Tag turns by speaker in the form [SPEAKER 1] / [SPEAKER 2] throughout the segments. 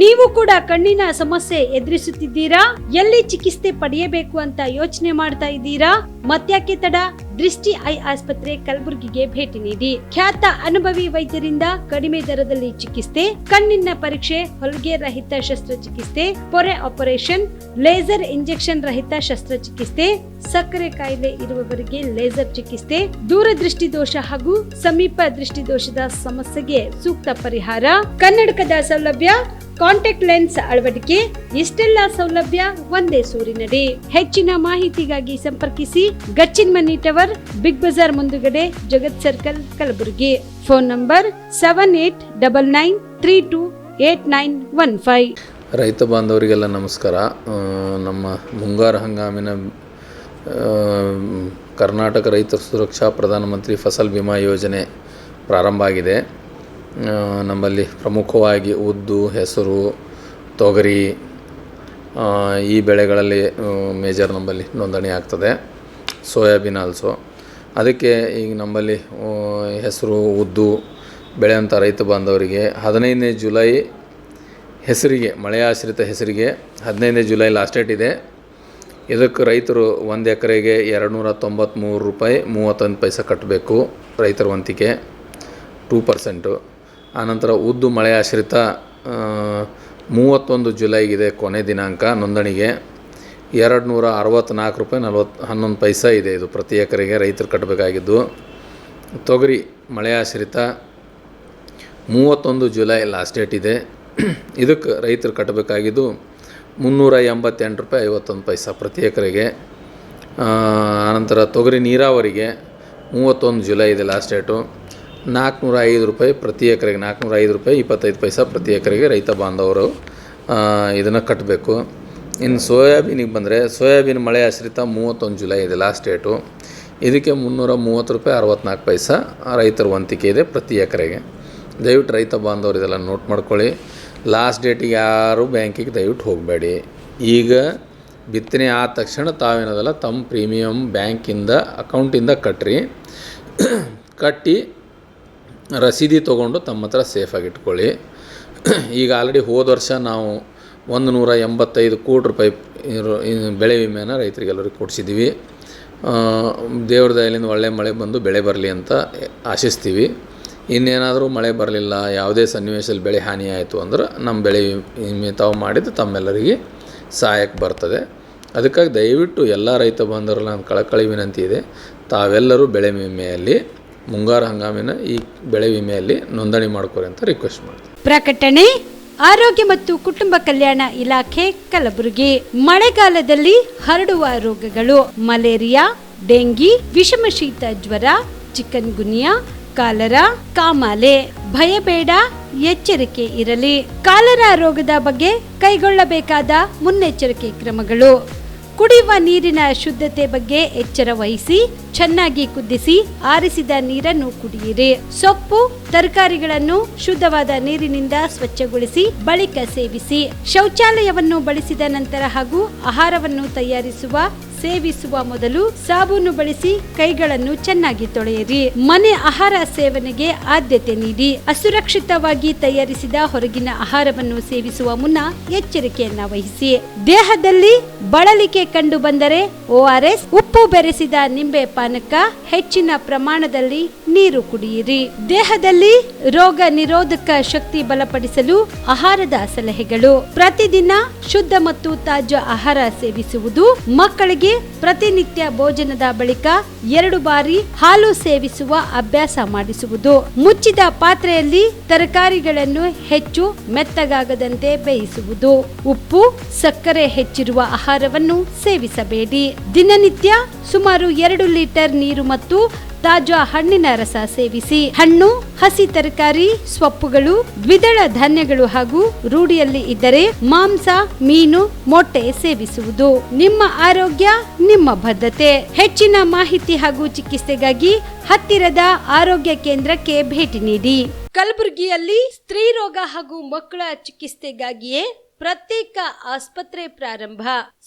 [SPEAKER 1] ನೀವು ಕೂಡ ಕಣ್ಣಿನ ಸಮಸ್ಯೆ ಎದುರಿಸುತ್ತಿದ್ದೀರಾ? ಎಲ್ಲಿ ಚಿಕಿತ್ಸೆ ಪಡೆಯಬೇಕು ಅಂತ ಯೋಚನೆ ಮಾಡ್ತಾ ಇದ್ದೀರಾ? ಮತ್ತ್ಯಾಕೆ ತಡ? ದೃಷ್ಟಿ ಐ ಆಸ್ಪತ್ರೆ ಕಲಬುರಗಿಗೆ ಭೇಟಿ ನೀಡಿ. ಖ್ಯಾತ ಅನುಭವಿ ವೈದ್ಯರಿಂದ ಕಡಿಮೆ ದರದಲ್ಲಿ ಚಿಕಿತ್ಸೆ, ಕಣ್ಣಿನ ಪರೀಕ್ಷೆ, ಹೊಲಿಗೆ ರಹಿತ ಶಸ್ತ್ರಚಿಕಿತ್ಸೆ, ಪೊರೆ ಆಪರೇಷನ್, ಲೇಸರ್ ಇಂಜೆಕ್ಷನ್ ರಹಿತ ಶಸ್ತ್ರಚಿಕಿತ್ಸೆ, ಸಕ್ಕರೆ ಕಾಯಿಲೆ ಇರುವವರಿಗೆ ಲೇಸರ್ ಚಿಕಿತ್ಸೆ, ದೂರದೃಷ್ಟಿ ದೋಷ ಹಾಗೂ ಸಮೀಪ ದೃಷ್ಟಿ ದೋಷದ ಸಮಸ್ಯೆಗೆ ಸೂಕ್ತ ಪರಿಹಾರ, ಕನ್ನಡಕದ ಸೌಲಭ್ಯ, ಕಾಂಟ್ಯಾಕ್ಟ್ ಲೆನ್ಸ್ ಅಳವಡಿಕೆ, ಇಷ್ಟೆಲ್ಲ ಸೌಲಭ್ಯ ಒಂದೇ ಸೂರಿನಡಿ. ಹೆಚ್ಚಿನ ಮಾಹಿತಿಗಾಗಿ ಸಂಪರ್ಕಿಸಿ Gachchin money tower, Big Bazaar ಮುಂದುಗಡೆ, Jagat circle, Kalaburagi. Phone number 7899328915.
[SPEAKER 2] ರೈತ ಬಾಂಧವರಿಗೆಲ್ಲ ನಮಸ್ಕಾರ. ನಮ್ಮ ಮುಂಗಾರು ಹಂಗಾಮಿನ ಕರ್ನಾಟಕ ರೈತ ಸುರಕ್ಷಾ ಪ್ರಧಾನಮಂತ್ರಿ ಫಸಲ್ ಬಿಮಾ ಯೋಜನೆ ಪ್ರಾರಂಭ ಆಗಿದೆ. ನಮ್ಮಲ್ಲಿ ಪ್ರಮುಖವಾಗಿ ಉದ್ದು, ಹೆಸರು, ತೊಗರಿ ಈ ಬೆಳೆಗಳಲ್ಲಿ ಮೇಜರ್ ನಮ್ಮಲ್ಲಿ ನೋಂದಣಿ ಆಗ್ತದೆ. Soybean also. ಅದಕ್ಕೆ ಈಗ ನಮ್ಮಲ್ಲಿ ಹೆಸರು, ಉದ್ದು ಬೆಳೆಯುವಂಥ ರೈತ ಬಾಂಧವರಿಗೆ 15ನೇ ಜುಲೈ ಹೆಸರಿಗೆ, ಮಳೆಯಾಶ್ರಿತ ಹೆಸರಿಗೆ 15ನೇ ಜುಲೈ ಲಾಸ್ಟ್ ಡೇಟ್ ಇದೆ. ಇದಕ್ಕೆ ರೈತರು 1 ಎಕರೆಗೆ 293 ರೂಪಾಯಿ 31 ಪೈಸೆ ಕಟ್ಟಬೇಕು. ರೈತರ ವಂತಿಕೆ 2%. ಆನಂತರ ಉದ್ದು ಮಳೆ ಆಶ್ರಿತ 31 ಜುಲೈಗಿದೆ ಕೊನೆ ದಿನಾಂಕ ನೋಂದಣಿಗೆ. 264 ರೂಪಾಯಿ 11 ಪೈಸೆ ಇದೆ ಇದು ಪ್ರತಿ ಎಕರೆಗೆ ರೈತರು ಕಟ್ಟಬೇಕಾಗಿದ್ದು. ತೊಗರಿ ಮಳೆ ಆಶ್ರಿತ 31 ಜುಲೈ ಲಾಸ್ಟ್ ಡೇಟ್ ಇದೆ. ಇದಕ್ಕೆ ರೈತರು ಕಟ್ಟಬೇಕಾಗಿದ್ದು 388 ರೂಪಾಯಿ 51 ಪೈಸೆ ಪ್ರತಿ ಎಕರೆಗೆ. ಆನಂತರ ತೊಗರಿ ನೀರಾವರಿಗೆ 31 ಜುಲೈ ಇದೆ ಲಾಸ್ಟ್ ಡೇಟು. 405 ರೂಪಾಯಿ ಪ್ರತಿ ಎಕರೆಗೆ, 405 ರೂಪಾಯಿ 25 ಪೈಸೆ ಪ್ರತಿ ಎಕರೆಗೆ ರೈತ ಬಾಂಧವರು ಇದನ್ನು ಕಟ್ಟಬೇಕು. ಇನ್ನು ಸೋಯಾಬೀನಿಗೆ ಬಂದರೆ, ಸೋಯಾಬೀನ್ ಮಳೆ ಆಶ್ರಿತ 31 ಜುಲೈ ಇದೆ ಲಾಸ್ಟ್ ಡೇಟು. ಇದಕ್ಕೆ 330 ರೂಪಾಯಿ 64 ಪೈಸೆ ರೈತರ ವಂತಿಕೆ ಇದೆ ಪ್ರತಿ ಎಕರೆಗೆ. ದಯವಿಟ್ಟು ರೈತ ಬಾಂಧವರು ಇದೆಲ್ಲ ನೋಟ್ ಮಾಡ್ಕೊಳ್ಳಿ. ಲಾಸ್ಟ್ ಡೇಟಿಗೆ ಯಾರು ಬ್ಯಾಂಕಿಗೆ ದಯವಿಟ್ಟು ಹೋಗಬೇಡಿ. ಈಗ ಬಿತ್ತನೆ ಆದ ತಕ್ಷಣ ತಾವೇನದಲ್ಲ ತಮ್ಮ ಪ್ರೀಮಿಯಮ್ ಬ್ಯಾಂಕಿಂದ ಅಕೌಂಟಿಂದ ಕಟ್ಟಿ ರಸೀದಿ ತೊಗೊಂಡು ತಮ್ಮ ಹತ್ರ ಸೇಫಾಗಿ ಇಟ್ಕೊಳ್ಳಿ. ಈಗ ಆಲ್ರೆಡಿ ಹೋದ ವರ್ಷ ನಾವು 185 ಕೋಟಿ ರೂಪಾಯಿ ಬೆಳೆ ವಿಮೆಯನ್ನು ರೈತರಿಗೆಲ್ಲರಿಗೂ ಕೊಡಿಸಿದ್ದೀವಿ. ದೇವ್ರ ದಯೆಯಿಂದ ಒಳ್ಳೆ ಮಳೆ ಬಂದು ಬೆಳೆ ಬರಲಿ ಅಂತ ಆಶಿಸ್ತೀವಿ. ಇನ್ನೇನಾದರೂ ಮಳೆ ಬರಲಿಲ್ಲ, ಯಾವುದೇ ಸನ್ನಿವೇಶದಲ್ಲಿ ಬೆಳೆ ಹಾನಿ ಆಯಿತು ಅಂದ್ರೆ ನಮ್ಮ ಬೆಳೆ ವಿಮೆ ತಾವು ಮಾಡಿದ್ದು ತಮ್ಮೆಲ್ಲರಿಗೆ ಸಹಾಯಕ್ಕೆ ಬರ್ತದೆ. ಅದಕ್ಕಾಗಿ ದಯವಿಟ್ಟು ಎಲ್ಲ ರೈತ ಬಾಂಧವರಲ್ಲಿ ನನ್ನ ಕಳಕಳಿ ವಿನಂತಿ ಇದೆ, ತಾವೆಲ್ಲರೂ ಬೆಳೆ ವಿಮೆಯಲ್ಲಿ, ಮುಂಗಾರು ಹಂಗಾಮಿನ ಈ ಬೆಳೆ ವಿಮೆಯಲ್ಲಿ ನೋಂದಣಿ ಮಾಡ್ಕೊರಿ ಅಂತ ರಿಕ್ವೆಸ್ಟ್ ಮಾಡ್ತೀನಿ.
[SPEAKER 1] ಪ್ರಕಟಣೆ ಆರೋಗ್ಯ ಮತ್ತು ಕುಟುಂಬ ಕಲ್ಯಾಣ ಇಲಾಖೆ ಕಲಬುರಗಿ. ಮಳೆಗಾಲದಲ್ಲಿ ಹರಡುವ ರೋಗಗಳು: ಮಲೇರಿಯಾ, ಡೆಂಗಿ, ವಿಷಮಶೀತ ಜ್ವರ, ಚಿಕನ್ ಗುನ್ಯಾ, ಕಾಲರಾ, ಕಾಮಾಲೆ. ಭಯಬೇಡ, ಎಚ್ಚರಿಕೆ ಇರಲಿ. ಕಾಲರಾ ರೋಗದ ಬಗ್ಗೆ ಕೈಗೊಳ್ಳಬೇಕಾದ ಮುನ್ನೆಚ್ಚರಿಕೆ ಕ್ರಮಗಳು: ಕುಡಿಯುವ ನೀರಿನ ಶುದ್ಧತೆ ಬಗ್ಗೆ ಎಚ್ಚರ ವಹಿಸಿ, ಚೆನ್ನಾಗಿ ಕುದಿಸಿ ಆರಿಸಿದ ನೀರನ್ನು ಕುಡಿಯಿರಿ. ಸೊಪ್ಪು, ತರಕಾರಿಗಳನ್ನು ಶುದ್ಧವಾದ ನೀರಿನಿಂದ ಸ್ವಚ್ಛಗೊಳಿಸಿ ಬಳಿಕ ಸೇವಿಸಿ. ಶೌಚಾಲಯವನ್ನು ಬಳಸಿದ ನಂತರ ಹಾಗೂ ಆಹಾರವನ್ನು ಸೇವಿಸುವ ಮೊದಲು ಸಾಬೂನು ಬಳಸಿ ಕೈಗಳನ್ನು ಚೆನ್ನಾಗಿ ತೊಳೆಯಿರಿ. ಮನೆ ಆಹಾರ ಸೇವನೆಗೆ ಆದ್ಯತೆ ನೀಡಿ. ಅಸುರಕ್ಷಿತವಾಗಿ ತಯಾರಿಸಿದ ಹೊರಗಿನ ಆಹಾರವನ್ನು ಸೇವಿಸುವ ಮುನ್ನ ಎಚ್ಚರಿಕೆಯನ್ನ ವಹಿಸಿ. ದೇಹದಲ್ಲಿ ಬಳಲಿಕೆ ಕಂಡು ಬಂದರೆ ORS, ಉಪ್ಪು ಬೆರೆಸಿದ ನಿಂಬೆ ಪಾನಕ, ಹೆಚ್ಚಿನ ಪ್ರಮಾಣದಲ್ಲಿ ನೀರು ಕುಡಿಯಿರಿ. ದೇಹದಲ್ಲಿ ರೋಗ ನಿರೋಧಕ ಶಕ್ತಿ ಬಲಪಡಿಸಲು ಆಹಾರದ ಸಲಹೆಗಳು: ಪ್ರತಿದಿನ ಶುದ್ಧ ಮತ್ತು ತಾಜಾ ಆಹಾರ ಸೇವಿಸುವುದು. ಮಕ್ಕಳಿಗೆ ಪ್ರತಿನಿತ್ಯ ಭೋಜನದ ಬಳಿಕ 2 ಬಾರಿ ಹಾಲು ಸೇವಿಸುವ ಅಭ್ಯಾಸ ಮಾಡಿಸುವುದು. ಮುಚ್ಚಿದ ಪಾತ್ರೆಯಲ್ಲಿ ತರಕಾರಿಗಳನ್ನು ಹೆಚ್ಚು ಮೆತ್ತಗಾಗದಂತೆ ಬೇಯಿಸುವುದು. ಉಪ್ಪು, ಸಕ್ಕರೆ ಹೆಚ್ಚಿರುವ ಆಹಾರವನ್ನು ಸೇವಿಸಬೇಡಿ. ದಿನನಿತ್ಯ ಸುಮಾರು 2 ಲೀಟರ್ ನೀರು ಮತ್ತು ತಾಜಾ ಹಣ್ಣಿನ ರಸ ಸೇವಿಸಿ. ಹಣ್ಣು, ಹಸಿ ತರಕಾರಿ, ಸೊಪ್ಪುಗಳು, ದ್ವಿದಳ ಧಾನ್ಯಗಳು ಹಾಗೂ ರೂಢಿಯಲ್ಲಿ ಇದ್ದರೆ ಮಾಂಸ, ಮೀನು, ಮೊಟ್ಟೆ ಸೇವಿಸುವುದು. ನಿಮ್ಮ ಆರೋಗ್ಯ ನಿಮ್ಮ ಬದ್ಧತೆ. ಹೆಚ್ಚಿನ ಮಾಹಿತಿ ಹಾಗೂ ಚಿಕಿತ್ಸೆಗಾಗಿ ಹತ್ತಿರದ ಆರೋಗ್ಯ ಕೇಂದ್ರಕ್ಕೆ ಭೇಟಿ ನೀಡಿ. ಕಲಬುರಗಿಯಲ್ಲಿ ಸ್ತ್ರೀ ರೋಗ ಹಾಗೂ ಮಕ್ಕಳ ಚಿಕಿತ್ಸೆಗಾಗಿಯೇ ಪ್ರತ್ಯೇಕ ಆಸ್ಪತ್ರೆ ಪ್ರಾರಂಭ.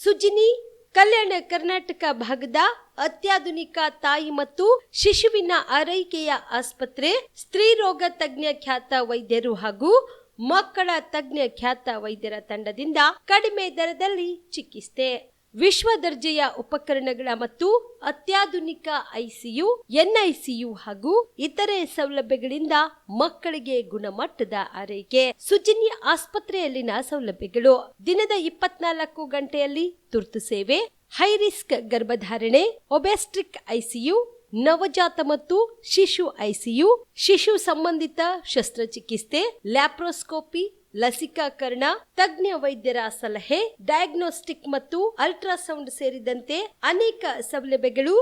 [SPEAKER 1] ಸುಜಿನಿ ಕಲ್ಯಾಣ ಕರ್ನಾಟಕ ಭಾಗದ ಅತ್ಯಾಧುನಿಕ ತಾಯಿ ಮತ್ತು ಶಿಶುವಿನ ಆರೈಕೆಯ ಆಸ್ಪತ್ರೆ. ಸ್ತ್ರೀ ರೋಗ ತಜ್ಞ ಖ್ಯಾತ ವೈದ್ಯರು ಹಾಗೂ ಮಕ್ಕಳ ತಜ್ಞ ಖ್ಯಾತ ವೈದ್ಯರ ತಂಡದಿಂದ ಕಡಿಮೆ ದರದಲ್ಲಿ ಚಿಕಿತ್ಸೆ. ವಿಶ್ವ ದರ್ಜೆಯ ಉಪಕರಣಗಳ ಮತ್ತು ಅತ್ಯಾಧುನಿಕ ಐಸಿಯು, ಎನ್ಐಸಿಯು ಹಾಗೂ ಇತರೆ ಸೌಲಭ್ಯಗಳಿಂದ ಮಕ್ಕಳಿಗೆ ಗುಣಮಟ್ಟದ ಆರೈಕೆ. ಸುಜಿನಿ ಆಸ್ಪತ್ರೆಯಲ್ಲಿನ ಸೌಲಭ್ಯಗಳು: ದಿನದ 24 ಗಂಟೆಯಲ್ಲಿ ತುರ್ತು ಸೇವೆ, ಹೈ ರಿಸ್ಕ್ ಗರ್ಭಧಾರಣೆ, ಒಬೆಸ್ಟ್ರಿಕ್ ಐಸಿಯು, ನವಜಾತ ಮತ್ತು ಶಿಶು ಐಸಿಯು, ಶಿಶು ಸಂಬಂಧಿತ ಶಸ್ತ್ರಚಿಕಿತ್ಸೆ, ಲ್ಯಾಪ್ರೋಸ್ಕೋಪಿ, ಲಸಿಕಾಕರಣ, ತಜ್ಞ ವೈದ್ಯರ ಸಲಹೆ, ಡಯಾಗ್ನೋಸ್ಟಿಕ್ ಮತ್ತು ಅಲ್ಟ್ರಾಸೌಂಡ್ ಸೇರಿದಂತೆ ಅನೇಕ ಸೌಲಭ್ಯಗಳು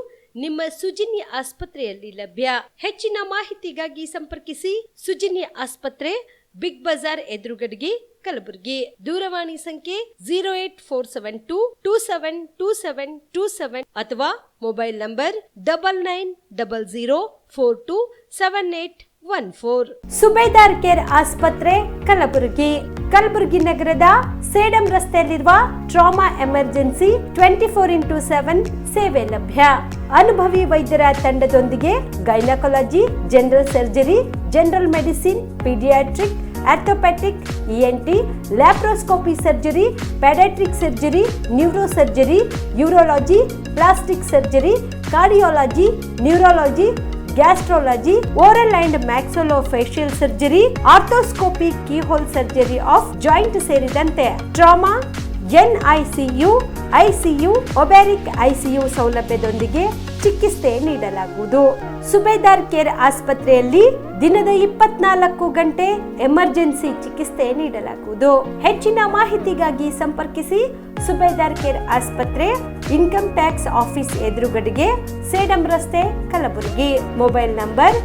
[SPEAKER 1] ನಿಮ್ಮ ಸುಜಿನಿ ಆಸ್ಪತ್ರೆಯಲ್ಲಿ ಲಭ್ಯ. ಹೆಚ್ಚಿನ ಮಾಹಿತಿಗಾಗಿ ಸಂಪರ್ಕಿಸಿ ಸುಜಿನಿ ಆಸ್ಪತ್ರೆ, ಬಿಗ್ ಬಜಾರ್ ಎದುರುಗಡೆಗೆ, ಕಲಬುರಗಿ. ದೂರವಾಣಿ ಸಂಖ್ಯೆ 08472 272727 ಅಥವಾ ಮೊಬೈಲ್ ನಂಬರ್ 9900427814. ಸುಬೇದಾರ್ ಕೇರ್ ಆಸ್ಪತ್ರೆ, ಕಲಬುರಗಿ. ಕಲಬುರಗಿ ನಗರದ ಸೇಡಂ ರಸ್ತೆಯಲ್ಲಿರುವ ಟ್ರಾಮಾ ಎಮರ್ಜೆನ್ಸಿ 24x7 ಸೇವೆ ಲಭ್ಯ. ಅನುಭವಿ ವೈದ್ಯರ ತಂಡದೊಂದಿಗೆ gynaecology, general surgery, general medicine, paediatric, orthopaedic, ENT, laparoscopy surgery, paediatric surgery, neuro surgery, urology, plastic surgery, cardiology, neurology, gastrology, oral and maxillofacial surgery, arthroscopy, keyhole surgery of joint ಸೇರಿದಂತೆ trauma, NICU, ICU, obstetric ICU ಸೌಲಭ್ಯದೊಂದಿಗೆ ಚಿಕಿತ್ಸೆ ನೀಡಲಾಗುವುದು. ಸುಬೇದಾರ್ care ಆಸ್ಪತ್ರೆಯಲ್ಲಿ ದಿನದ 24 ಗಂಟೆ emergency ಚಿಕಿತ್ಸೆ ನೀಡಲಾಗುವುದು. ಹೆಚ್ಚಿನ ಮಾಹಿತಿಗಾಗಿ ಸಂಪರ್ಕಿಸಿ ಸುಬೇದಾರ್ ಕೇರ್ ಆಸ್ಪತ್ರೆ, ಇನ್ಕಮ್ ಟ್ಯಾಕ್ಸ್ ಆಫೀಸ್ ಎದುರುಗಡೆಗೆ, ಸೇಡಂ ರಸ್ತೆ, Kalaburagi. Mobile number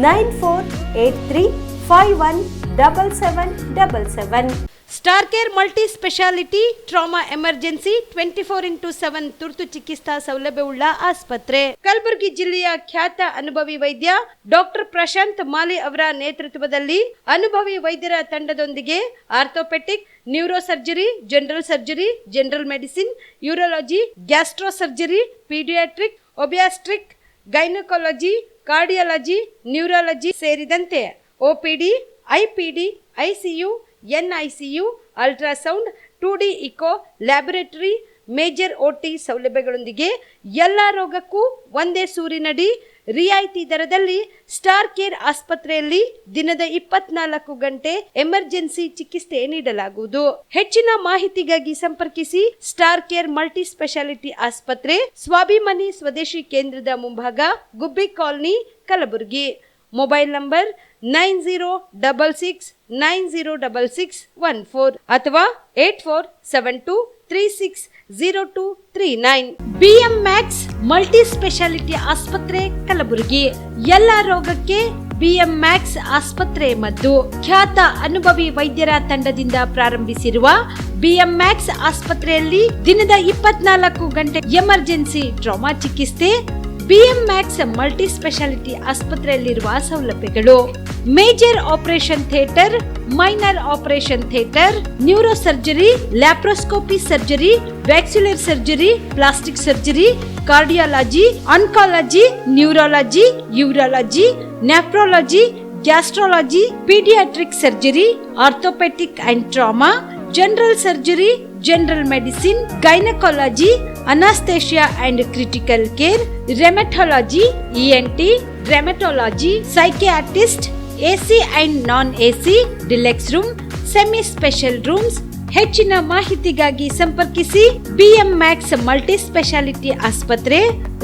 [SPEAKER 1] 9483517777. Star care multi speciality trauma emergency 24x7 ತುರ್ತು ಚಿಕಿತ್ಸಾ ಸೌಲಭ್ಯವುಳ್ಳ ಆಸ್ಪತ್ರೆ. ಕಲಬುರಗಿ ಜಿಲ್ಲೆಯ ಖ್ಯಾತ ಅನುಭವಿ ವೈದ್ಯ ಡಾಕ್ಟರ್ ಪ್ರಶಾಂತ್ ಮಾಲಿ ಅವರ ನೇತೃತ್ವದಲ್ಲಿ ಅನುಭವಿ ವೈದ್ಯರ ತಂಡದೊಂದಿಗೆ orthopaedic, neuro surgery, general surgery, general medicine, urology, gastro surgery, paediatric, obstetric, gynaecology, cardiology, neurology ಸೇರಿದಂತೆ OPD, IPD, ICU, NICU, ultrasound, 2D echo, laboratory, major OT ಸೌಲಭ್ಯಗಳೊಂದಿಗೆ ಎಲ್ಲ ರೋಗಕ್ಕೂ ಒಂದೇ ಸೂರಿನಡಿ ರಿಯಾಯಿತಿ ದರದಲ್ಲಿ ಸ್ಟಾರ್ ಕೇರ್ ಆಸ್ಪತ್ರೆಯಲ್ಲಿ ದಿನದ 24 ಗಂಟೆ ಎಮರ್ಜೆನ್ಸಿ ಚಿಕಿತ್ಸೆ ನೀಡಲಾಗುವುದು. ಹೆಚ್ಚಿನ ಮಾಹಿತಿಗಾಗಿ ಸಂಪರ್ಕಿಸಿ ಸ್ಟಾರ್ ಕೇರ್ ಮಲ್ಟಿ ಸ್ಪೆಷಾಲಿಟಿ ಆಸ್ಪತ್ರೆ, ಸ್ವಾಭಿಮಾನಿ ಸ್ವದೇಶಿ ಕೇಂದ್ರದ ಮುಂಭಾಗ, ಗುಬ್ಬಿ ಕಾಲನಿ, ಕಲಬುರಗಿ. ಮೊಬೈಲ್ ನಂಬರ್ 9066906614 ಅಥವಾ 8472360239. BM Max ಮಲ್ಟಿ ಸ್ಪೆಷಾಲಿಟಿ ಆಸ್ಪತ್ರೆ, ಕಲಬುರಗಿ. ಎಲ್ಲ ರೋಗಕ್ಕೆ BM Max ಆಸ್ಪತ್ರೆ ಮದ್ದು. ಖ್ಯಾತ ಅನುಭವಿ ವೈದ್ಯರ ತಂಡದಿಂದ ಪ್ರಾರಂಭಿಸಿರುವ BM Max ಆಸ್ಪತ್ರೆಯಲ್ಲಿ ದಿನದ 24 ಗಂಟೆ ಎಮರ್ಜೆನ್ಸಿ ಟ್ರಾಮಾ ಚಿಕಿತ್ಸೆ. BM Max ಮಲ್ಟಿ ಸ್ಪೆಷಾಲಿಟಿ ಆಸ್ಪತ್ರೆಯಲ್ಲಿರುವ ಸೌಲಭ್ಯಗಳು: major operation theatre, minor operation theatre, neuro surgery, laparoscopy surgery, ವ್ಯಾಕ್ಸ್ಯುಲರ್ surgery, plastic surgery, cardiology, oncology, neurology, urology, nephrology, gastrology, paediatric surgery, orthopaedic and trauma, general surgery, general medicine, gynaecology, anaesthesia and critical care, rheumatology, ENT, rheumatology, psychiatrist, AC and non AC, deluxe room, semi special rooms. ಹೆಚ್ಚಿನ ಮಾಹಿತಿಗಾಗಿ ಸಂಪರ್ಕಿಸಿ BM Max multi speciality ಆಸ್ಪತ್ರೆ,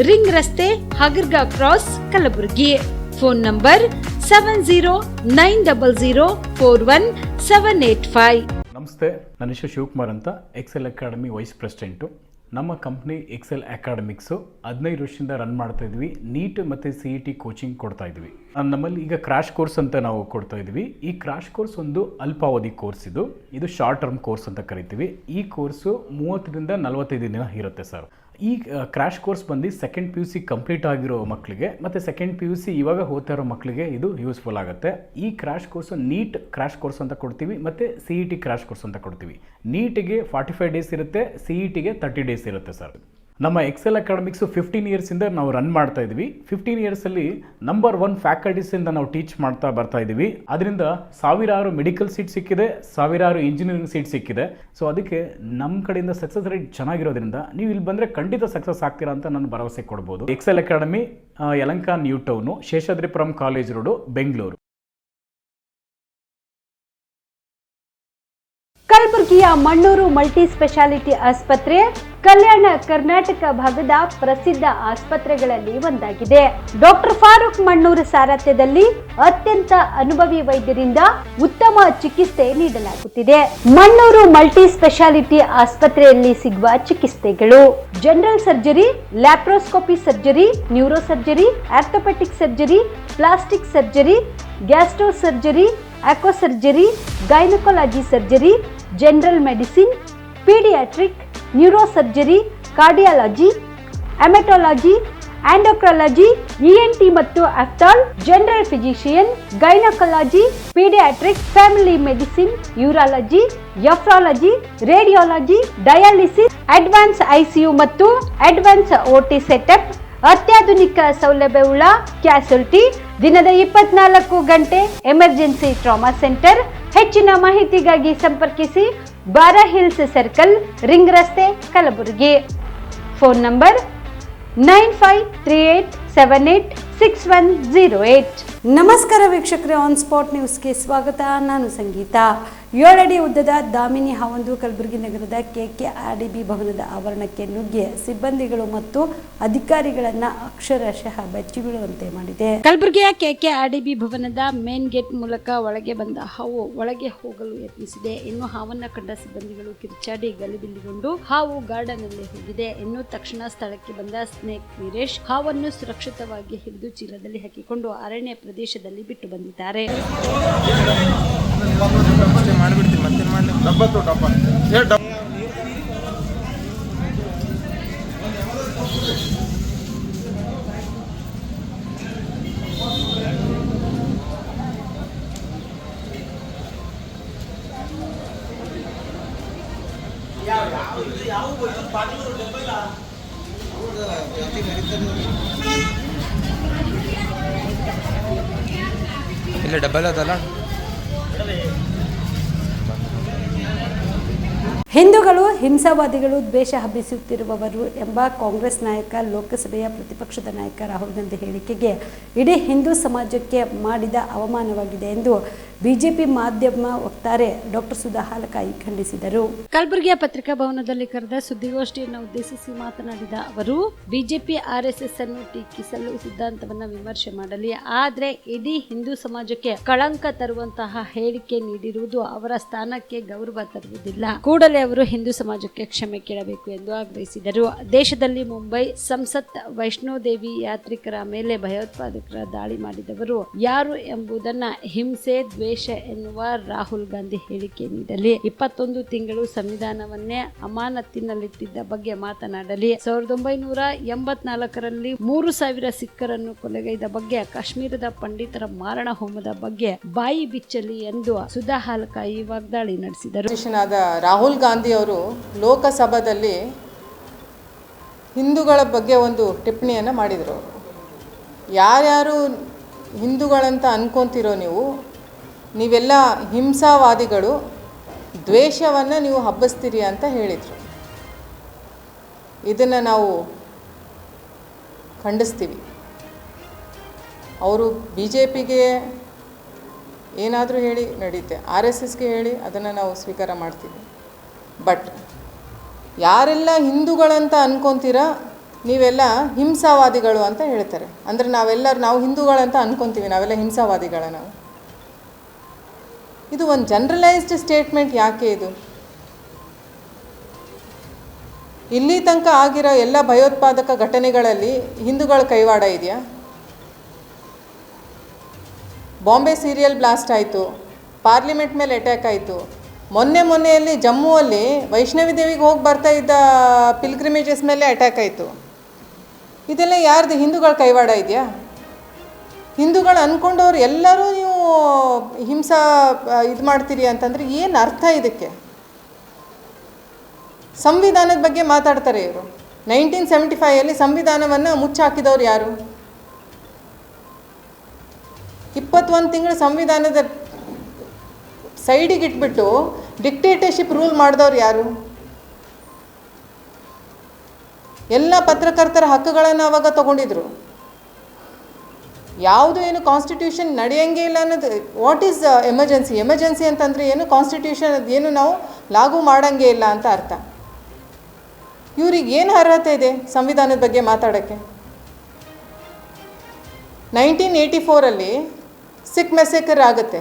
[SPEAKER 1] ring ರಸ್ತೆ, ಹಗರ್ಗಾ cross, Kalaburagi. Phone number 7090041785.
[SPEAKER 3] ನಮಸ್ತೆ, ನನ್ನ ಹೆಸರು ಶಿವಕುಮಾರ್ ಅಂತ, Excel academy vice president. ನಮ್ಮ ಕಂಪ್ನಿ ಎಕ್ಸೆಲ್ ಅಕಾಡೆಮಿಕ್ಸು 15 ವರ್ಷದಿಂದ ರನ್ ಮಾಡ್ತಾ ಇದ್ವಿ. ನೀಟ್ ಮತ್ತು CET ಕೋಚಿಂಗ್ ಕೊಡ್ತಾ ಇದ್ವಿ. ನಮ್ಮಲ್ಲಿ ಈಗ ಕ್ರಾಶ್ ಕೋರ್ಸ್ ಅಂತ ನಾವು ಕೊಡ್ತಾ ಇದ್ವಿ. ಈ ಕ್ರಾಶ್ ಕೋರ್ಸ್ ಒಂದು ಅಲ್ಪಾವಧಿ ಕೋರ್ಸ್. ಇದು ಶಾರ್ಟ್ ಟರ್ಮ್ ಕೋರ್ಸ್ ಅಂತ ಕರಿತೀವಿ. ಈ ಕೋರ್ಸು 30ರಿಂದ 45 ದಿನ ಇರುತ್ತೆ ಸರ್. ಈ ಕ್ರಾಶ್ ಕೋರ್ಸ್ ಬಂದು ಸೆಕೆಂಡ್ PUC ಕಂಪ್ಲೀಟ್ ಆಗಿರೋ ಮಕ್ಕಳಿಗೆ ಮತ್ತು ಸೆಕೆಂಡ್ PUC ಇವಾಗ ಓದ್ತಾ ಇರೋ ಮಕ್ಕಳಿಗೆ ಇದು ಯೂಸ್ಫುಲ್ ಆಗುತ್ತೆ. ಈ crash course NEET crash course ಅಂತ ಕೊಡ್ತೀವಿ ಮತ್ತು CET ಕ್ರಾಶ್ ಕೋರ್ಸ್ ಅಂತ ಕೊಡ್ತೀವಿ. ನೀಟಿಗೆ 45 ಡೇಸ್ ಇರುತ್ತೆ, CETಗೆ 30 ಡೇಸ್ ಇರುತ್ತೆ ಸರ್. ನಮ್ಮ ಎಕ್ಸೆಲ್ ಅಕಾಡೆಮಿಕ್ಸು 15 ಇಯರ್ಸಿಂದ ನಾವು ರನ್ ಮಾಡ್ತಾ ಇದ್ವಿ. 15 ಇಯರ್ಸಲ್ಲಿ ನಂಬರ್ 1 ಫ್ಯಾಕಲ್ಟೀಸಿಂದ ನಾವು ಟೀಚ್ ಮಾಡ್ತಾ ಬರ್ತಾ ಇದ್ದೀವಿ. ಅದರಿಂದ ಸಾವಿರಾರು ಮೆಡಿಕಲ್ ಸೀಟ್ ಸಿಕ್ಕಿದೆ, ಸಾವಿರಾರು ಇಂಜಿನಿಯರಿಂಗ್ ಸೀಟ್ ಸಿಕ್ಕಿದೆ. ಸೊ ಅದಕ್ಕೆ ನಮ್ಮ ಕಡೆಯಿಂದ ಸಕ್ಸಸ್ ರೇಟ್ ಚೆನ್ನಾಗಿರೋದ್ರಿಂದ ನೀವು ಇಲ್ಲಿ ಬಂದರೆ ಖಂಡಿತ ಸಕ್ಸಸ್ ಆಗ್ತೀರಾ ಅಂತ ನಾನು ಭರವಸೆ ಕೊಡ್ಬೋದು. Excel Academy Yelahanka new town, Seshadripuram college road, Bengaluru.
[SPEAKER 1] ಕಲಬುರಗಿಯ ಮಣ್ಣೂರು ಮಲ್ಟಿ ಸ್ಪೆಷಾಲಿಟಿ ಆಸ್ಪತ್ರೆ ಕಲ್ಯಾಣ ಕರ್ನಾಟಕ ಭಾಗದ ಪ್ರಸಿದ್ಧ ಆಸ್ಪತ್ರೆಗಳಲ್ಲಿ ಒಂದಾಗಿದೆ. ಡಾಕ್ಟರ್ ಫಾರೂಕ್ ಮಣ್ಣೂರು ಸಾರಥ್ಯದಲ್ಲಿ ಅತ್ಯಂತ ಅನುಭವಿ ವೈದ್ಯರಿಂದ ಉತ್ತಮ ಚಿಕಿತ್ಸೆ ನೀಡಲಾಗುತ್ತಿದೆ. ಮಣ್ಣೂರು ಮಲ್ಟಿ ಸ್ಪೆಷಾಲಿಟಿ ಆಸ್ಪತ್ರೆಯಲ್ಲಿ ಸಿಗುವ ಚಿಕಿತ್ಸೆಗಳು: general surgery, laparoscopy surgery, neuro surgery, orthopaedic surgery, plastic surgery, gastro surgery, aqua surgery, gynaecology surgery, general medicine, paediatric, neuro surgery, cardiology, haematology, endocrinology, ENT ಮತ್ತು ophthal, general physician, gynaecology, paediatric, family medicine, urology, nephrology, radiology, dialysis, advance ICU ಮತ್ತು advance OT setup, ಅತ್ಯಾಧುನಿಕ ಸೌಲಭ್ಯವುಳ್ಳ ಕ್ಯಾಸುಲಿಟಿ, ದಿನದ 24 ಗಂಟೆ emergency trauma centre. ಹೆಚ್ಚಿನ ಮಾಹಿತಿಗಾಗಿ ಸಂಪರ್ಕಿಸಿ ಬಾರಾ hills circle, ring ರಸ್ತೆ, ಕಲಬುರಗಿ. Phone number 9538786108. ನಮಸ್ಕಾರ ವೀಕ್ಷಕರೇ, ಆನ್ ಸ್ಪಾಟ್ ನ್ಯೂಸ್ಗೆ ಸ್ವಾಗತ. ನಾನು ಸಂಗೀತ. 7 ಅಡಿ ಉದ್ದದ ದಾಮಿನಿ ಹಾವೊಂದು ಕಲಬುರಗಿ ನಗರದ KKRDB ಭವನದ ಆವರಣಕ್ಕೆ ನುಗ್ಗಿ ಸಿಬ್ಬಂದಿಗಳು ಮತ್ತು ಅಧಿಕಾರಿಗಳನ್ನ ಅಕ್ಷರಶಃ ಬೆಚ್ಚಿ ಬೀಳುವಂತೆ ಮಾಡಿದೆ. ಕಲಬುರಗಿಯ KKRDB ಭವನದ ಮೇನ್ ಗೇಟ್ ಮೂಲಕ ಒಳಗೆ ಬಂದ ಹಾವು ಒಳಗೆ ಹೋಗಲು ಯತ್ನಿಸಿದೆ. ಇನ್ನು ಹಾವನ್ನ ಕಂಡ ಸಿಬ್ಬಂದಿಗಳು ಕಿರ್ಚಾಡಿ ಗಲಿಬಿಲಿಗೊಂಡು ಹಾವು ಗಾರ್ಡನ್ ನಲ್ಲಿ ಹೋಗಿದೆ. ಇನ್ನು ತಕ್ಷಣ ಸ್ಥಳಕ್ಕೆ ಬಂದ ಸ್ನೇಕ್ ವೀರೇಶ್ ಹಾವನ್ನು ಸುರಕ್ಷಿತವಾಗಿ ಹಿಡಿದು ಚೀಲದಲ್ಲಿ ಹಾಕಿಕೊಂಡು ಅರಣ್ಯ ಪ್ರದೇಶದಲ್ಲಿ ಬಿಟ್ಟು ಬಂದಿದ್ದಾರೆ.
[SPEAKER 4] ಇಲ್ಲ ಡಬ್ಬಲ್ ಅದಲ್ಲ.
[SPEAKER 1] ಹಿಂದೂಗಳು ಹಿಂಸಾವಾದಿಗಳು, ದ್ವೇಷ ಹಬ್ಬಿಸುತ್ತಿರುವವರು ಎಂಬ ಕಾಂಗ್ರೆಸ್ ನಾಯಕ, ಲೋಕಸಭೆಯ ಪ್ರತಿಪಕ್ಷದ ನಾಯಕ ರಾಹುಲ್ ಗಾಂಧಿ ಹೇಳಿಕೆಗೆ ಇಡೀ ಹಿಂದೂ ಸಮಾಜಕ್ಕೆ ಮಾಡಿದ ಅವಮಾನವಾಗಿದೆ ಎಂದು ಬಿಜೆಪಿ ಮಾಧ್ಯಮ ವಕ್ತಾರೆ ಡಾಕ್ಟರ್ ಸುಧಾ ಹಾಲಕಾಯಿ ಖಂಡಿಸಿದರು. ಕಲಬುರಗಿಯ ಪತ್ರಿಕಾ ಭವನದಲ್ಲಿ ಕರೆದ ಸುದ್ದಿಗೋಷ್ಠಿಯನ್ನು ಉದ್ದೇಶಿಸಿ ಮಾತನಾಡಿದ ಅವರು, ಬಿಜೆಪಿ RSS ಅನ್ನು ಟೀಕಿಸಲು ಸಿದ್ಧಾಂತವನ್ನ ವಿಮರ್ಶೆ ಮಾಡಲಿ, ಆದರೆ ಇಡೀ ಹಿಂದೂ ಸಮಾಜಕ್ಕೆ ಕಳಂಕ ತರುವಂತಹ ಹೇಳಿಕೆ ನೀಡಿರುವುದು ಅವರ ಸ್ಥಾನಕ್ಕೆ ಗೌರವ ತರುವುದಿಲ್ಲ. ಕೂಡಲೇ ಅವರು ಹಿಂದೂ ಸಮಾಜಕ್ಕೆ ಕ್ಷಮೆ ಕೇಳಬೇಕು ಎಂದು ಆಗ್ರಹಿಸಿದರು. ದೇಶದಲ್ಲಿ ಮುಂಬೈ ಸಂಸತ್ ವೈಷ್ಣೋದೇವಿ ಯಾತ್ರಿಕರ ಮೇಲೆ ಭಯೋತ್ಪಾದಕರ ದಾಳಿ ಮಾಡಿದವರು ಯಾರು ಎಂಬುದನ್ನ ಹಿಂಸೆ, ದ್ವೇಷ ಎನ್ನುವ ರಾಹುಲ್ ಗಾಂಧಿ ಹೇಳಿಕೆ ನೀಡಲಿ. 21 ತಿಂಗಳು ಸಂವಿಧಾನವನ್ನೇ ಅಮಾನತಿನಲ್ಲಿಟ್ಟಿದ್ದ ಬಗ್ಗೆ ಮಾತನಾಡಲಿ. 1984ರಲ್ಲಿ 3,000 ಸಿಖ್ಖರನ್ನು ಕೊಲೆಗೈದ ಬಗ್ಗೆ, ಕಾಶ್ಮೀರದ ಪಂಡಿತರ ಮಾರಣ ಹೋಮದ ಬಗ್ಗೆ ಬಾಯಿ ಬಿಚ್ಚಲಿ ಎಂದು ಸುಧಾ ಹಾಲಕಾಯಿ ವಾಗ್ದಾಳಿ ನಡೆಸಿದರು.
[SPEAKER 5] ರಾಹುಲ್ ಗಾಂಧಿ ಅವರು ಲೋಕಸಭಾದಲ್ಲಿ ಹಿಂದೂಗಳ ಬಗ್ಗೆ ಒಂದು ಟಿಪ್ಪಣಿಯನ್ನು ಮಾಡಿದರು. ಯಾರ್ಯಾರು ಹಿಂದೂಗಳಂತ ಅನ್ಕೊತಿರೋ ನೀವೆಲ್ಲ ಹಿಂಸಾವಾದಿಗಳು, ದ್ವೇಷವನ್ನು ನೀವು ಹಬ್ಬಿಸ್ತೀರಿ ಅಂತ ಹೇಳಿದರು. ಇದನ್ನು ನಾವು ಖಂಡಿಸ್ತೀವಿ. ಅವರು BJPಗೆ ಏನಾದರೂ ಹೇಳಿ ನಡೆಯುತ್ತೆ, RSSಗೆ ಹೇಳಿ ಅದನ್ನು ನಾವು ಸ್ವೀಕಾರ ಮಾಡ್ತೀವಿ. ಬಟ್ ಯಾರೆಲ್ಲ ಹಿಂದೂಗಳಂತ ಅನ್ಕೊತೀರ ನೀವೆಲ್ಲ ಹಿಂಸಾವಾದಿಗಳು ಅಂತ ಹೇಳ್ತಾರೆ. ಅಂದರೆ ನಾವು ಹಿಂದೂಗಳಂತ ಅನ್ಕೊತೀವಿ, ನಾವೆಲ್ಲ ಹಿಂಸಾವಾದಿಗಳ. ನಾವು ಇದು ಒಂದು ಜನರಲೈಸ್ಡ್ ಸ್ಟೇಟ್ಮೆಂಟ್. ಯಾಕೆ ಇದು? ಇಲ್ಲಿ ತನಕ ಆಗಿರೋ ಎಲ್ಲ ಭಯೋತ್ಪಾದಕ ಘಟನೆಗಳಲ್ಲಿ ಹಿಂದೂಗಳ ಕೈವಾಡ ಇದೆಯಾ? ಬಾಂಬೆ ಸೀರಿಯಲ್ ಬ್ಲಾಸ್ಟ್ ಆಯಿತು, ಪಾರ್ಲಿಮೆಂಟ್ ಮೇಲೆ ಅಟ್ಯಾಕ್ ಆಯಿತು, ಮೊನ್ನೆಯಲ್ಲಿ ಜಮ್ಮುವಲ್ಲಿ ವೈಷ್ಣವಿ ದೇವಿಗೆ ಹೋಗಿ ಬರ್ತಾ ಇದ್ದ ಪಿಲ್ಗ್ರಿಮೇಜಸ್ ಮೇಲೆ ಅಟ್ಯಾಕ್ ಆಯಿತು. ಇದೆಲ್ಲ ಯಾರ್ದು? ಹಿಂದೂಗಳ ಕೈವಾಡ ಇದೆಯಾ? ಹಿಂದೂಗಳು ಅಂದ್ಕೊಂಡವ್ರು ಎಲ್ಲರೂ ನೀವು ಹಿಂಸಾ ಇದು ಮಾಡ್ತೀರಿ ಅಂತಂದರೆ ಏನು ಅರ್ಥ ಇದಕ್ಕೆ? ಸಂವಿಧಾನದ ಬಗ್ಗೆ ಮಾತಾಡ್ತಾರೆ ಇವರು. 1975 ಸಂವಿಧಾನವನ್ನು ಮುಚ್ಚಾಕಿದವ್ರು ಯಾರು? 21 ತಿಂಗಳು ಸಂವಿಧಾನದ ಸೈಡಿಗೆ ಇಟ್ಬಿಟ್ಟು ಡಿಕ್ಟೇಟರ್ಶಿಪ್ ರೂಲ್ ಮಾಡಿದವ್ರು ಯಾರು? ಎಲ್ಲ ಪತ್ರಕರ್ತರ ಹಕ್ಕುಗಳನ್ನು ಅವಾಗ ತಗೊಂಡಿದ್ರು. ಯಾವುದು ಏನು ಕಾನ್ಸ್ಟಿಟ್ಯೂಷನ್ ನಡೆಯಂಗೆ ಇಲ್ಲ ಅನ್ನೋದು. ವಾಟ್ ಈಸ್ ಎಮರ್ಜೆನ್ಸಿ ಅಂತಂದರೆ ಏನು? ಕಾನ್ಸ್ಟಿಟ್ಯೂಷನ್ ಏನು ನಾವು ಲಾಗು ಮಾಡಂಗೆ ಇಲ್ಲ ಅಂತ ಅರ್ಥ. ಇವ್ರಿಗೆ ಏನು ಅರ್ಹತೆ ಇದೆ ಸಂವಿಧಾನದ ಬಗ್ಗೆ ಮಾತಾಡೋಕ್ಕೆ? 1984 ಸಿಖ್ ಮೆಸೇಕರ್ ಆಗುತ್ತೆ,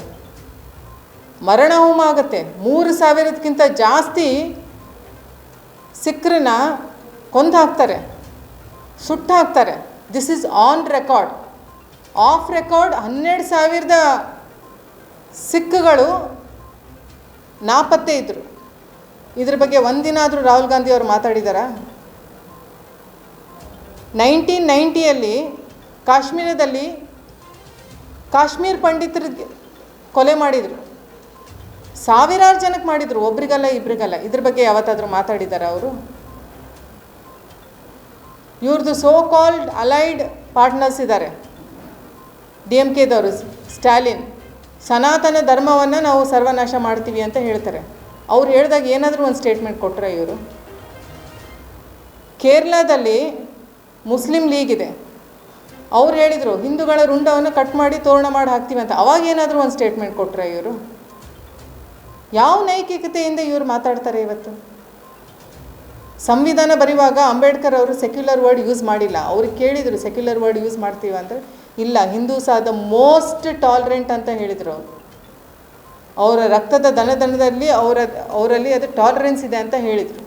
[SPEAKER 5] ಮರಣ ಹೋಮ ಆಗುತ್ತೆ, 3000ಕ್ಕಿಂತ ಜಾಸ್ತಿ ಸಿಖ್ರನ್ನ ಕೊಂದು ಹಾಕ್ತಾರೆ, ಸುಟ್ಟು ಹಾಕ್ತಾರೆ. This is on record. Of record 12,000 ಸಿಖ್ಗಳು ನಾಪತ್ತೆ ಇದ್ದರು. ಇದ್ರ ಬಗ್ಗೆ ಒಂದಿನ ಆದರೂ ರಾಹುಲ್ ಗಾಂಧಿ ಅವರು ಮಾತಾಡಿದಾರಾ? 1990 ಕಾಶ್ಮೀರದಲ್ಲಿ ಕಾಶ್ಮೀರ್ ಪಂಡಿತರಿಗೆ ಕೊಲೆ ಮಾಡಿದರು, ಸಾವಿರಾರು ಜನಕ್ಕೆ ಮಾಡಿದರು, ಒಬ್ರಿಗಲ್ಲ ಇಬ್ರಿಗಲ್ಲ. ಇದ್ರ ಬಗ್ಗೆ ಯಾವತ್ತಾದರೂ ಮಾತಾಡಿದಾರಾ ಅವರು? ಇವ್ರದ್ದು ಸೋ ಕಾಲ್ಡ್ ಅಲೈಡ್ ಪಾರ್ಟ್ನರ್ಸ್ ಇದ್ದಾರೆ, DMKದವರು. ಸ್ಟಾಲಿನ್ ಸನಾತನ ಧರ್ಮವನ್ನು ನಾವು ಸರ್ವನಾಶ ಮಾಡ್ತೀವಿ ಅಂತ ಹೇಳ್ತಾರೆ. ಅವ್ರು ಹೇಳಿದಾಗ ಏನಾದರೂ ಒಂದು ಸ್ಟೇಟ್ಮೆಂಟ್ ಕೊಟ್ಟರೆ ಇವರು? ಕೇರಳದಲ್ಲಿ ಮುಸ್ಲಿಂ ಲೀಗ್ ಇದೆ, ಅವ್ರು ಹೇಳಿದರು ಹಿಂದೂಗಳ ರುಂಡವನ್ನು ಕಟ್ ಮಾಡಿ ತೋರಣ ಮಾಡಿ ಹಾಕ್ತೀವಿ ಅಂತ. ಅವಾಗ ಏನಾದರೂ ಒಂದು ಸ್ಟೇಟ್ಮೆಂಟ್ ಕೊಟ್ಟರೆ ಇವರು? ಯಾವ ನೈತಿಕತೆಯಿಂದ ಇವರು ಮಾತಾಡ್ತಾರೆ ಇವತ್ತು? ಸಂವಿಧಾನ ಬರೆಯುವಾಗ ಅಂಬೇಡ್ಕರ್ ಅವರು ಸೆಕ್ಯುಲರ್ ವರ್ಡ್ ಯೂಸ್ ಮಾಡಿಲ್ಲ. ಅವ್ರಿಗೆ ಕೇಳಿದರು ಸೆಕ್ಯುಲರ್ ವರ್ಡ್ ಯೂಸ್ ಮಾಡ್ತೀವಿ ಅಂದರೆ ಇಲ್ಲ, Hindus are the most tolerant ಅಂತ ಹೇಳಿದರು ಅವರು. ಅವರ ರಕ್ತದ ದನದಲ್ಲಿ ಅವರಲ್ಲಿ ಅದು ಟಾಲರೆನ್ಸ್ ಇದೆ ಅಂತ ಹೇಳಿದರು.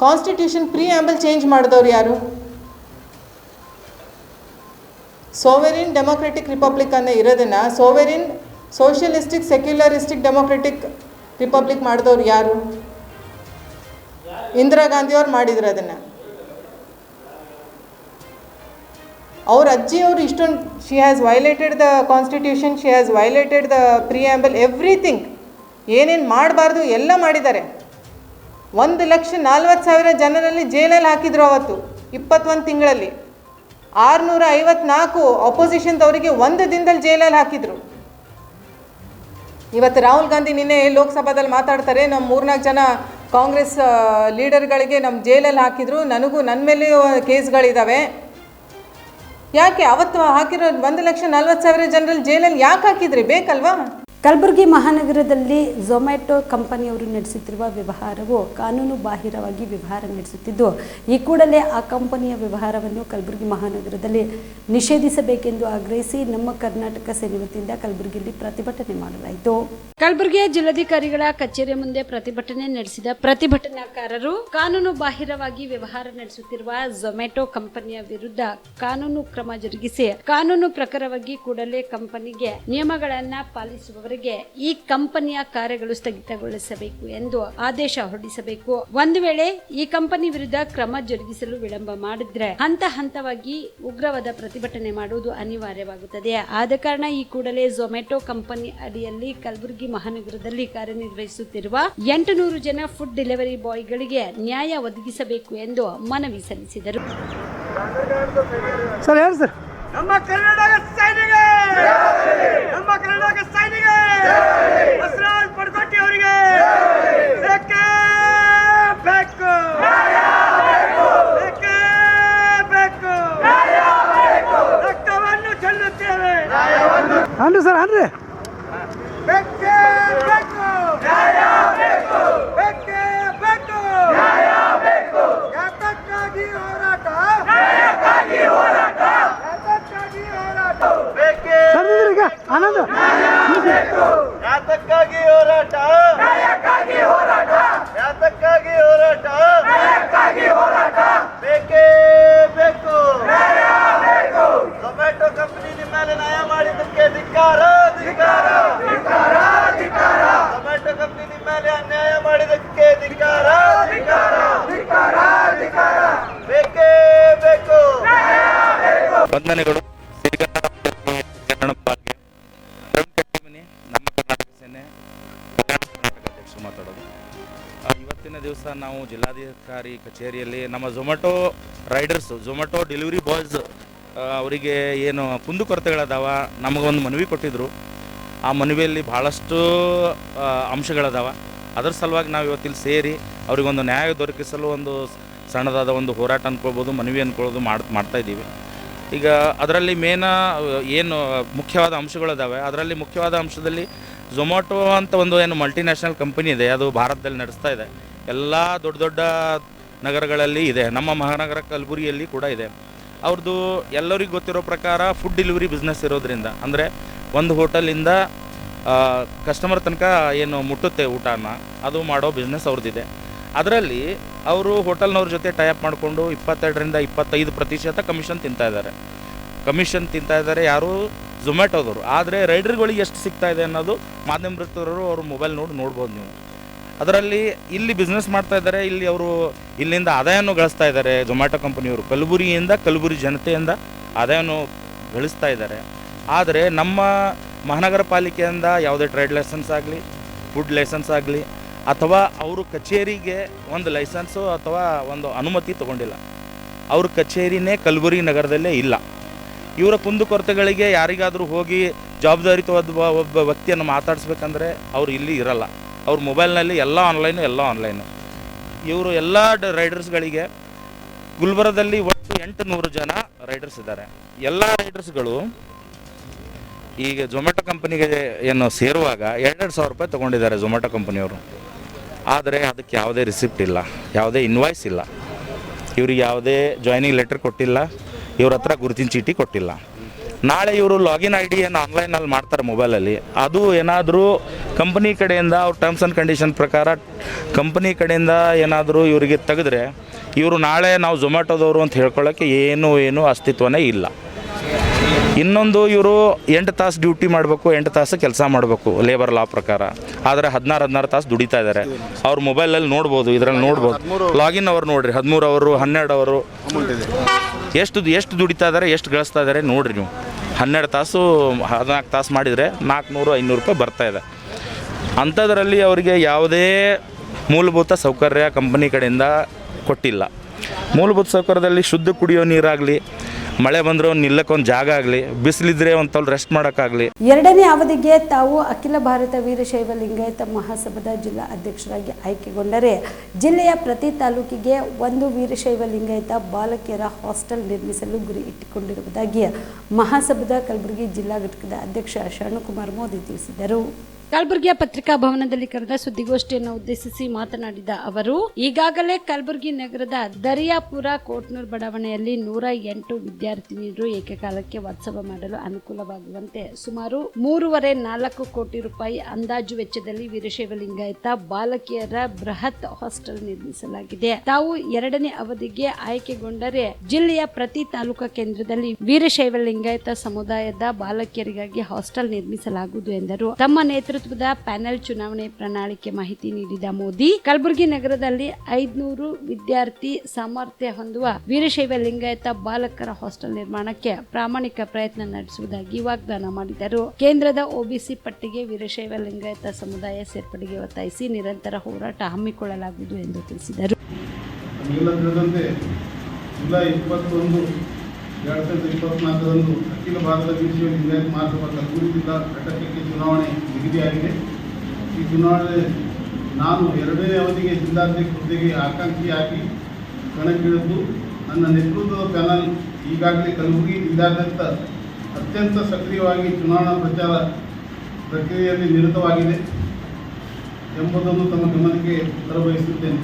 [SPEAKER 5] ಕಾನ್ಸ್ಟಿಟ್ಯೂಷನ್ ಪ್ರಿಯಾಂಬಲ್ ಚೇಂಜ್ ಮಾಡಿದವ್ರು ಯಾರು? ಸೋವೆರಿನ್ ಡೆಮೊಕ್ರೆಟಿಕ್ ರಿಪಬ್ಲಿಕ್ ಅನ್ನೋ ಇರೋದನ್ನು ಸೋವೆರಿನ್ ಸೋಷಿಯಲಿಸ್ಟಿಕ್ ಸೆಕ್ಯುಲರಿಸ್ಟಿಕ್ ಡೆಮೊಕ್ರೆಟಿಕ್ ರಿಪಬ್ಲಿಕ್ ಮಾಡಿದವ್ರು ಯಾರು? ಇಂದಿರಾ ಗಾಂಧಿಯವ್ರು ಮಾಡಿದ್ರು ಅದನ್ನು. ಅವ್ರ ಅಜ್ಜಿಯವರು ಇಷ್ಟೊಂದು, she has violated the constitution, she has violated the preamble, everything. ಏನೇನು ಮಾಡಬಾರ್ದು ಎಲ್ಲ ಮಾಡಿದ್ದಾರೆ. 1,40,000 ಜನರಲ್ಲಿ ಜೈಲಲ್ಲಿ ಹಾಕಿದ್ರು ಅವತ್ತು 21 ತಿಂಗಳಲ್ಲಿ. 654 ಅಪೋಸಿಷನ್ದವರಿಗೆ ಒಂದು ದಿನದಲ್ಲಿ ಜೈಲಲ್ಲಿ ಹಾಕಿದರು. ಇವತ್ತು ರಾಹುಲ್ ಗಾಂಧಿ ನಿನ್ನೆ ಲೋಕಸಭಾದಲ್ಲಿ ಮಾತಾಡ್ತಾರೆ, ನಮ್ಮ 3-4 ಜನ ಕಾಂಗ್ರೆಸ್ ಲೀಡರ್ಗಳಿಗೆ ನಮ್ಮ ಜೈಲಲ್ಲಿ ಹಾಕಿದರು, ನನ್ನ ಮೇಲೆಯೂ ಕೇಸ್ಗಳಿದ್ದಾವೆ. ಯಾಕೆ ಅವತ್ತು ಹಾಕಿರೋ 1,40,000 ಜನರಲ್ಲಿ ಜೈಲಲ್ಲಿ ಯಾಕೆ ಹಾಕಿದ್ರಿ? ಬೇಕಲ್ವಾ?
[SPEAKER 1] ಕಲಬುರಗಿ ಮಹಾನಗರದಲ್ಲಿ ಝೊಮ್ಯಾಟೊ ಕಂಪನಿಯವರು ನಡೆಸುತ್ತಿರುವ ವ್ಯವಹಾರವು ಕಾನೂನು ಬಾಹಿರವಾಗಿ ವ್ಯವಹಾರ ನಡೆಸುತ್ತಿದ್ದು, ಈ ಕೂಡಲೇ ಆ ಕಂಪನಿಯ ವ್ಯವಹಾರವನ್ನು ಕಲಬುರಗಿ ಮಹಾನಗರದಲ್ಲಿ ನಿಷೇಧಿಸಬೇಕೆಂದು ಆಗ್ರಹಿಸಿ ನಮ್ಮ ಕರ್ನಾಟಕ ಸೇನೆ ವತಿಯಿಂದ ಕಲಬುರಗಿಯಲ್ಲಿ ಪ್ರತಿಭಟನೆ ಮಾಡಲಾಯಿತು. ಕಲಬುರಗಿಯ ಜಿಲ್ಲಾಧಿಕಾರಿಗಳ ಕಚೇರಿ ಮುಂದೆ ಪ್ರತಿಭಟನೆ ನಡೆಸಿದ ಪ್ರತಿಭಟನಾಕಾರರು ಕಾನೂನು ಬಾಹಿರವಾಗಿ ವ್ಯವಹಾರ ನಡೆಸುತ್ತಿರುವ ಝೊಮ್ಯಾಟೊ ಕಂಪನಿಯ ವಿರುದ್ಧ ಕಾನೂನು ಕ್ರಮ ಜರುಗಿಸಿ ಕಾನೂನು ಪ್ರಕಾರವಾಗಿ ಕೂಡಲೇ ಕಂಪನಿಗೆ ನಿಯಮಗಳನ್ನ ಪಾಲಿಸುವವರಿಗೆ ಈ ಕಂಪನಿಯ ಕಾರ್ಯಗಳು ಸ್ಥಗಿತಗೊಳಿಸಬೇಕು ಎಂದು ಆದೇಶ ಹೊರಡಿಸಬೇಕು. ಒಂದು ವೇಳೆ ಈ ಕಂಪನಿ ವಿರುದ್ಧ ಕ್ರಮ ಜರುಗಿಸಲು ವಿಳಂಬ ಮಾಡಿದ್ರೆ ಹಂತ ಹಂತವಾಗಿ ಉಗ್ರವಾದ ಪ್ರತಿಭಟನೆ ಮಾಡುವುದು ಅನಿವಾರ್ಯವಾಗುತ್ತದೆ. ಆದ ಕಾರಣ ಈ ಕೂಡಲೇ ಝೊಮ್ಯಾಟೊ ಕಂಪನಿ ಅಡಿಯಲ್ಲಿ ಕಲಬುರಗಿ ಮಹಾನಗರದಲ್ಲಿ ಕಾರ್ಯನಿರ್ವಹಿಸುತ್ತಿರುವ 800 ಜನ ಫುಡ್ ಡೆಲಿವರಿ ಬಾಯ್ಗಳಿಗೆ ನ್ಯಾಯ ಒದಗಿಸಬೇಕು ಎಂದು ಮನವಿ ಸಲ್ಲಿಸಿದರು.
[SPEAKER 6] ನಮ್ಮ ಕರ್ನಾಟಕ ಸೈನಿಗೆ, ನಮ್ಮ ಕರ್ನಾಟಕ ಸೈನಿಗೆ, ಬಸವರಾಜ್ ಪಡ್ಕೊಟ್ಟಿ ಅವರಿಗೆ ಬೇಕೇ ಬೇಕು, ಬೇಕೇ ಬೇಕು, ರಕ್ತವನ್ನು ಚೆಲ್ಲುತ್ತೇವೆ.
[SPEAKER 7] ಅನ್ರಿ ಸರ್, ಅನ್ರಿ.
[SPEAKER 6] ಬೇಕೇ ಬೇಕು, ಬೇಕೇ ಬೇಕು, ಯಾತಕ್ಕಾಗಿ ಹೋರಾಟ, ಯಾತಕ್ಕಾಗಿ ಹೋರಾಟ, ಬೇಕೇ
[SPEAKER 7] ಆನಂದ.
[SPEAKER 6] ಯಾತಕ್ಕಾಗಿ ಹೋರಾಟ, ಯಾತಕ್ಕಾಗಿ ಹೋರಾಟ, ಬೇಕೇ ಬೇಕು. ಝೊಮ್ಯಾಟೊ ಕಂಪನಿ ನಿಮ್ಮ ಮೇಲೆ ನ್ಯಾಯ ಮಾಡಿದ್ದಕ್ಕೆ ಧಿಕ್ಕಾರ, ಧಿಕ್ಕಾರ. ಝೊಮ್ಯಾಟೊ ಕಂಪನಿ ನಿಮ್ಮ ಮೇಲೆ ಅನ್ಯಾಯ ಮಾಡಿದ್ದಕ್ಕೆ ಧಿಕ್ಕಾರ, ಬೇಕೇ ಬೇಕು.
[SPEAKER 8] ವಂದನೆಗಳು. ನಮ್ಮ ಕರ್ನಾಟಕ ಸೇನೆ ಕರ್ನಾಟಕ ಅಧ್ಯಕ್ಷರು ಮಾತಾಡೋದು. ಇವತ್ತು ಇವತ್ತಿನ ದಿವಸ ನಾವು ಜಿಲ್ಲಾಧಿಕಾರಿ ಕಚೇರಿಯಲ್ಲಿ ನಮ್ಮ Zomato riders, Zomato delivery boys ಅವರಿಗೆ ಏನು ಕುಂದುಕೊರತೆಗಳದಾವ ನಮಗೊಂದು ಮನವಿ ಕೊಟ್ಟಿದ್ದರು. ಆ ಮನವಿಯಲ್ಲಿ ಭಾಳಷ್ಟು ಅಂಶಗಳದಾವ. ಅದರ ಸಲುವಾಗಿ ನಾವು ಇವತ್ತಿಲ್ಲಿ ಸೇರಿ ಅವರಿಗೊಂದು ನ್ಯಾಯ ದೊರಕಿಸಲು ಒಂದು ಸಣ್ಣದಾದ ಒಂದು ಹೋರಾಟ ಅಂದ್ಕೊಳ್ಬೋದು, ಮನವಿ ಅಂದ್ಕೊಳ್ಳೋದು ಮಾಡ್ತಾಯಿದ್ದೀವಿ. ಈಗ ಅದರಲ್ಲಿ ಏನು ಮುಖ್ಯವಾದ ಅಂಶಗಳಿದ್ದಾವೆ. ಅದರಲ್ಲಿ ಮುಖ್ಯವಾದ ಅಂಶದಲ್ಲಿ ಝೊಮ್ಯಾಟೊ ಅಂತ ಒಂದು ಏನು ಮಲ್ಟಿನ್ಯಾಷನಲ್ ಕಂಪನಿ ಇದೆ, ಅದು ಭಾರತದಲ್ಲಿ ನಡೆಸ್ತಾ ಇದೆ. ಎಲ್ಲ ದೊಡ್ಡ ದೊಡ್ಡ ನಗರಗಳಲ್ಲಿ ಇದೆ, ನಮ್ಮ ಮಹಾನಗರ ಕಲಬುರಗಿಯಲ್ಲಿ ಕೂಡ ಇದೆ. ಅವ್ರದ್ದು ಎಲ್ಲರಿಗೂ ಗೊತ್ತಿರೋ ಪ್ರಕಾರ ಫುಡ್ ಡೆಲಿವರಿ ಬಿಸ್ನೆಸ್ ಇರೋದ್ರಿಂದ, ಅಂದರೆ ಒಂದು ಹೋಟೆಲಿಂದ ಕಸ್ಟಮರ್ ತನಕ ಏನು ಮುಟ್ಟುತ್ತೆ ಊಟನ, ಅದು ಮಾಡೋ ಬಿಸ್ನೆಸ್ ಅವ್ರದ್ದಿದೆ. ಅದರಲ್ಲಿ ಅವರು ಹೋಟೆಲ್ನವ್ರ ಜೊತೆ ಟೈಅಪ್ ಮಾಡಿಕೊಂಡು 22ರಿಂದ 25% ಕಮಿಷನ್ ತಿಂತಾಯಿದ್ದಾರೆ ಯಾರು ಝೊಮ್ಯಾಟೊದವರು. ಆದರೆ ರೈಡರ್ಗಳಿಗೆ ಎಷ್ಟು ಸಿಗ್ತಾ ಇದೆ ಅನ್ನೋದು ಮಾಧ್ಯಮ ವೃತ್ತರು ಅವರು ಮೊಬೈಲ್ ನೋಡ್ಬೋದು ನೀವು. ಅದರಲ್ಲಿ ಇಲ್ಲಿ ಬಿಸ್ನೆಸ್ ಮಾಡ್ತಾ ಇದ್ದಾರೆ, ಇಲ್ಲಿ ಅವರು ಇಲ್ಲಿಂದ ಆದಾಯವನ್ನು ಗಳಿಸ್ತಾ ಇದ್ದಾರೆ. ಝೊಮ್ಯಾಟೊ ಕಂಪನಿಯವರು ಕಲಬುರಗಿ ಜನತೆಯಿಂದ ಆದಾಯವನ್ನು ಗಳಿಸ್ತಾ ಇದ್ದಾರೆ. ಆದರೆ ನಮ್ಮ ಮಹಾನಗರ ಪಾಲಿಕೆಯಿಂದ ಯಾವುದೇ ಟ್ರೇಡ್ ಲೈಸೆನ್ಸ್ ಆಗಲಿ, ಫುಡ್ ಲೈಸೆನ್ಸ್ ಆಗಲಿ, ಅಥವಾ ಅವರು ಕಚೇರಿಗೆ ಒಂದು ಲೈಸೆನ್ಸು ಅಥವಾ ಒಂದು ಅನುಮತಿ ತೊಗೊಂಡಿಲ್ಲ. ಅವ್ರ ಕಚೇರಿನೇ ಕಲಬುರಗಿ ನಗರದಲ್ಲೇ ಇಲ್ಲ. ಇವರ ಕುಂದುಕೊರತೆಗಳಿಗೆ ಯಾರಿಗಾದರೂ ಹೋಗಿ ಜವಾಬ್ದಾರಿಯುತವಾದ ಒಬ್ಬ ವ್ಯಕ್ತಿಯನ್ನು ಮಾತಾಡಿಸ್ಬೇಕಂದ್ರೆ ಅವರು ಇಲ್ಲಿ ಇರಲ್ಲ. ಅವ್ರ ಮೊಬೈಲ್ನಲ್ಲಿ ಎಲ್ಲ ಆನ್ಲೈನು. ಇವರು ಎಲ್ಲ ರೈಡರ್ಸ್ಗಳಿಗೆ ಗುಲ್ಬರ್ಗದಲ್ಲಿ ಒಟ್ಟು 800 ಜನ ರೈಡರ್ಸ್ ಇದ್ದಾರೆ. ಎಲ್ಲ ರೈಡರ್ಸ್ಗಳು ಈಗ ಝೊಮ್ಯಾಟೊ ಕಂಪನಿಗೆ ಏನು ಸೇರುವಾಗ 2,000 ರೂಪಾಯಿ ತೊಗೊಂಡಿದ್ದಾರೆ ಝೊಮ್ಯಾಟೊ ಕಂಪನಿಯವರು. ಆದರೆ ಅದಕ್ಕೆ ಯಾವುದೇ ರಿಸಿಪ್ಟ್ ಇಲ್ಲ, ಯಾವುದೇ ಇನ್ವಾಯ್ಸ್ ಇಲ್ಲ, ಇವ್ರಿಗೆ ಯಾವುದೇ ಜಾಯ್ನಿಂಗ್ ಲೆಟರ್ ಕೊಟ್ಟಿಲ್ಲ, ಇವ್ರ ಹತ್ರ ಗುರುತಿನ ಚೀಟಿ ಕೊಟ್ಟಿಲ್ಲ. ನಾಳೆ ಇವರು ಲಾಗಿನ್ ID ಏನು ಆನ್ಲೈನಲ್ಲಿ ಮಾಡ್ತಾರೆ ಮೊಬೈಲಲ್ಲಿ, ಅದು ಏನಾದರೂ ಕಂಪನಿ ಕಡೆಯಿಂದ ಅವ್ರ ಟರ್ಮ್ಸ್ ಆ್ಯಂಡ್ ಕಂಡೀಷನ್ ಪ್ರಕಾರ ಕಂಪನಿ ಕಡೆಯಿಂದ ಏನಾದರೂ ಇವರಿಗೆ ತೆಗೆದ್ರೆ ಇವರು ನಾಳೆ ನಾವು ಝೊಮ್ಯಾಟೊದವರು ಅಂತ ಹೇಳ್ಕೊಳ್ಳೋಕ್ಕೆ ಏನೂ ಅಸ್ತಿತ್ವನೇ ಇಲ್ಲ. ಇನ್ನೊಂದು, ಇವರು 8 ತಾಸು ಡ್ಯೂಟಿ ಮಾಡಬೇಕು, 8 ತಾಸು ಕೆಲಸ ಮಾಡಬೇಕು ಲೇಬರ್ ಲಾ ಪ್ರಕಾರ. ಆದರೆ 16 ತಾಸು ದುಡಿತಾ ಇದ್ದಾರೆ. ಅವ್ರ ಮೊಬೈಲಲ್ಲಿ ನೋಡ್ಬೋದು, ಇದರಲ್ಲಿ ನೋಡ್ಬೋದು. ಲಾಗಿನ್ ಅವರು ನೋಡಿರಿ, 13 ಅವರು 12 ಅವರು ಎಷ್ಟು ದುಡಿತಾ ಇದ್ದಾರೆ, ಎಷ್ಟು ಗಳಿಸ್ತಾ ಇದ್ದಾರೆ ನೋಡಿರಿ ನೀವು. 12 ತಾಸು 14 ತಾಸು ಮಾಡಿದರೆ 400-500 ರೂಪಾಯಿ ಬರ್ತಾಯಿದೆ. ಅಂಥದ್ರಲ್ಲಿ ಅವರಿಗೆ ಯಾವುದೇ ಮೂಲಭೂತ ಸೌಕರ್ಯ ಕಂಪನಿ ಕಡೆಯಿಂದ ಕೊಟ್ಟಿಲ್ಲ. ಮೂಲಭೂತ ಸೌಕರ್ಯದಲ್ಲಿ ಶುದ್ಧ ಕುಡಿಯೋ ನೀರಾಗಲಿ, ಮಳೆ ಬಂದರೆ ಒಂದು ನಿಲ್ಲಕ್ಕೊಂದು ಜಾಗ ಆಗಲಿ, ಬಿಸಿಲಿದ್ರೆ ಒಂದು ತಲೆ ರೆಸ್ಟ್ ಮಾಡೋಕ್ಕಾಗಲಿ.
[SPEAKER 1] 2ನೇ ಅವಧಿಗೆ ತಾವು ಅಖಿಲ ಭಾರತ ವೀರಶೈವ ಲಿಂಗಾಯತ ಮಹಾಸಭಾದ ಜಿಲ್ಲಾ ಅಧ್ಯಕ್ಷರಾಗಿ ಆಯ್ಕೆಗೊಂಡರೆ ಜಿಲ್ಲೆಯ ಪ್ರತಿ ತಾಲೂಕಿಗೆ 1 ವೀರಶೈವ ಲಿಂಗಾಯತ ಬಾಲಕಿಯರ ಹಾಸ್ಟೆಲ್ ನಿರ್ಮಿಸಲು ಗುರಿ ಇಟ್ಟುಕೊಂಡಿರುವುದಾಗಿ ಮಹಾಸಭಾದ ಕಲಬುರಗಿ ಜಿಲ್ಲಾ ಘಟಕದ ಅಧ್ಯಕ್ಷ ಶರಣಕುಮಾರ್ ಮೋದಿ ತಿಳಿಸಿದರು. ಕಲಬುರಗಿಯ ಪತ್ರಿಕಾ ಭವನದಲ್ಲಿ ಕರೆದ ಸುದ್ದಿಗೋಷ್ಠಿಯನ್ನು ಉದ್ದೇಶಿಸಿ ಮಾತನಾಡಿದ ಅವರು, ಈಗಾಗಲೇ ಕಲಬುರಗಿ ನಗರದ ದರಿಯಾಪುರ ಕೋಟ್ನೂರ್ ಬಡಾವಣೆಯಲ್ಲಿ 108 ವಿದ್ಯಾರ್ಥಿನಿಯರು ಏಕಕಾಲಕ್ಕೆ ವಾಸ್ತವ ಮಾಡಲು ಅನುಕೂಲವಾಗುವಂತೆ ಸುಮಾರು 3.5-4 ಕೋಟಿ ರೂಪಾಯಿ ಅಂದಾಜು ವೆಚ್ಚದಲ್ಲಿ ವೀರಶೈವ ಲಿಂಗಾಯತ ಬಾಲಕಿಯರ ಬೃಹತ್ ಹಾಸ್ಟೆಲ್ ನಿರ್ಮಿಸಲಾಗಿದೆ. ತಾವು 2ನೇ ಅವಧಿಗೆ ಆಯ್ಕೆಗೊಂಡರೆ ಜಿಲ್ಲೆಯ ಪ್ರತಿ ತಾಲೂಕಾ ಕೇಂದ್ರದಲ್ಲಿ ವೀರಶೈವ ಲಿಂಗಾಯತ ಸಮುದಾಯದ ಬಾಲಕಿಯರಿಗಾಗಿ ಹಾಸ್ಟೆಲ್ ನಿರ್ಮಿಸಲಾಗುವುದು ಎಂದರು. ತಮ್ಮ ನೇತೃತ್ವದ ಪ್ಯಾನೆಲ್ ಚುನಾವಣೆ ಪ್ರಣಾಳಿಕೆ ಮಾಹಿತಿ ನೀಡಿದ ಮೋದಿ, ಕಲಬುರಗಿ ನಗರದಲ್ಲಿ 500 ವಿದ್ಯಾರ್ಥಿ ಸಾಮರ್ಥ್ಯ ಹೊಂದುವ ವೀರಶೈವ ಲಿಂಗಾಯತ ಬಾಲಕರ ಹಾಸ್ಟೆಲ್ ನಿರ್ಮಾಣಕ್ಕೆ ಪ್ರಾಮಾಣಿಕ ಪ್ರಯತ್ನ ನಡೆಸುವುದಾಗಿ ವಾಗ್ದಾನ ಮಾಡಿದರು. ಕೇಂದ್ರದ OBC ಪಟ್ಟಿಗೆ ವೀರಶೈವ ಲಿಂಗಾಯತ ಸಮುದಾಯ ಸೇರ್ಪಡೆಗೆ ಒತ್ತಾಯಿಸಿ ನಿರಂತರ ಹೋರಾಟ ಹಮ್ಮಿಕೊಳ್ಳಲಾಗುವುದು ಎಂದು ತಿಳಿಸಿದರು.
[SPEAKER 9] ಜುಲೈ 21, 2024 ಅಖಿಲ ಭಾರತ ವೀರಶೈವ ಲಿಂಗಾಯತ ಮಹಾಸಭಾ ಕಲಬುರಗಿ ಜಿಲ್ಲಾ ಘಟಕಕ್ಕೆ ಚುನಾವಣೆ ನಿಗದಿಯಾಗಿದೆ. ಈ ಚುನಾವಣೆ ನಾನು 2ನೇ ಅವಧಿಗೆ ಜಿಲ್ಲಾಧ್ಯಕ್ಷ ಹುದ್ದೆಗೆ ಆಕಾಂಕ್ಷಿಯಾಗಿ ಕಣಕ್ಕಿಳಿದು ನನ್ನ ನೇತೃತ್ವದ ಪ್ಯಾನಲ್ ಈಗಾಗಲೇ ಕಲಬುರಗಿ ಜಿಲ್ಲಾದ್ಯಂತ ಅತ್ಯಂತ ಸಕ್ರಿಯವಾಗಿ ಚುನಾವಣಾ ಪ್ರಚಾರ ಪ್ರಕ್ರಿಯೆಯಲ್ಲಿ ನಿರತವಾಗಿದೆ ಎಂಬುದನ್ನು ತಮ್ಮ ಗಮನಕ್ಕೆ ತರಬಯಸುತ್ತೇನೆ.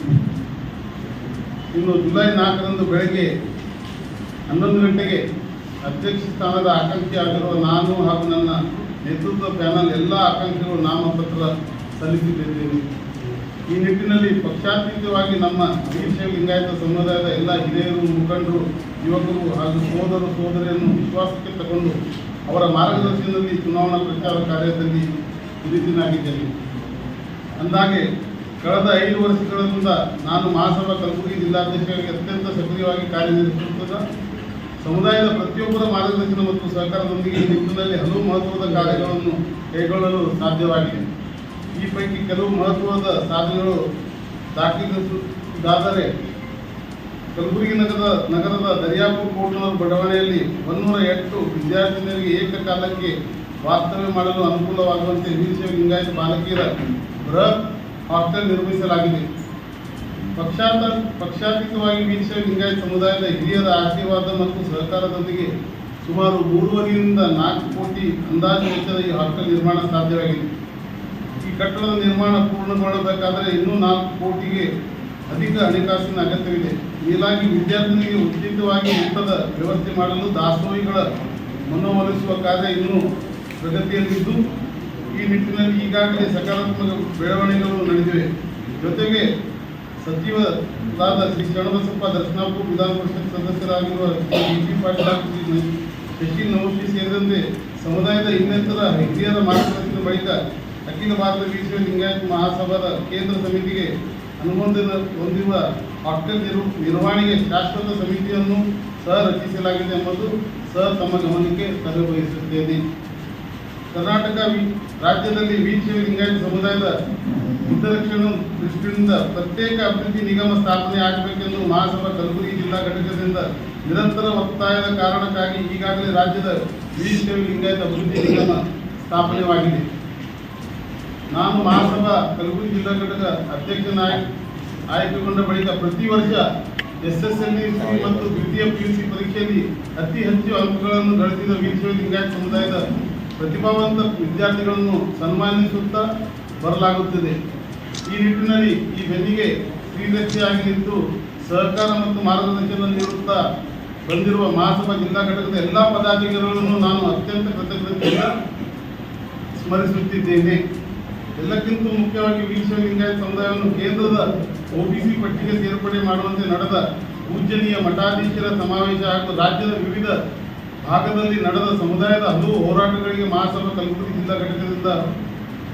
[SPEAKER 9] ಇನ್ನು ಜುಲೈ 4ರಂದು ಬೆಳಗ್ಗೆ 11 ಗಂಟೆಗೆ ಅಧ್ಯಕ್ಷ ಸ್ಥಾನದ ಆಕಾಂಕ್ಷಿಯಾಗಿರುವ ನಾನು ಹಾಗೂ ನನ್ನ ನೇತೃತ್ವ ಪ್ಯಾನಲ್ ಎಲ್ಲ ಆಕಾಂಕ್ಷಿಗಳು ನಾಮಪತ್ರ ಸಲ್ಲಿಸಿದ್ದೇವೆ. ಈ ನಿಟ್ಟಿನಲ್ಲಿ ಪಕ್ಷಾತೀತವಾಗಿ ನಮ್ಮ ವೀರಶೈವ ಲಿಂಗಾಯತ ಸಮುದಾಯದ ಎಲ್ಲ ಹಿರಿಯರು, ಮುಖಂಡರು, ಯುವಕರು ಹಾಗೂ ಸೋದರಿಯನ್ನು ವಿಶ್ವಾಸಕ್ಕೆ ತಗೊಂಡು ಅವರ ಮಾರ್ಗದರ್ಶನದಲ್ಲಿ ಚುನಾವಣಾ ಪ್ರಚಾರ ಕಾರ್ಯದಲ್ಲಿ ನಿರತನಾಗಿದ್ದೇನೆ. ಅಂದಾಗೆ ಕಳೆದ 5 ವರ್ಷಗಳಿಂದ ನಾನು ಮಹಾಸಭಾ ಕಲಬುರಗಿ ಜಿಲ್ಲಾಧ್ಯಕ್ಷರಾಗಿ ಅತ್ಯಂತ ಸಕ್ರಿಯವಾಗಿ ಕಾರ್ಯನಿರ್ವಹಿಸುತ್ತಿದ್ದ ಸಮುದಾಯದ ಪ್ರತಿಯೊಬ್ಬರ ಮಾರ್ಗದರ್ಶನ ಮತ್ತು ಸಹಕಾರದೊಂದಿಗೆ ಈ ನಿಟ್ಟಿನಲ್ಲಿ ಹಲವು ಮಹತ್ವದ ಕಾರ್ಯಗಳನ್ನು ಕೈಗೊಳ್ಳಲು ಸಾಧ್ಯವಾಗಿದೆ. ಈ ಪೈಕಿ ಕೆಲವು ಮಹತ್ವದ ಸಾಧನೆಗಳು ದಾಖಲಿಸುವುದಾದರೆ ಕಲಬುರಗಿ ನಗರದ ದರಿಯಾಪುರ ಕೋಟ್ನೂರು ಬಡಾವಣೆಯಲ್ಲಿ 108 ವಿದ್ಯಾರ್ಥಿನಿಯರಿಗೆ ಏಕಕಾಲಕ್ಕೆ ವಾಸ್ತವ್ಯ ಮಾಡಲು ಅನುಕೂಲವಾಗುವಂತೆ ವೀರಶೈವ ಲಿಂಗಾಯತ ಬಾಲಕಿಯರ ಬೃಹತ್ ಹಾಸ್ಟೆಲ್ ನಿರ್ಮಿಸಲಾಗಿದೆ. ಪಕ್ಷಾತೀತವಾಗಿ ವೀರಶೈವ ಲಿಂಗಾಯತ ಸಮುದಾಯದ ಹಿರಿಯರ ಆಶೀರ್ವಾದ ಮತ್ತು ಸಹಕಾರದೊಂದಿಗೆ ಸುಮಾರು 3.5 ರಿಂದ 4 ಕೋಟಿ ಅಂದಾಜು ವೆಚ್ಚದ ಈ ಹಾಸ್ಟೆಲ್ ನಿರ್ಮಾಣ ಸಾಧ್ಯವಾಗಿದೆ. ಈ ಕಟ್ಟಡದ ನಿರ್ಮಾಣ ಪೂರ್ಣಗೊಳ್ಳಬೇಕಾದರೆ ಇನ್ನೂ 4 ಕೋಟಿಗೆ ಅಧಿಕ ಹಣಕಾಸಿನ ಅಗತ್ಯವಿದೆ. ಮೇಲಾಗಿ ವಿದ್ಯಾರ್ಥಿಗಳಿಗೆ ಉಚಿತವಾಗಿ ಊಟದ ವ್ಯವಸ್ಥೆ ಮಾಡಲು ದಾಸೋಹಿಗಳ ಮನವೊಲಿಸುವ ಕಾರ್ಯ ಇನ್ನೂ ಪ್ರಗತಿಯಲ್ಲಿದ್ದು, ಈ ನಿಟ್ಟಿನಲ್ಲಿ ಈಗಾಗಲೇ ಸಕಾರಾತ್ಮಕ ಬೆಳವಣಿಗೆಗಳು ನಡೆದಿವೆ. ಜೊತೆಗೆ ಸಚಿವರಾದ ಶ್ರೀ ಶರಣಬಸಪ್ಪ ದರ್ಶನಾಪುರ ವಿಧಾನ ಪರಿಷತ್ ಸದಸ್ಯರಾಗಿರುವ ಶ್ರೀ ಪಾಟೀಲ್ ಶ್ರೀ ಶಶಿ ನವೋಶಿ ಸೇರಿದಂತೆ ಸಮುದಾಯದ ಇನ್ನಿತರ ಹಿರಿಯರ ಮಾರ್ಗದರ್ಶನದ ಬಳಿಕ ಅಖಿಲ ಭಾರತ ವೀರಶೈವ ಲಿಂಗಾಯತ ಮಹಾಸಭಾದ ಕೇಂದ್ರ ಸಮಿತಿಗೆ ಅನುಮೋದನೆ ಹೊಂದಿರುವ ಹಾಸ್ಟೆಲ್ ನಿರ್ವಹಣೆಗೆ ಶಾಶ್ವತ ಸಮಿತಿಯನ್ನು ಸಹ ರಚಿಸಲಾಗಿದೆ ಎಂಬುದು ಸಹ ತಮ್ಮ ಗಮನಕ್ಕೆ ತರಬಯಸುತ್ತೇನೆ. ಕರ್ನಾಟಕ ರಾಜ್ಯದಲ್ಲಿ ವೀರಶೈವ ಲಿಂಗಾಯತ ಸಮುದಾಯದ ಹಿತರಕ್ಷಣೆ ದೃಷ್ಟಿಯಿಂದ ಪ್ರತ್ಯೇಕ ಅಭಿವೃದ್ಧಿ ನಿಗಮ ಸ್ಥಾಪನೆ ಆಗಬೇಕೆಂದು ಮಹಾಸಭಾ ಕಲಬುರಗಿ ಜಿಲ್ಲಾ ಘಟಕದಿಂದ ನಿರಂತರ ಒತ್ತಾಯದ ಕಾರಣಕ್ಕಾಗಿ ಈಗಾಗಲೇ ರಾಜ್ಯದ ವೀರಶೈವ ಲಿಂಗಾಯತ ಅಭಿವೃದ್ಧಿ ನಿಗಮ ಸ್ಥಾಪನೆಯಾಗಿದೆ. ನಾನು ಮಹಾಸಭಾ ಕಲಬುರಗಿ ಜಿಲ್ಲಾ ಘಟಕ ಅಧ್ಯಕ್ಷನಾಗಿ ಆಯ್ಕೆಗೊಂಡ ಬಳಿಕ ಪ್ರತಿ ವರ್ಷ SSLC ಮತ್ತು ದ್ವಿತೀಯ PUC ಪರೀಕ್ಷೆಯಲ್ಲಿ ಅತಿ ಹೆಚ್ಚು ಅಂಕಗಳನ್ನು ಗಳಿಸಿದ ವೀರಶೈವ ಲಿಂಗಾಯತ ಸಮುದಾಯದ ಪ್ರತಿಭಾವಂತ ವಿದ್ಯಾರ್ಥಿಗಳನ್ನು ಸನ್ಮಾನಿಸುತ್ತಾ ಬರಲಾಗುತ್ತದೆ. ಈ ನಿಟ್ಟಿನಲ್ಲಿ ಈ ಬೆನ್ನಿಗೆ ಶ್ರೀರಕ್ಷೆಯಾಗಿ ನಿಂತು ಸಹಕಾರ ಮತ್ತು ಮಾರ್ಗದರ್ಶನ ನೀಡುತ್ತಾ ಬಂದಿರುವ ಮಹಾಸಭಾ ಜಿಲ್ಲಾ ಘಟಕದ ಎಲ್ಲ ಪದಾಧಿಕಾರಿಗಳನ್ನು ನಾನು ಅತ್ಯಂತ ಕೃತಜ್ಞತೆಯಿಂದ ಸ್ಮರಿಸುತ್ತಿದ್ದೇನೆ. ಎಲ್ಲಕ್ಕಿಂತ ಮುಖ್ಯವಾಗಿ ವೀರಶೈವ ಲಿಂಗಾಯತ ಸಮುದಾಯವನ್ನು ಕೇಂದ್ರದ OBC ಪಟ್ಟಿಗೆ ಸೇರ್ಪಡೆ ಮಾಡುವಂತೆ ನಡೆದ ಪೂಜನೀಯ ಮಠಾಧೀಶರ ಸಮಾವೇಶ ಹಾಗೂ ರಾಜ್ಯದ ವಿವಿಧ ಭಾಗದಲ್ಲಿ ನಡೆದ ಸಮುದಾಯದ ಹಲವು ಹೋರಾಟಗಳಿಗೆ ಮಹಾಸಭಾ ಕಲಬುರಗಿ ಜಿಲ್ಲಾ ಘಟಕದಿಂದ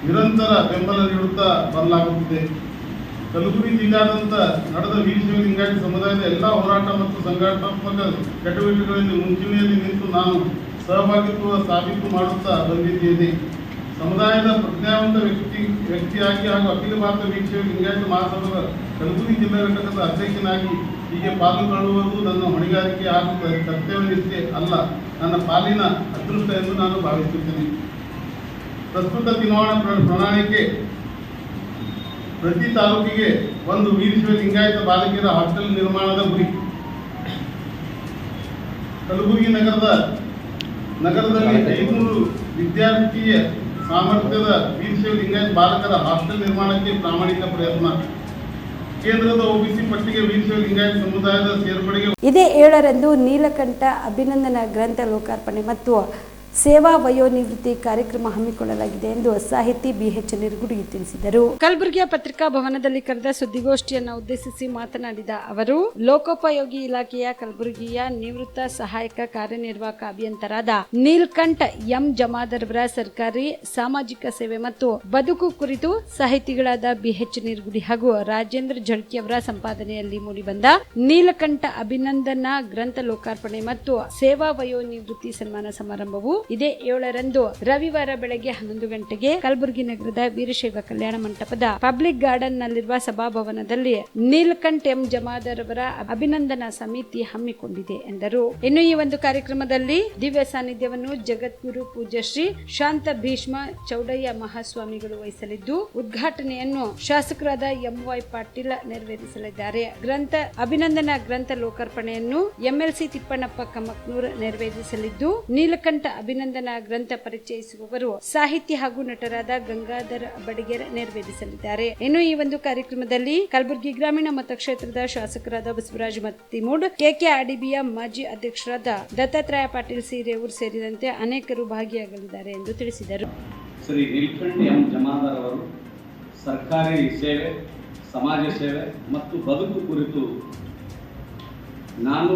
[SPEAKER 9] ನಿರಂತರ ಬೆಂಬಲ ನೀಡುತ್ತಾ ಬರಲಾಗುತ್ತಿದೆ. ಕಲಬುರಗಿ ಜಿಲ್ಲಾದ್ಯಂತ ನಡೆದ ವೀರಶೈವ ಲಿಂಗಾಯತ ಸಮುದಾಯದ ಎಲ್ಲ ಹೋರಾಟ ಮತ್ತು ಸಂಘಟನಾತ್ಮಕ ಚಟುವಟಿಕೆಗಳಲ್ಲಿ ಮುಂಚೂಣಿಯಲ್ಲಿ ನಿಂತು ನಾನು ಸಹಭಾಗಿತ್ವ ಸಾಬೀತು ಮಾಡುತ್ತಾ ಬಂದಿದ್ದೇನೆ. ಸಮುದಾಯದ ಪ್ರಜ್ಞಾವಂತ ವ್ಯಕ್ತಿಯಾಗಿ ಹಾಗೂ ಅಖಿಲ ಭಾರತ ವೀರಶೈವ ಲಿಂಗಾಯತ ಮಹಾಸಭಾ ಕಲಬುರಗಿ ಜಿಲ್ಲಾ ಘಟಕದ ಅಧ್ಯಕ್ಷನಾಗಿ ಹೀಗೆ ಪಾಲ್ಗೊಳ್ಳುವುದು ನನ್ನ ಹೊಣೆಗಾರಿಕೆ ಹಾಗೂ ಕರ್ತವ್ಯನಿಷ್ಠೆ ಅಲ್ಲ, ನನ್ನ ಪಾಲಿನ ಅದೃಷ್ಟ ಎಂದು ನಾನು ಭಾವಿಸುತ್ತೇನೆ. ಪ್ರಸ್ತುತ ಚುನಾವಣಾ ಪ್ರಣಾಳಿಕೆ ಪ್ರತಿ ತಾಲೂಕಿಗೆ ಒಂದು ವೀರಶೈವ ಲಿಂಗಾಯತ ಬಾಲಕಿಯರ ಹಾಸ್ಟೆಲ್ ನಿರ್ಮಾಣದ ಗುರಿ. ಕಲಬುರಗಿ ನಗರದಲ್ಲಿ 500 ವಿದ್ಯಾರ್ಥಿಯ ಸಾಮರ್ಥ್ಯದ ವೀರಶೈವ ಲಿಂಗಾಯತ ಬಾಲಕರ ಹಾಸ್ಟೆಲ್ ನಿರ್ಮಾಣಕ್ಕೆ ಪ್ರಾಮಾಣಿಕ ಪ್ರಯತ್ನ. ಕೇಂದ್ರದ OBC ಪಟ್ಟಿಗೆ ವೀರಶೈವ ಲಿಂಗಾಯತ ಸಮುದಾಯದ ಸೇರ್ಪಡೆಗೆ
[SPEAKER 1] ಇದೇ 7ರಂದು ನೀಲಕಂಠ ಅಭಿನಂದನಾ ಗ್ರಂಥ ಲೋಕಾರ್ಪಣೆ ಮತ್ತು ಸೇವಾ ವಯೋನಿವೃತ್ತಿ ಕಾರ್ಯಕ್ರಮ ಹಮ್ಮಿಕೊಳ್ಳಲಾಗಿದೆ ಎಂದು ಸಾಹಿತಿ BH ನಿರ್ಗುಡಿ ತಿಳಿಸಿದರು. ಕಲಬುರಗಿಯ ಪತ್ರಿಕಾ ಭವನದಲ್ಲಿ ಕರೆದ ಸುದ್ದಿಗೋಷ್ಠಿಯನ್ನು ಉದ್ದೇಶಿಸಿ ಮಾತನಾಡಿದ ಅವರು, ಲೋಕೋಪಯೋಗಿ ಇಲಾಖೆಯ ಕಲಬುರಗಿಯ ನಿವೃತ್ತ ಸಹಾಯಕ ಕಾರ್ಯನಿರ್ವಾಹಕ ಅಭಿಯಂತರಾದ ನೀಲಕಂಠ ಎಂ ಜಮಾದಾರ್ ಅವರ ಸರ್ಕಾರಿ ಸಾಮಾಜಿಕ ಸೇವೆ ಮತ್ತು ಬದುಕು ಕುರಿತು ಸಾಹಿತಿಗಳಾದ BH ನಿರ್ಗುಡಿ ಹಾಗೂ ರಾಜೇಂದ್ರ ಜಳ್ಕಿ ಅವರ ಸಂಪಾದನೆಯಲ್ಲಿ ಮೂಡಿಬಂದ ನೀಲಕಂಠ ಅಭಿನಂದನಾ ಗ್ರಂಥ ಲೋಕಾರ್ಪಣೆ ಮತ್ತು ಸೇವಾ ವಯೋನಿವೃತ್ತಿ ಸನ್ಮಾನ ಸಮಾರಂಭವು ಇದೇ 7ರಂದು ರವಿವಾರ ಬೆಳಗ್ಗೆ 11 ಗಂಟೆಗೆ ಕಲಬುರಗಿ ನಗರದ ವೀರಶೈವ ಕಲ್ಯಾಣ ಮಂಟಪದ ಪಬ್ಲಿಕ್ ಗಾರ್ಡನ್ ನಲ್ಲಿರುವ ಸಭಾಭವನದಲ್ಲಿ ನೀಲಕಂಠ ಎಂ ಜಮಾದಾರ್ ಅವರ ಅಭಿನಂದನಾ ಸಮಿತಿ ಹಮ್ಮಿಕೊಂಡಿದೆ ಎಂದರು. ಇನ್ನು ಈ ಒಂದು ಕಾರ್ಯಕ್ರಮದಲ್ಲಿ ದಿವ್ಯ ಸಾನ್ನಿಧ್ಯವನ್ನು ಜಗದ್ಗುರು ಪೂಜ್ಯ ಶ್ರೀ ಶಾಂತ ಭೀಷ್ಮ ಚೌಡಯ್ಯ ಮಹಾಸ್ವಾಮಿಗಳು ವಹಿಸಲಿದ್ದು, ಉದ್ಘಾಟನೆಯನ್ನು ಶಾಸಕರಾದ MY ಪಾಟೀಲ್ ನೆರವೇರಿಸಲಿದ್ದಾರೆ. ಅಭಿನಂದನಾ ಗ್ರಂಥ ಲೋಕಾರ್ಪಣೆಯನ್ನು MLC ತಿಪ್ಪಣ್ಣಪ್ಪ ಕಮಕ್ನೂರ್ ನೆರವೇರಿಸಲಿದ್ದು, ನೀಲಕಂಠ ಅಭಿನಂದನಾ ಗ್ರಂಥ ಪರಿಚಯಿಸುವವರು ಸಾಹಿತಿ ಹಾಗೂ ನಟರಾದ ಗಂಗಾಧರ್ ಬಡಿಗೇರ್ ನೆರವೇರಿಸಲಿದ್ದಾರೆ. ಇನ್ನು ಈ ಒಂದು ಕಾರ್ಯಕ್ರಮದಲ್ಲಿ ಕಲಬುರಗಿ ಗ್ರಾಮೀಣ ಮತಕ್ಷೇತ್ರದ ಶಾಸಕರಾದ ಬಸವರಾಜ್ ಮತ್ತಿಮೂಡ್, KKRDBಯ ಮಾಜಿ ಅಧ್ಯಕ್ಷರಾದ ದತ್ತಾತ್ರೇಯ ಪಾಟೀಲ್ ರೇವೂರ್ ಸೇರಿದಂತೆ ಅನೇಕರು ಭಾಗಿಯಾಗಲಿದ್ದಾರೆ ಎಂದು ತಿಳಿಸಿದರು.
[SPEAKER 10] ಶ್ರೀ ನೀಲಕಂಠ ಎಂ ಜಮಾದಾರ್ ಅವರು ಸರ್ಕಾರಿ ಸೇವೆ, ಸಮಾಜ ಸೇವೆ ಮತ್ತು ಬದುಕು ಕುರಿತು ನಾನು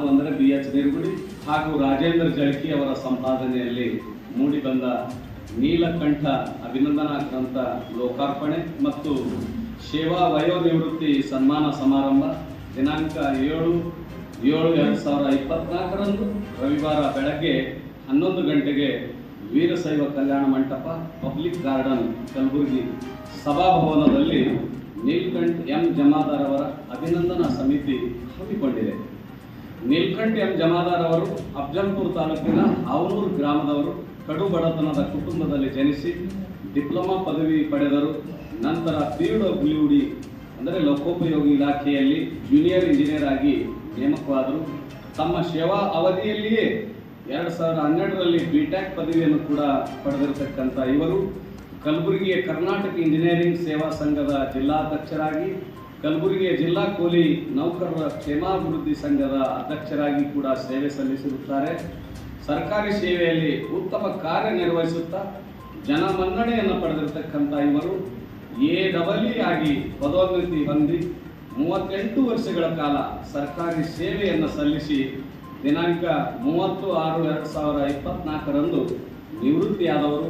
[SPEAKER 10] ಅಂದರೆ BH ನಿರ್ಗುಡಿ ಹಾಗೂ ರಾಜೇಂದ್ರ ಜಳ್ಕಿ ಅವರ ಸಂಪಾದನೆಯಲ್ಲಿ ಮೂಡಿಬಂದ ನೀಲಕಂಠ ಅಭಿನಂದನಾ ಗ್ರಂಥ ಲೋಕಾರ್ಪಣೆ ಮತ್ತು ಸೇವಾ ವಯೋನಿವೃತ್ತಿ ಸನ್ಮಾನ ಸಮಾರಂಭ ದಿನಾಂಕ 7/7/2024 ರವಿವಾರ ಬೆಳಗ್ಗೆ 11 ಗಂಟೆಗೆ ವೀರಶೈವ ಕಲ್ಯಾಣ ಮಂಟಪ ಪಬ್ಲಿಕ್ ಗಾರ್ಡನ್ ಕಲಬುರಗಿ ಸಭಾಭವನದಲ್ಲಿ ನೀಲ್ಕಂಠ್ ಎಂ ಜಮಾದಾರ್ ಅವರ ಅಭಿನಂದನಾ ಸಮಿತಿ ಹಮ್ಮಿಕೊಂಡಿದೆ. ನೀಲ್ಕಂಠ್ ಎಂ ಜಮಾದಾರ್ ಅವರು ಅಫ್ಜಲ್ಪುರ ತಾಲೂಕಿನ ಹಾವನೂರು ಗ್ರಾಮದವರು. ಕಡು ಬಡತನದ ಕುಟುಂಬದಲ್ಲಿ ಜನಿಸಿ ಡಿಪ್ಲೊಮಾ ಪದವಿ ಪಡೆದರು. ನಂತರ PWD ಅಂದರೆ ಲೋಕೋಪಯೋಗಿ ಇಲಾಖೆಯಲ್ಲಿ ಜೂನಿಯರ್ ಇಂಜಿನಿಯರ್ ಆಗಿ ನೇಮಕವಾದರು. ತಮ್ಮ ಸೇವಾ ಅವಧಿಯಲ್ಲಿಯೇ 2012ರಲ್ಲಿ BTech ಪದವಿಯನ್ನು ಕೂಡ ಪಡೆದಿರತಕ್ಕಂಥ ಇವರು ಕಲಬುರಗಿಯ ಕರ್ನಾಟಕ ಇಂಜಿನಿಯರಿಂಗ್ ಸೇವಾ ಸಂಘದ ಜಿಲ್ಲಾಧ್ಯಕ್ಷರಾಗಿ, ಕಲಬುರಗಿಯ ಜಿಲ್ಲಾ ಕೂಲಿ ನೌಕರರ ಕ್ಷೇಮಾಭಿವೃದ್ಧಿ ಸಂಘದ ಅಧ್ಯಕ್ಷರಾಗಿ ಕೂಡ ಸೇವೆ ಸಲ್ಲಿಸಿರುತ್ತಾರೆ. ಸರ್ಕಾರಿ ಸೇವೆಯಲ್ಲಿ ಉತ್ತಮ ಕಾರ್ಯನಿರ್ವಹಿಸುತ್ತಾ ಜನಮನ್ನಣೆಯನ್ನು ಪಡೆದಿರತಕ್ಕಂಥ ಇವರು AEE ಆಗಿ ಪದೋನ್ನತಿ ಹೊಂದಿ 38 ವರ್ಷಗಳ ಕಾಲ ಸರ್ಕಾರಿ ಸೇವೆಯನ್ನು ಸಲ್ಲಿಸಿ ದಿನಾಂಕ 30/6/2024ರಂದು ನಿವೃತ್ತಿಯಾದವರು.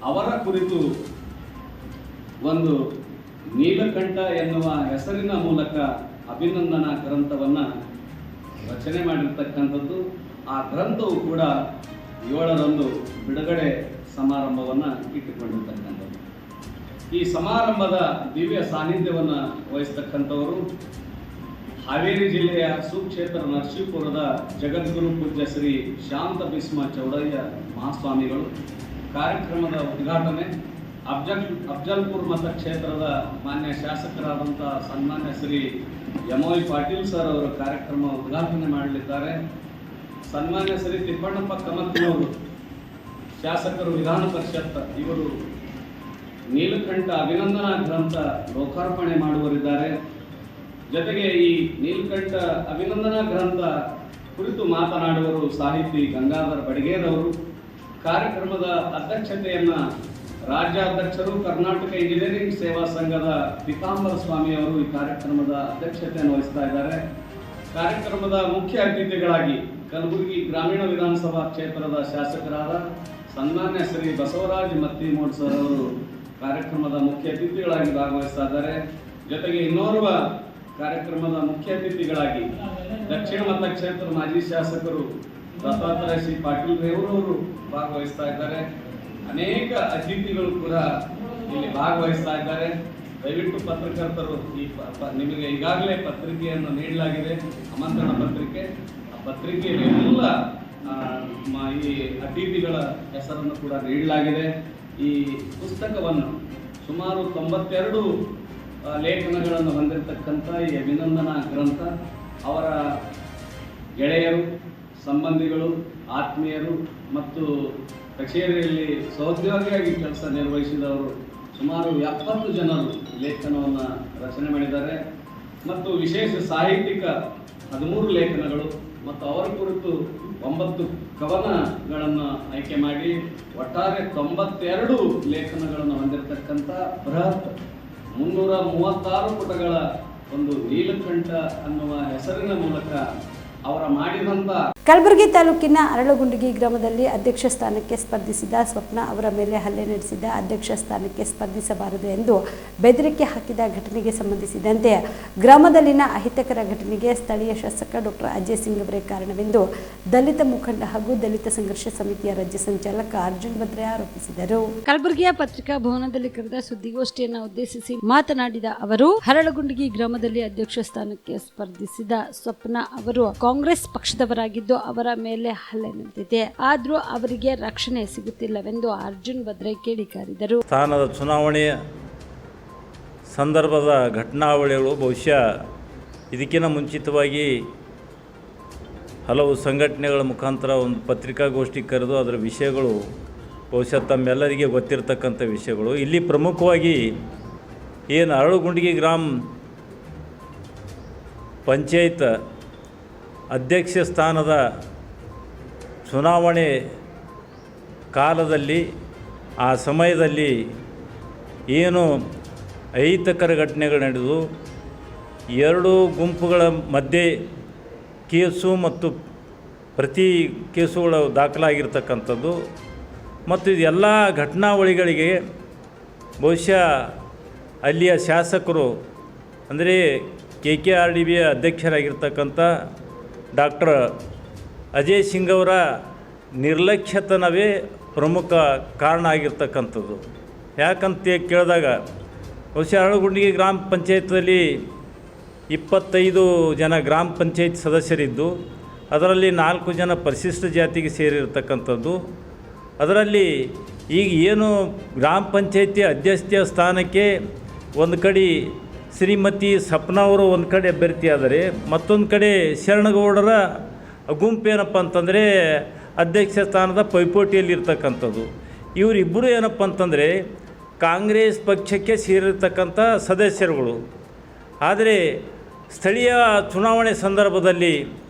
[SPEAKER 10] ಅವರ ಕುರಿತು ಒಂದು ನೀಲಕಂಠ ಎನ್ನುವ ಹೆಸರಿನ ಮೂಲಕ ಅಭಿನಂದನಾ ಗ್ರಂಥವನ್ನು ರಚನೆ ಮಾಡಿರ್ತಕ್ಕಂಥದ್ದು. ಆ ಗ್ರಂಥವು ಕೂಡ 7ರಂದು ಬಿಡುಗಡೆ ಸಮಾರಂಭವನ್ನು ಇಟ್ಟುಕೊಂಡಿರ್ತಕ್ಕಂಥದ್ದು. ಈ ಸಮಾರಂಭದ ದಿವ್ಯ ಸಾನ್ನಿಧ್ಯವನ್ನು ವಹಿಸ್ತಕ್ಕಂಥವರು ಹಾವೇರಿ ಜಿಲ್ಲೆಯ ಸುಕ್ಷೇತ್ರ ನರಸೀಪುರದ ಜಗದ್ಗುರು ಪೂಜ್ಯ ಶ್ರೀ ಶಾಂತ ಭೀಷ್ಮ ಚೌಡಯ್ಯ ಮಹಾಸ್ವಾಮಿಗಳು. ಕಾರ್ಯಕ್ರಮದ ಉದ್ಘಾಟನೆ ಅಫ್ಜಲ್ಪುರ ಮತಕ್ಷೇತ್ರದ ಮಾನ್ಯ ಶಾಸಕರಾದಂಥ ಸನ್ಮಾನ್ಯ ಶ್ರೀ MY ಪಾಟೀಲ್ ಸರ್ ಅವರು ಕಾರ್ಯಕ್ರಮ ಉದ್ಘಾಟನೆ ಮಾಡಲಿದ್ದಾರೆ. ಸನ್ಮಾನ್ಯ ಶ್ರೀ ತಿಪ್ಪಣ್ಣಪ್ಪ ಕಮತ್ನವರು ಶಾಸಕರು ವಿಧಾನ ಪರಿಷತ್ ಇವರು ನೀಲಕಂಠ ಅಭಿನಂದನಾ ಗ್ರಂಥ ಲೋಕಾರ್ಪಣೆ ಮಾಡುವರಿದ್ದಾರೆ. ಜೊತೆಗೆ ಈ ನೀಲಕಂಠ ಅಭಿನಂದನಾ ಗ್ರಂಥ ಕುರಿತು ಮಾತನಾಡುವರು ಸಾಹಿತಿ ಗಂಗಾಧರ ಬಡಿಗೇರವರು. ಕಾರ್ಯಕ್ರಮದ ಅಧ್ಯಕ್ಷತೆಯನ್ನು ರಾಜ್ಯಾಧ್ಯಕ್ಷರು ಕರ್ನಾಟಕ ಇಂಜಿನಿಯರಿಂಗ್ ಸೇವಾ ಸಂಘದ ಪೀತಾಂಬರ ಸ್ವಾಮಿ ಅವರು ಈ ಕಾರ್ಯಕ್ರಮದ ಅಧ್ಯಕ್ಷತೆಯನ್ನು ವಹಿಸ್ತಾ ಇದ್ದಾರೆ. ಕಾರ್ಯಕ್ರಮದ ಮುಖ್ಯ ಅತಿಥಿಗಳಾಗಿ ಕಲಬುರಗಿ ಗ್ರಾಮೀಣ ವಿಧಾನಸಭಾ ಕ್ಷೇತ್ರದ ಶಾಸಕರಾದ ಸನ್ಮಾನ್ಯ ಶ್ರೀ ಬಸವರಾಜ ಮತ್ತಿಮೂಡ್ ಸರ್ ಅವರು ಕಾರ್ಯಕ್ರಮದ ಮುಖ್ಯ ಅತಿಥಿಗಳಾಗಿ ಭಾಗವಹಿಸ್ತಾ ಇದ್ದಾರೆ. ಜೊತೆಗೆ ಇನ್ನೋರ್ವ ಕಾರ್ಯಕ್ರಮದ ಮುಖ್ಯ ಅತಿಥಿಗಳಾಗಿ ದಕ್ಷಿಣ ಮತಕ್ಷೇತ್ರ ಮಾಜಿ ಶಾಸಕರು ದತ್ತಾತ್ರೇಯ ಸಿ ಪಾಟೀಲ್ ರೇವರವರು ಭಾಗವಹಿಸ್ತಾ ಇದ್ದಾರೆ. ಅನೇಕ ಅತಿಥಿಗಳು ಕೂಡ ಇಲ್ಲಿ ಭಾಗವಹಿಸ್ತಾ ಇದ್ದಾರೆ. ದಯವಿಟ್ಟು ಪತ್ರಕರ್ತರು ನಿಮಗೆ ಈಗಾಗಲೇ ಪತ್ರಿಕೆಯನ್ನು ನೀಡಲಾಗಿದೆ, ಆಮಂತ್ರಣ ಪತ್ರಿಕೆ. ಆ ಪತ್ರಿಕೆಯಲ್ಲಿ ಎಲ್ಲ ಈ ಅತಿಥಿಗಳ ಹೆಸರನ್ನು ಕೂಡ ನೀಡಲಾಗಿದೆ. ಈ ಪುಸ್ತಕವನ್ನು ಸುಮಾರು 92 ಲೇಖನಗಳನ್ನು ಹೊಂದಿರತಕ್ಕಂಥ ಈ ಅಭಿನಂದನಾ ಗ್ರಂಥ ಅವರ ಗೆಳೆಯರು, ಸಂಬಂಧಿಗಳು, ಆತ್ಮೀಯರು ಮತ್ತು ಕಚೇರಿಯಲ್ಲಿ ಸಹೋದ್ಯೋಗಿಯಾಗಿ ಕೆಲಸ ನಿರ್ವಹಿಸಿದವರು ಸುಮಾರು 70 ಜನರು ಲೇಖನವನ್ನು ರಚನೆ ಮಾಡಿದ್ದಾರೆ. ಮತ್ತು ವಿಶೇಷ ಸಾಹಿತ್ಯಿಕ 13 ಲೇಖನಗಳು ಮತ್ತು ಅವರ ಕುರಿತು 9 ಕವನಗಳನ್ನು ಆಯ್ಕೆ ಮಾಡಿ ಒಟ್ಟಾರೆ 92 ಲೇಖನಗಳನ್ನು ಹೊಂದಿರತಕ್ಕಂಥ ಬೃಹತ್ 336 ಪುಟಗಳ ಒಂದು ನೀಲಕಂಠ ಅನ್ನುವ ಹೆಸರಿನ ಮೂಲಕ ಅವರ ಮಾಡಿದಂಥ
[SPEAKER 1] ಕಲಬುರಗಿ ತಾಲೂಕಿನ ಅರಳಗುಂಡಿಗಿ ಗ್ರಾಮದಲ್ಲಿ ಅಧ್ಯಕ್ಷ ಸ್ಥಾನಕ್ಕೆ ಸ್ಪರ್ಧಿಸಿದ ಸ್ವಪ್ನ ಅವರ ಮೇಲೆ ಹಲ್ಲೆ ನಡೆಸಿದ ಅಧ್ಯಕ್ಷ ಸ್ಥಾನಕ್ಕೆ ಸ್ಪರ್ಧಿಸಬಾರದು ಎಂದು ಬೆದರಿಕೆ ಹಾಕಿದ ಘಟನೆಗೆ ಸಂಬಂಧಿಸಿದಂತೆ ಗ್ರಾಮದಲ್ಲಿನ ಅಹಿತಕರ ಘಟನೆಗೆ ಸ್ಥಳೀಯ ಶಾಸಕ ಡಾಕ್ಟರ್ ಅಜಯ್ ಸಿಂಗ್ ಅವರೇ ಕಾರಣವೆಂದು ದಲಿತ ಮುಖಂಡ ಹಾಗೂ ದಲಿತ ಸಂಘರ್ಷ ಸಮಿತಿಯ ರಾಜ್ಯ ಸಂಚಾಲಕ ಅರ್ಜುನ್ ಭದ್ರೆ ಆರೋಪಿಸಿದರು. ಕಲಬುರಗಿಯ ಪತ್ರಿಕಾ ಭವನದಲ್ಲಿ ಕರೆದ ಸುದ್ದಿಗೋಷ್ಠಿಯನ್ನು ಉದ್ದೇಶಿಸಿ ಮಾತನಾಡಿದ ಅವರು, ಹರಳಗುಂಡಿಗಿ ಗ್ರಾಮದಲ್ಲಿ ಅಧ್ಯಕ್ಷ ಸ್ಥಾನಕ್ಕೆ ಸ್ಪರ್ಧಿಸಿದ ಸ್ವಪ್ನ ಅವರು ಕಾಂಗ್ರೆಸ್ ಪಕ್ಷದವರಾಗಿದ್ದು ಅವರ ಮೇಲೆ ಹಲ್ಲೆ ನಡೆದಿದೆ. ಆದರೂ ಅವರಿಗೆ ರಕ್ಷಣೆ ಸಿಗುತ್ತಿಲ್ಲವೆಂದು ಅರ್ಜುನ್ ಭದ್ರೆ ಕೇಳಿಕಾರಿದರು.
[SPEAKER 11] ಸ್ಥಾನದ ಚುನಾವಣೆಯ ಸಂದರ್ಭದ ಘಟನಾವಳಿಗಳು ಬಹುಶಃ ಇದಕ್ಕಿಂತ ಮುಂಚಿತವಾಗಿ ಹಲವು ಸಂಘಟನೆಗಳ ಮುಖಾಂತರ ಒಂದು ಪತ್ರಿಕಾಗೋಷ್ಠಿ ಕರೆದು ಅದರ ವಿಷಯಗಳು ಬಹುಶಃ ತಮ್ಮೆಲ್ಲರಿಗೆ ಗೊತ್ತಿರತಕ್ಕಂಥ ವಿಷಯಗಳು. ಇಲ್ಲಿ ಪ್ರಮುಖವಾಗಿ ಏನು ಅರಳಗುಂಡಿಗಿ ಗ್ರಾಮ ಪಂಚಾಯತ್ ಅಧ್ಯಕ್ಷ ಸ್ಥಾನದ ಚುನಾವಣೆ ಕಾಲದಲ್ಲಿ ಆ ಸಮಯದಲ್ಲಿ ಏನು ಅಹಿತಕರ ಘಟನೆಗಳು ನಡೆದು 2 ಗುಂಪುಗಳ ಮಧ್ಯೆ ಕೇಸು ಮತ್ತು ಪ್ರತಿ ಕೇಸುಗಳು ದಾಖಲಾಗಿರ್ತಕ್ಕಂಥದ್ದು ಮತ್ತು ಇದೆಲ್ಲ ಘಟನಾವಳಿಗಳಿಗೆ ಬಹುಶಃ ಅಲ್ಲಿಯ ಶಾಸಕರು ಅಂದರೆ KKRDB ಅಧ್ಯಕ್ಷರಾಗಿರ್ತಕ್ಕಂಥ ಡಾಕ್ಟರ್ ಅಜಯ್ ಸಿಂಗ್ ಅವರ ನಿರ್ಲಕ್ಷ್ಯತನವೇ ಪ್ರಮುಖ ಕಾರಣ ಆಗಿರ್ತಕ್ಕಂಥದ್ದು. ಯಾಕಂತ ಕೇಳಿದಾಗ ಬಹುಶಃ ಅರಳಗುಂಡಿಗೆ ಗ್ರಾಮ ಪಂಚಾಯತ್ನಲ್ಲಿ 25 ಜನ ಗ್ರಾಮ ಪಂಚಾಯತ್ ಸದಸ್ಯರಿದ್ದು ಅದರಲ್ಲಿ 4 ಜನ ಪರಿಶಿಷ್ಟ ಜಾತಿಗೆ ಸೇರಿರತಕ್ಕಂಥದ್ದು. ಅದರಲ್ಲಿ ಈಗ ಏನು ಗ್ರಾಮ ಪಂಚಾಯತಿ ಅಧ್ಯಕ್ಷ ಸ್ಥಾನಕ್ಕೆ ಒಂದು ಕಡೆ ಶ್ರೀಮತಿ ಸಪ್ನಾ ಅವರು ಒಂದು ಕಡೆ ಅಭ್ಯರ್ಥಿಯಾದರೆ, ಮತ್ತೊಂದು ಕಡೆ ಶರಣಗೌಡರ ಗುಂಪು ಏನಪ್ಪ ಅಂತಂದರೆ ಅಧ್ಯಕ್ಷ ಸ್ಥಾನದ ಪೈಪೋಟಿಯಲ್ಲಿರ್ತಕ್ಕಂಥದ್ದು. ಇವರಿಬ್ಬರು ಏನಪ್ಪ ಅಂತಂದರೆ ಕಾಂಗ್ರೆಸ್ ಪಕ್ಷಕ್ಕೆ ಸೇರಿರ್ತಕ್ಕಂಥ ಸದಸ್ಯರುಗಳು. ಆದರೆ ಸ್ಥಳೀಯ ಚುನಾವಣೆ ಸಂದರ್ಭದಲ್ಲಿ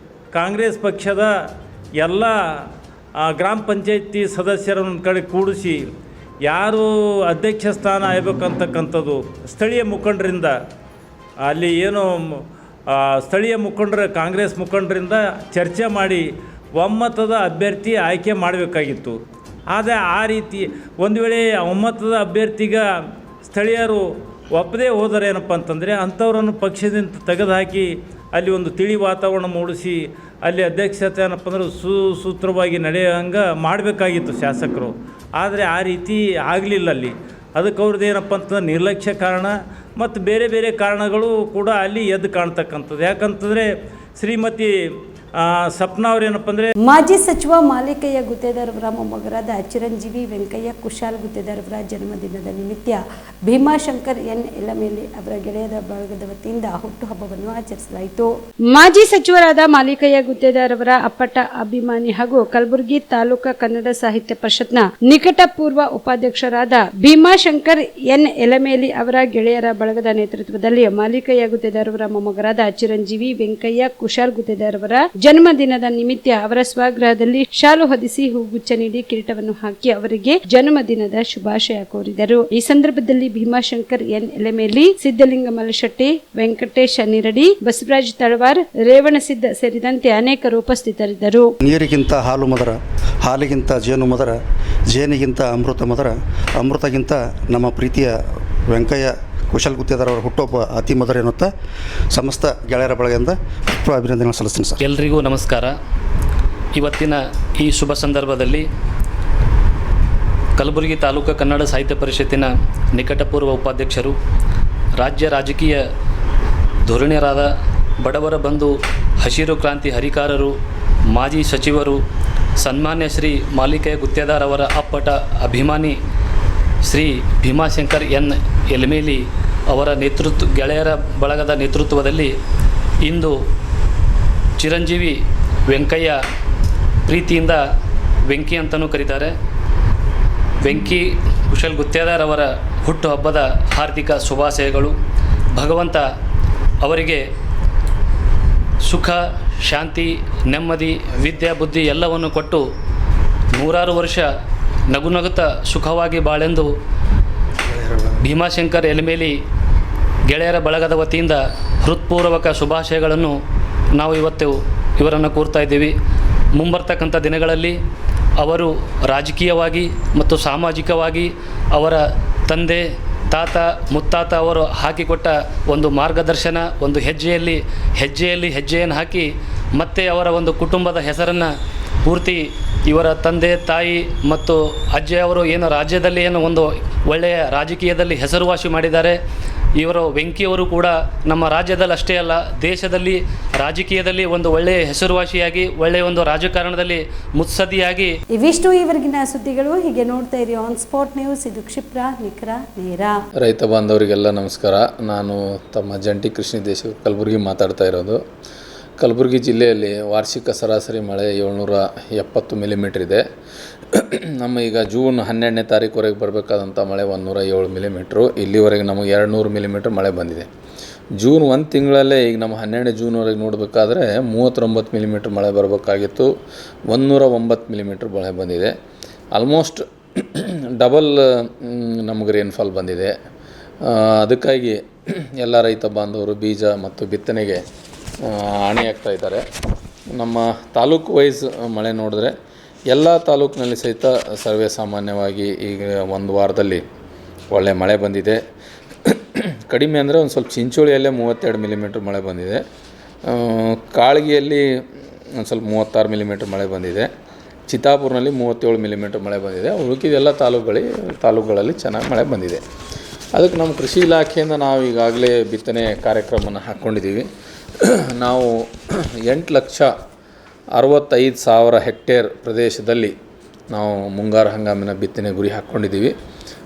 [SPEAKER 11] ಕಾಂಗ್ರೆಸ್ ಪಕ್ಷದ ಎಲ್ಲ ಗ್ರಾಮ ಪಂಚಾಯತಿ ಸದಸ್ಯರನ್ನು ಕಡೆ ಕೂಡಿಸಿ ಯಾರು ಅಧ್ಯಕ್ಷ ಸ್ಥಾನ ಆಗಬೇಕಂತಕ್ಕಂಥದ್ದು ಸ್ಥಳೀಯ ಮುಖಂಡರಿಂದ, ಅಲ್ಲಿ ಏನು ಸ್ಥಳೀಯ ಮುಖಂಡರ ಕಾಂಗ್ರೆಸ್ ಮುಖಂಡರಿಂದ ಚರ್ಚೆ ಮಾಡಿ ಒಮ್ಮತದ ಅಭ್ಯರ್ಥಿ ಆಯ್ಕೆ ಮಾಡಬೇಕಾಗಿತ್ತು. ಆದರೆ ಆ ರೀತಿ ಒಂದು ವೇಳೆ ಒಮ್ಮತದ ಅಭ್ಯರ್ಥಿಗ ಸ್ಥಳೀಯರು ಒಪ್ಪದೇ ಹೋದರೆ ಏನಪ್ಪ ಅಂತಂದರೆ ಅಂಥವ್ರನ್ನು ಪಕ್ಷದಿಂದ ತೆಗೆದುಹಾಕಿ ಅಲ್ಲಿ ಒಂದು ತಿಳಿ ವಾತಾವರಣ ಮೂಡಿಸಿ ಅಲ್ಲಿ ಅಧ್ಯಕ್ಷತೆ ಏನಪ್ಪ ಅಂದ್ರೆ ಸುಸೂತ್ರವಾಗಿ ನಡೆಯೋಂಗೆ ಮಾಡಬೇಕಾಗಿತ್ತು ಶಾಸಕರು. ಆದರೆ ಆ ರೀತಿ ಆಗಲಿಲ್ಲ ಅಲ್ಲಿ. ಅದಕ್ಕೆ ಅವ್ರದ್ದು ಏನಪ್ಪ ಅಂತಂದ್ರೆ ನಿರ್ಲಕ್ಷ್ಯ ಕಾರಣ ಮತ್ತು ಬೇರೆ ಬೇರೆ ಕಾರಣಗಳು ಕೂಡ ಅಲ್ಲಿ ಎದ್ದು ಕಾಣ್ತಕ್ಕಂಥದ್ದು. ಯಾಕಂತಂದರೆ ಶ್ರೀಮತಿ ಸಪ್ನಾ ಅವ್ರೇನಪ್ಪ ಅಂದರೆ
[SPEAKER 1] ಮಾಜಿ ಸಚಿವ ಮಾಲಿಕಯ್ಯ ಗುತ್ತೇದಾರ್ ಅವರ ಮೊಮ್ಮಗರಾದ ಚಿರಂಜೀವಿ ವೆಂಕಯ್ಯ ಕುಶಾಲ್ ಗುತ್ತೇದಾರ್ ಅವರ ಜನ್ಮದಿನದ ನಿಮಿತ್ತ ಭೀಮಾಶಂಕರ್ ಎನ್ ಯಲಮೇಲಿ ಅವರ ಗೆಳೆಯರ ಬಳಗದ ವತಿಯಿಂದ ಹುಟ್ಟುಹಬ್ಬವನ್ನು ಆಚರಿಸಲಾಯಿತು. ಮಾಜಿ ಸಚಿವರಾದ ಮಾಲಿಕಯ್ಯ ಗುತ್ತೇದಾರ್ ಅವರ ಅಪ್ಪಟ ಅಭಿಮಾನಿ ಹಾಗೂ ಕಲಬುರಗಿ ತಾಲೂಕಾ ಕನ್ನಡ ಸಾಹಿತ್ಯ ಪರಿಷತ್ನ ನಿಕಟಪೂರ್ವ ಉಪಾಧ್ಯಕ್ಷರಾದ ಭೀಮಾಶಂಕರ್ ಎನ್ ಯಲಮೇಲಿ ಅವರ ಗೆಳೆಯರ ಬಳಗದ ನೇತೃತ್ವದಲ್ಲಿ ಮಾಲಿಕಯ್ಯ ಗುತ್ತೇದಾರ್ ಅವರ ಮೊಮ್ಮಗರಾದ ಚಿರಂಜೀವಿ ವೆಂಕಯ್ಯ ಕುಶಾಲ್ ಗುತ್ತೇದಾರ್ ಅವರ ಜನ್ಮದಿನದ ನಿಮಿತ್ತ ಅವರ ಸ್ವಗೃಹದಲ್ಲಿ ಶಾಲು ಹೊದಿಸಿ ಹೂಗುಚ್ಛ ನೀಡಿ ಕಿರೀಟವನ್ನು ಹಾಕಿ ಅವರಿಗೆ ಜನ್ಮದಿನದ ಶುಭಾಶಯ ಕೋರಿದರು. ಈ ಸಂದರ್ಭದಲ್ಲಿ ಭೀಮಾಶಂಕರ್ ಎನ್ ಯಲಮೇಲಿ, ಸಿದ್ದಲಿಂಗ ಮಲಶೆಟ್ಟಿ, ವೆಂಕಟೇಶ್ ನಿರಡಿ, ಬಸವರಾಜ್ ತಳವಾರ್, ರೇವಣಸಿದ್ದ ಸೇರಿದಂತೆ ಅನೇಕರು ಉಪಸ್ಥಿತರಿದ್ದರು.
[SPEAKER 12] ನೀರಿಗಿಂತ ಹಾಲು ಮಧುರ, ಹಾಲಿಗಿಂತ ಜೇನು ಮಧುರ, ಜೇನಿಗಿಂತ ಅಮೃತ ಮಧುರ, ಅಮೃತಗಿಂತ ನಮ್ಮ ಪ್ರೀತಿಯ ವೆಂಕಯ್ಯ ಕುಶಲ್ ಗುತ್ತೇದಾರ್ ಅವರ ಹುಟ್ಟುಹಬ್ಬ ಅತಿ ಮಧುರ ಎನ್ನುತ್ತಾ ಸಮಸ್ತ ಗೆಳೆಯರ ಬಳಗದಿಂದ ಅಭಿನಂದನೆ ಸಲ್ಲಿಸ್ತೀನಿ ಸರ್.
[SPEAKER 13] ಎಲ್ರಿಗೂ ನಮಸ್ಕಾರ. ಇವತ್ತಿನ ಈ ಶುಭ ಸಂದರ್ಭದಲ್ಲಿ ಕಲಬುರಗಿ ತಾಲೂಕು ಕನ್ನಡ ಸಾಹಿತ್ಯ ಪರಿಷತ್ತಿನ ನಿಕಟಪೂರ್ವ ಉಪಾಧ್ಯಕ್ಷರು, ರಾಜ್ಯ ರಾಜಕೀಯ ಧೋರಣೆಯರಾದ ಬಡವರ ಬಂಧು, ಹಸಿರು ಕ್ರಾಂತಿ ಹರಿಕಾರರು, ಮಾಜಿ ಸಚಿವರು, ಸನ್ಮಾನ್ಯ ಶ್ರೀ ಮಾಲಿಕಯ್ಯ ಗುತ್ತೇದಾರ್ ಅವರ ಅಪ್ಪಟ ಅಭಿಮಾನಿ ಶ್ರೀ ಭೀಮಾಶಂಕರ್ ಎನ್ ಯಲಮೇಲಿ ಅವರ ಗೆಳೆಯರ ಬಳಗದ ನೇತೃತ್ವದಲ್ಲಿ ಇಂದು ಚಿರಂಜೀವಿ ವೆಂಕಯ್ಯ, ಪ್ರೀತಿಯಿಂದ ವೆಂಕಿ ಅಂತಲೂ ಕರೀತಾರೆ, ವೆಂಕಿ ಕುಶಲ್ ಗುತ್ತೇದಾರ್ ಅವರ ಹುಟ್ಟುಹಬ್ಬದ ಹಾರ್ದಿಕ ಶುಭಾಶಯಗಳು. ಭಗವಂತ ಅವರಿಗೆ ಸುಖ, ಶಾಂತಿ, ನೆಮ್ಮದಿ, ವಿದ್ಯಾ ಬುದ್ಧಿ ಎಲ್ಲವನ್ನು ಕೊಟ್ಟು 100 ವರ್ಷ ನಗುನಗುತ್ತಾ ಸುಖವಾಗಿ ಬಾಳೆಂದು ಭೀಮಾಶಂಕರ್ ಯಲಮೇಲಿ ಗೆಳೆಯರ ಬಳಗದ ವತಿಯಿಂದ ಹೃತ್ಪೂರ್ವಕ ಶುಭಾಶಯಗಳನ್ನು ನಾವು ಇವತ್ತು ಇವರನ್ನು ಕೋರ್ತಾ ಇದ್ದೀವಿ. ಮುಂಬರ್ತಕ್ಕಂಥ ದಿನಗಳಲ್ಲಿ ಅವರು ರಾಜಕೀಯವಾಗಿ ಮತ್ತು ಸಾಮಾಜಿಕವಾಗಿ ಅವರ ತಂದೆ, ತಾತ, ಮುತ್ತಾತ ಅವರು ಹಾಕಿಕೊಟ್ಟ ಒಂದು ಮಾರ್ಗದರ್ಶನ, ಒಂದು ಹೆಜ್ಜೆಯಲ್ಲಿ ಹೆಜ್ಜೆಯನ್ನು ಹಾಕಿ ಮತ್ತೆ ಅವರ ಒಂದು ಕುಟುಂಬದ ಹೆಸರನ್ನು ಪೂರ್ತಿ ಇವರ ತಂದೆ, ತಾಯಿ ಮತ್ತು ಅಜ್ಜಿಯವರು ಏನು ರಾಜ್ಯದಲ್ಲಿ ಏನು ಒಂದು ಒಳ್ಳೆಯ ರಾಜಕೀಯದಲ್ಲಿ ಹೆಸರುವಾಸಿ ಮಾಡಿದ್ದಾರೆ. ಇವರು ವೆಂಕಿಯವರು ಕೂಡ ನಮ್ಮ ರಾಜ್ಯದಲ್ಲಿ ಅಷ್ಟೇ ಅಲ್ಲ, ದೇಶದಲ್ಲಿ ರಾಜಕೀಯದಲ್ಲಿ ಒಂದು ಒಳ್ಳೆಯ ಹೆಸರುವಾಸಿಯಾಗಿ ಒಳ್ಳೆಯ ಒಂದು ರಾಜಕಾರಣದಲ್ಲಿ ಮುತ್ಸದ್ದಿಯಾಗಿ.
[SPEAKER 1] ಇವಿಷ್ಟು ಈವರೆಗಿನ ಸುದ್ದಿಗಳು. ಹೀಗೆ ನೋಡ್ತಾ ಇರಿ ಆನ್ ಸ್ಪಾಟ್ ನ್ಯೂಸ್. ಇದು ಕ್ಷಿಪ್ರ, ನಿಖರ, ನೇರ.
[SPEAKER 2] ರೈತ ಬಾಂಧವರಿಗೆಲ್ಲ ನಮಸ್ಕಾರ. ನಾನು ತಮ್ಮ ಜಂಟಿ ಕೃಷ್ಣ ದೇಶ ಕಲಬುರಗಿ ಮಾತಾಡ್ತಾ ಇರೋದು. ಕಲಬುರಗಿ ಜಿಲ್ಲೆಯಲ್ಲಿ ವಾರ್ಷಿಕ ಸರಾಸರಿ ಮಳೆ 770 ಮಿಲಿಮೀಟ್ರ್ ಇದೆ. ನಮ್ಮ ಈಗ ಜೂನ್ 12ನೇ ತಾರೀಕುವರೆಗೆ ಬರಬೇಕಾದಂಥ ಮಳೆ 107 ಮಿಲಿಮೀಟ್ರು. ಇಲ್ಲಿವರೆಗೆ ನಮಗೆ 200 ಮಿಲಿಮೀಟ್ರ್ ಮಳೆ ಬಂದಿದೆ. ಜೂನ್ 1 ತಿಂಗಳಲ್ಲೇ ಈಗ ನಮ್ಮ 12ನೇ ಜೂನ್ವರೆಗೆ ನೋಡಬೇಕಾದ್ರೆ 39 ಮಿಲಿಮೀಟ್ರ್ ಮಳೆ ಬರಬೇಕಾಗಿತ್ತು. 109 ಮಿಲಿಮೀಟ್ರ್ ಮಳೆ ಬಂದಿದೆ. ಆಲ್ಮೋಸ್ಟ್ ಡಬಲ್ ನಮಗೆ ರೇನ್ಫಾಲ್ ಬಂದಿದೆ. ಅದಕ್ಕಾಗಿ ಎಲ್ಲ ರೈತ ಬಾಂಧವರು ಬೀಜ ಮತ್ತು ಬಿತ್ತನೆಗೆ ಅಣಿಯಾಗ್ತಾ ಇದ್ದಾರೆ. ನಮ್ಮ ತಾಲೂಕು ವೈಸ್ ಮಳೆ ನೋಡಿದ್ರೆ ಎಲ್ಲ ತಾಲೂಕಿನಲ್ಲಿ ಸಹಿತ ಸರ್ವೇ ಸಾಮಾನ್ಯವಾಗಿ ಈಗ ಒಂದು ವಾರದಲ್ಲಿ ಒಳ್ಳೆಯ ಮಳೆ ಬಂದಿದೆ. ಕಡಿಮೆ ಅಂದರೆ ಒಂದು ಸ್ವಲ್ಪ ಚಿಂಚೋಳಿಯಲ್ಲೇ 32 ಮಿಲಿಮೀಟ್ರ್ ಮಳೆ ಬಂದಿದೆ. ಕಾಳಗಿಯಲ್ಲಿ ಒಂದು ಸ್ವಲ್ಪ 36 ಮಿಲಿಮೀಟ್ರ್ ಮಳೆ ಬಂದಿದೆ. ಚಿತ್ತಾಪುರ್ನಲ್ಲಿ 37 ಮಿಲಿಮೀಟ್ರ್ ಮಳೆ ಬಂದಿದೆ. ಉಳುಕಿದ ಎಲ್ಲ ತಾಲೂಕುಗಳಲ್ಲಿ ಚೆನ್ನಾಗಿ ಮಳೆ ಬಂದಿದೆ. ಅದಕ್ಕೆ ನಮ್ಮ ಕೃಷಿ ಇಲಾಖೆಯಿಂದ ನಾವು ಈಗಾಗಲೇ ಬಿತ್ತನೆ ಕಾರ್ಯಕ್ರಮವನ್ನು ಹಾಕ್ಕೊಂಡಿದ್ದೀವಿ. ನಾವು 8,65,000 ಹೆಕ್ಟೇರ್ ಪ್ರದೇಶದಲ್ಲಿ ನಾವು ಮುಂಗಾರು ಹಂಗಾಮಿನ ಬಿತ್ತನೆ ಗುರಿ ಹಾಕ್ಕೊಂಡಿದ್ದೀವಿ.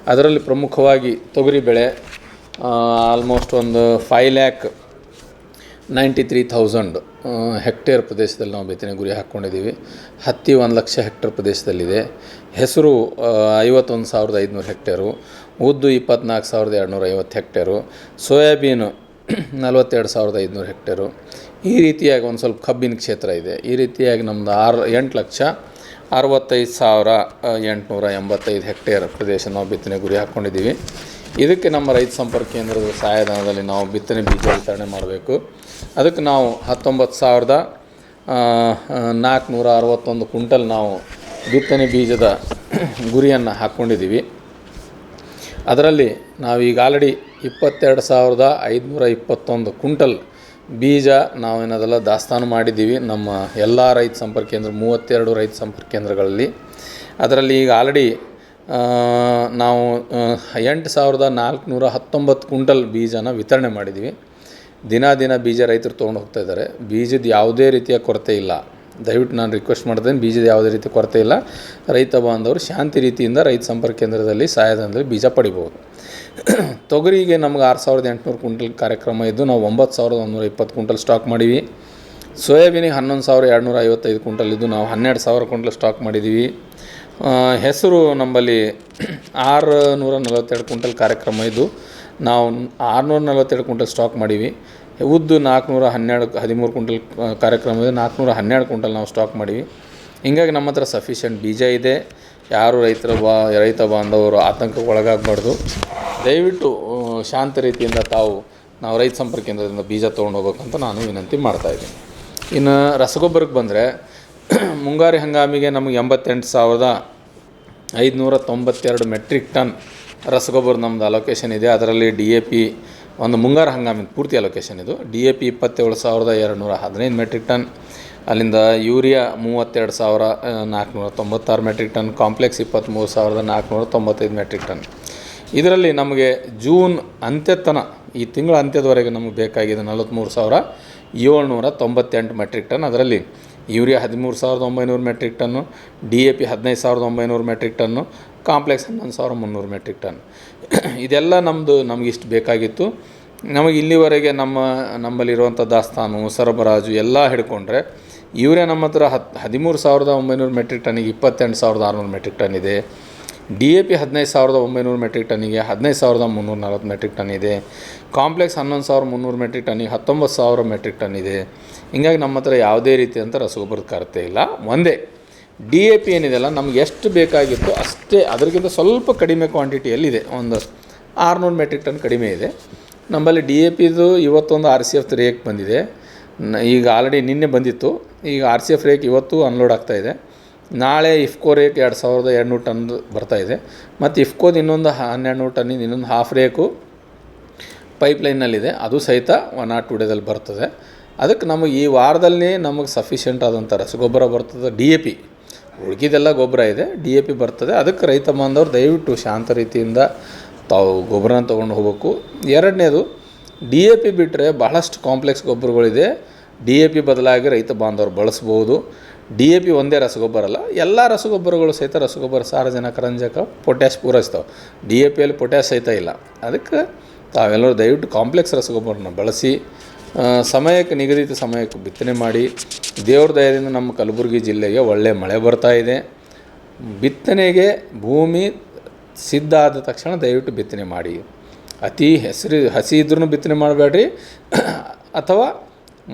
[SPEAKER 2] ಅದರಲ್ಲಿ ಪ್ರಮುಖವಾಗಿ ತೊಗರಿ ಬೆಳೆ ಆಲ್ಮೋಸ್ಟ್ ಒಂದು 5,93,000 ಹೆಕ್ಟೇರ್ ಪ್ರದೇಶದಲ್ಲಿ ನಾವು ಬಿತ್ತನೆ ಗುರಿ ಹಾಕ್ಕೊಂಡಿದ್ದೀವಿ. ಹತ್ತಿ 1,00,000 ಹೆಕ್ಟೇರ್ ಪ್ರದೇಶದಲ್ಲಿದೆ. ಹೆಸರು 51,500 ಹೆಕ್ಟೇರು, ಉದ್ದು 24,250 ಹೆಕ್ಟೇರು, ಸೋಯಾಬೀನು 42,500 ಹೆಕ್ಟೇರು. ಈ ರೀತಿಯಾಗಿ ಒಂದು ಸ್ವಲ್ಪ ಕಬ್ಬಿನ ಕ್ಷೇತ್ರ ಇದೆ. ಈ ರೀತಿಯಾಗಿ ನಮ್ಮದು 8,65,885 ಹೆಕ್ಟೇರ್ ಪ್ರದೇಶ ನಾವು ಬಿತ್ತನೆ ಗುರಿ ಹಾಕ್ಕೊಂಡಿದ್ದೀವಿ. ಇದಕ್ಕೆ ನಮ್ಮ ರೈತ ಸಂಪರ್ಕ ಕೇಂದ್ರದ ಸಹಾಯಧನದಲ್ಲಿ ನಾವು ಬಿತ್ತನೆ ಬೀಜ ವಿತರಣೆ ಮಾಡಬೇಕು. ಅದಕ್ಕೆ ನಾವು 19,461 ಕ್ವಿಂಟಲ್ ನಾವು ಬಿತ್ತನೆ ಬೀಜದ ಗುರಿಯನ್ನು ಹಾಕ್ಕೊಂಡಿದ್ದೀವಿ. ಅದರಲ್ಲಿ ನಾವೀಗ ಆಲ್ರೆಡಿ 22,521 ಕ್ವಿಂಟಲ್ ಬೀಜ ನಾವೇನದೆಲ್ಲ ದಾಸ್ತಾನು ಮಾಡಿದ್ದೀವಿ ನಮ್ಮ ಎಲ್ಲ ರೈತ ಸಂಪರ್ಕ ಕೇಂದ್ರ 32 ರೈತ ಸಂಪರ್ಕ ಕೇಂದ್ರಗಳಲ್ಲಿ. ಅದರಲ್ಲಿ ಈಗ ಆಲ್ರೆಡಿ ನಾವು 8,419 ಕ್ವಿಂಟಲ್ ಬೀಜನ ವಿತರಣೆ ಮಾಡಿದ್ದೀವಿ. ದಿನ ಬೀಜ ರೈತರು ತೊಗೊಂಡು ಹೋಗ್ತಾಯಿದ್ದಾರೆ. ಬೀಜದ ಯಾವುದೇ ರೀತಿಯ ಕೊರತೆ ಇಲ್ಲ. ದಯವಿಟ್ಟು ನಾನು ರಿಕ್ವೆಸ್ಟ್ ಮಾಡ್ತೇನೆ, ಬೀಜದ ಯಾವುದೇ ರೀತಿ ಕೊರತೆ ಇಲ್ಲ. ರೈತ ಬಾಂಧವರು ಶಾಂತಿ ರೀತಿಯಿಂದ ರೈತ ಸಂಪರ್ಕ ಕೇಂದ್ರದಲ್ಲಿ ಸಹಾಯಧನದಲ್ಲಿ ಬೀಜ ಪಡಿಬೋದು. ತೊಗರಿಗೆ ನಮ್ಗೆ 6,800 ಕ್ವಿಂಟಲ್ ಕಾರ್ಯಕ್ರಮ ಇದ್ದು ನಾವು 9,120 ಕ್ವಿಂಟಲ್ ಸ್ಟಾಕ್ ಮಾಡೀವಿ. ಸೋಯಾಬೀನಿಗೆ 11,255 ಕ್ವಿಂಟಲ್ ಇದ್ದು ನಾವು 12,000 ಕ್ವಿಂಟಲ್ ಸ್ಟಾಕ್ ಮಾಡಿದ್ದೀವಿ. ಹೆಸರು ನಮ್ಮಲ್ಲಿ 642 ಕ್ವಿಂಟಲ್ ಕಾರ್ಯಕ್ರಮ ಇದ್ದು ನಾವು 642 ಕ್ವಿಂಟಲ್ ಸ್ಟಾಕ್ ಮಾಡೀವಿ. ಉದ್ದು 413 ಕ್ವಿಂಟಲ್ ಕಾರ್ಯಕ್ರಮ ಇದೆ, 412 ಕ್ವಿಂಟಲ್ ನಾವು ಸ್ಟಾಕ್ ಮಾಡೀವಿ. ಹೀಗಾಗಿ ನಮ್ಮ ಹತ್ರ ಸಫಿಷಿಯೆಂಟ್ ಬೀಜ ಇದೆ. ಯಾರು ರೈತ ಬಾಂಧವರು ಆತಂಕಕ್ಕೆ ಒಳಗಾಗಬಾರ್ದು. ದಯವಿಟ್ಟು ಶಾಂತ ರೀತಿಯಿಂದ ನಾವು ರೈತ ಸಂಪರ್ಕ ಕೇಂದ್ರದಿಂದ ಬೀಜ ತೊಗೊಂಡು ಹೋಗ್ಬೇಕಂತ ನಾನು ವಿನಂತಿ ಮಾಡ್ತಾಯಿದ್ದೀನಿ. ಇನ್ನು ರಸಗೊಬ್ಬರಕ್ಕೆ ಬಂದರೆ ಮುಂಗಾರು ಹಂಗಾಮಿಗೆ ನಮಗೆ 88,592 ಮೆಟ್ರಿಕ್ ಟನ್ ರಸಗೊಬ್ಬರ ನಮ್ಮದು ಅಲೋಕೇಶನ್ ಇದೆ. ಅದರಲ್ಲಿ DAP ಒಂದು ಮುಂಗಾರು ಹಂಗಾಮಿನ ಪೂರ್ತಿ ಅಲೋಕೇಶನ್ ಇದು. DAP 27,215 ಮೆಟ್ರಿಕ್ ಟನ್, ಅಲ್ಲಿಂದ urea 32,496 metric ton, complex 23,495 metric ton. ಇದರಲ್ಲಿ ನಮಗೆ ಜೂನ್ ಅಂತ್ಯತನ ಈ ತಿಂಗಳ ಅಂತ್ಯದವರೆಗೆ ನಮಗೆ ಬೇಕಾಗಿದೆ 43,798 ಮೆಟ್ರಿಕ್ ಟನ್. ಅದರಲ್ಲಿ urea 13,900 metric ton, DAP 15,900 metric ton, complex 11,300 metric ton. ಇದೆಲ್ಲ ನಮಗಿಷ್ಟು ಬೇಕಾಗಿತ್ತು. ನಮಗೆ ಇಲ್ಲಿವರೆಗೆ ನಮ್ಮಲ್ಲಿರುವಂಥ ದಾಸ್ತಾನು ಸರಬರಾಜು ಎಲ್ಲ ಹಿಡ್ಕೊಂಡ್ರೆ ಯೂರಿಯಾ ನಮ್ಮ ಹತ್ರ 13,900 ಮೆಟ್ರಿಕ್ ಟನ್ನಿಗೆ 28,600 ಮೆಟ್ರಿಕ್ ಟನ್ ಇದೆ. DAP 15,900 ಮೆಟ್ರಿಕ್ ಟನ್ನಿಗೆ 15,340 ಮೆಟ್ರಿಕ್ ಟನ್ ಇದೆ. ಕಾಂಪ್ಲೆಕ್ಸ್ 11,300 ಮೆಟ್ರಿಕ್ ಟನ್ನಿಗೆ 19,000 ಮೆಟ್ರಿಕ್ ಟನ್ ಇದೆ. ಹೀಗಾಗಿ ನಮ್ಮ ಹತ್ರ ಯಾವುದೇ ರೀತಿಯಂಥ ರಸಗೊಬ್ಬರದ ಕೊರತೆ ಇಲ್ಲ. ಒಂದೇ DAP ಏನಿದೆಲ್ಲ ನಮ್ಗೆ ಎಷ್ಟು ಬೇಕಾಗಿತ್ತು ಅಷ್ಟೇ, ಅದಕ್ಕಿಂತ ಸ್ವಲ್ಪ ಕಡಿಮೆ ಕ್ವಾಂಟಿಟಿಯಲ್ಲಿದೆ. ಒಂದು 600 ಮೆಟ್ರಿಕ್ ಟನ್ ಕಡಿಮೆ ಇದೆ ನಮ್ಮಲ್ಲಿ. DAPದು ಇವತ್ತೊಂದು RCF ರೇಕ್ ಬಂದಿದೆ. ಈಗ ಆಲ್ರೆಡಿ ನಿನ್ನೆ ಬಂದಿತ್ತು. ಈಗ RCF ರೇಕ್ ಇವತ್ತು ಅನ್ಲೋಡ್ ಆಗ್ತಾಯಿದೆ. ನಾಳೆ ಇಫ್ಕೋ ರೇಕ್ 2,200 ಟನ್ ಬರ್ತಾಯಿದೆ. ಮತ್ತು ಇಫ್ಕೋದು ಇನ್ನೊಂದು 1,200 ಟನ್ನಿಂದ ಇನ್ನೊಂದು ಹಾಫ್ ರೇಕು ಪೈಪ್ಲೈನ್ನಲ್ಲಿದೆ. ಅದು ಸಹಿತ 1 or 2 ಡೇದಲ್ಲಿ ಬರ್ತದೆ. ಅದಕ್ಕೆ ನಮಗೆ ಈ ವಾರದಲ್ಲಿ ನಮಗೆ ಸಫಿಷಿಯೆಂಟ್ ಆದಂಥ ರಸಗೊಬ್ಬರ ಬರ್ತದೆ. DAP ಉಳ್ಕಿದೆಲ್ಲ ಗೊಬ್ಬರ ಇದೆ, DAP ಬರ್ತದೆ. ಅದಕ್ಕೆ ರೈತ ಬಾಂಧವರು ದಯವಿಟ್ಟು ಶಾಂತ ರೀತಿಯಿಂದ ತಾವು ಗೊಬ್ಬರನ ತೊಗೊಂಡು ಹೋಗಬೇಕು. ಎರಡನೇದು DAP ಬಿಟ್ಟರೆ ಬಹಳಷ್ಟು ಕಾಂಪ್ಲೆಕ್ಸ್ ಗೊಬ್ಬರಗಳಿದೆ. DAP ಬದಲಾಗಿ ರೈತ ಬಾಂಧವರು ಬಳಸ್ಬೋದು. DAP ಒಂದೇ ರಸಗೊಬ್ಬರ ಅಲ್ಲ, ಎಲ್ಲ ರಸಗೊಬ್ಬರಗಳು ಸಹಿತ ರಸಗೊಬ್ಬರ ಸಾರಜನಕ, ರಂಜಕ, ಪೊಟ್ಯಾಶ್ ಪೂರೈಸ್ತಾವೆ. DAPಯಲ್ಲಿ ಪೊಟ್ಯಾಶ್ ಸಹಿತ ಇಲ್ಲ. ಅದಕ್ಕೆ ತಾವೆಲ್ಲರೂ ದಯವಿಟ್ಟು ಕಾಂಪ್ಲೆಕ್ಸ್ ರಸಗೊಬ್ಬರನ ಬಳಸಿ ಸಮಯಕ್ಕೆ ನಿಗದಿತ ಸಮಯಕ್ಕೆ ಬಿತ್ತನೆ ಮಾಡಿ. ದೇವ್ರ ದಯದಿಂದ ನಮ್ಮ ಕಲಬುರಗಿ ಜಿಲ್ಲೆಗೆ ಒಳ್ಳೆಯ ಮಳೆ ಬರ್ತಾ ಇದೆ. ಬಿತ್ತನೆಗೆ ಭೂಮಿ ಸಿದ್ಧ ಆದ ತಕ್ಷಣ ದಯವಿಟ್ಟು ಬಿತ್ತನೆ ಮಾಡಿ. ಅತಿ ಹಸಿ ಇದ್ರೂ ಬಿತ್ತನೆ ಮಾಡಬೇಡ್ರಿ, ಅಥವಾ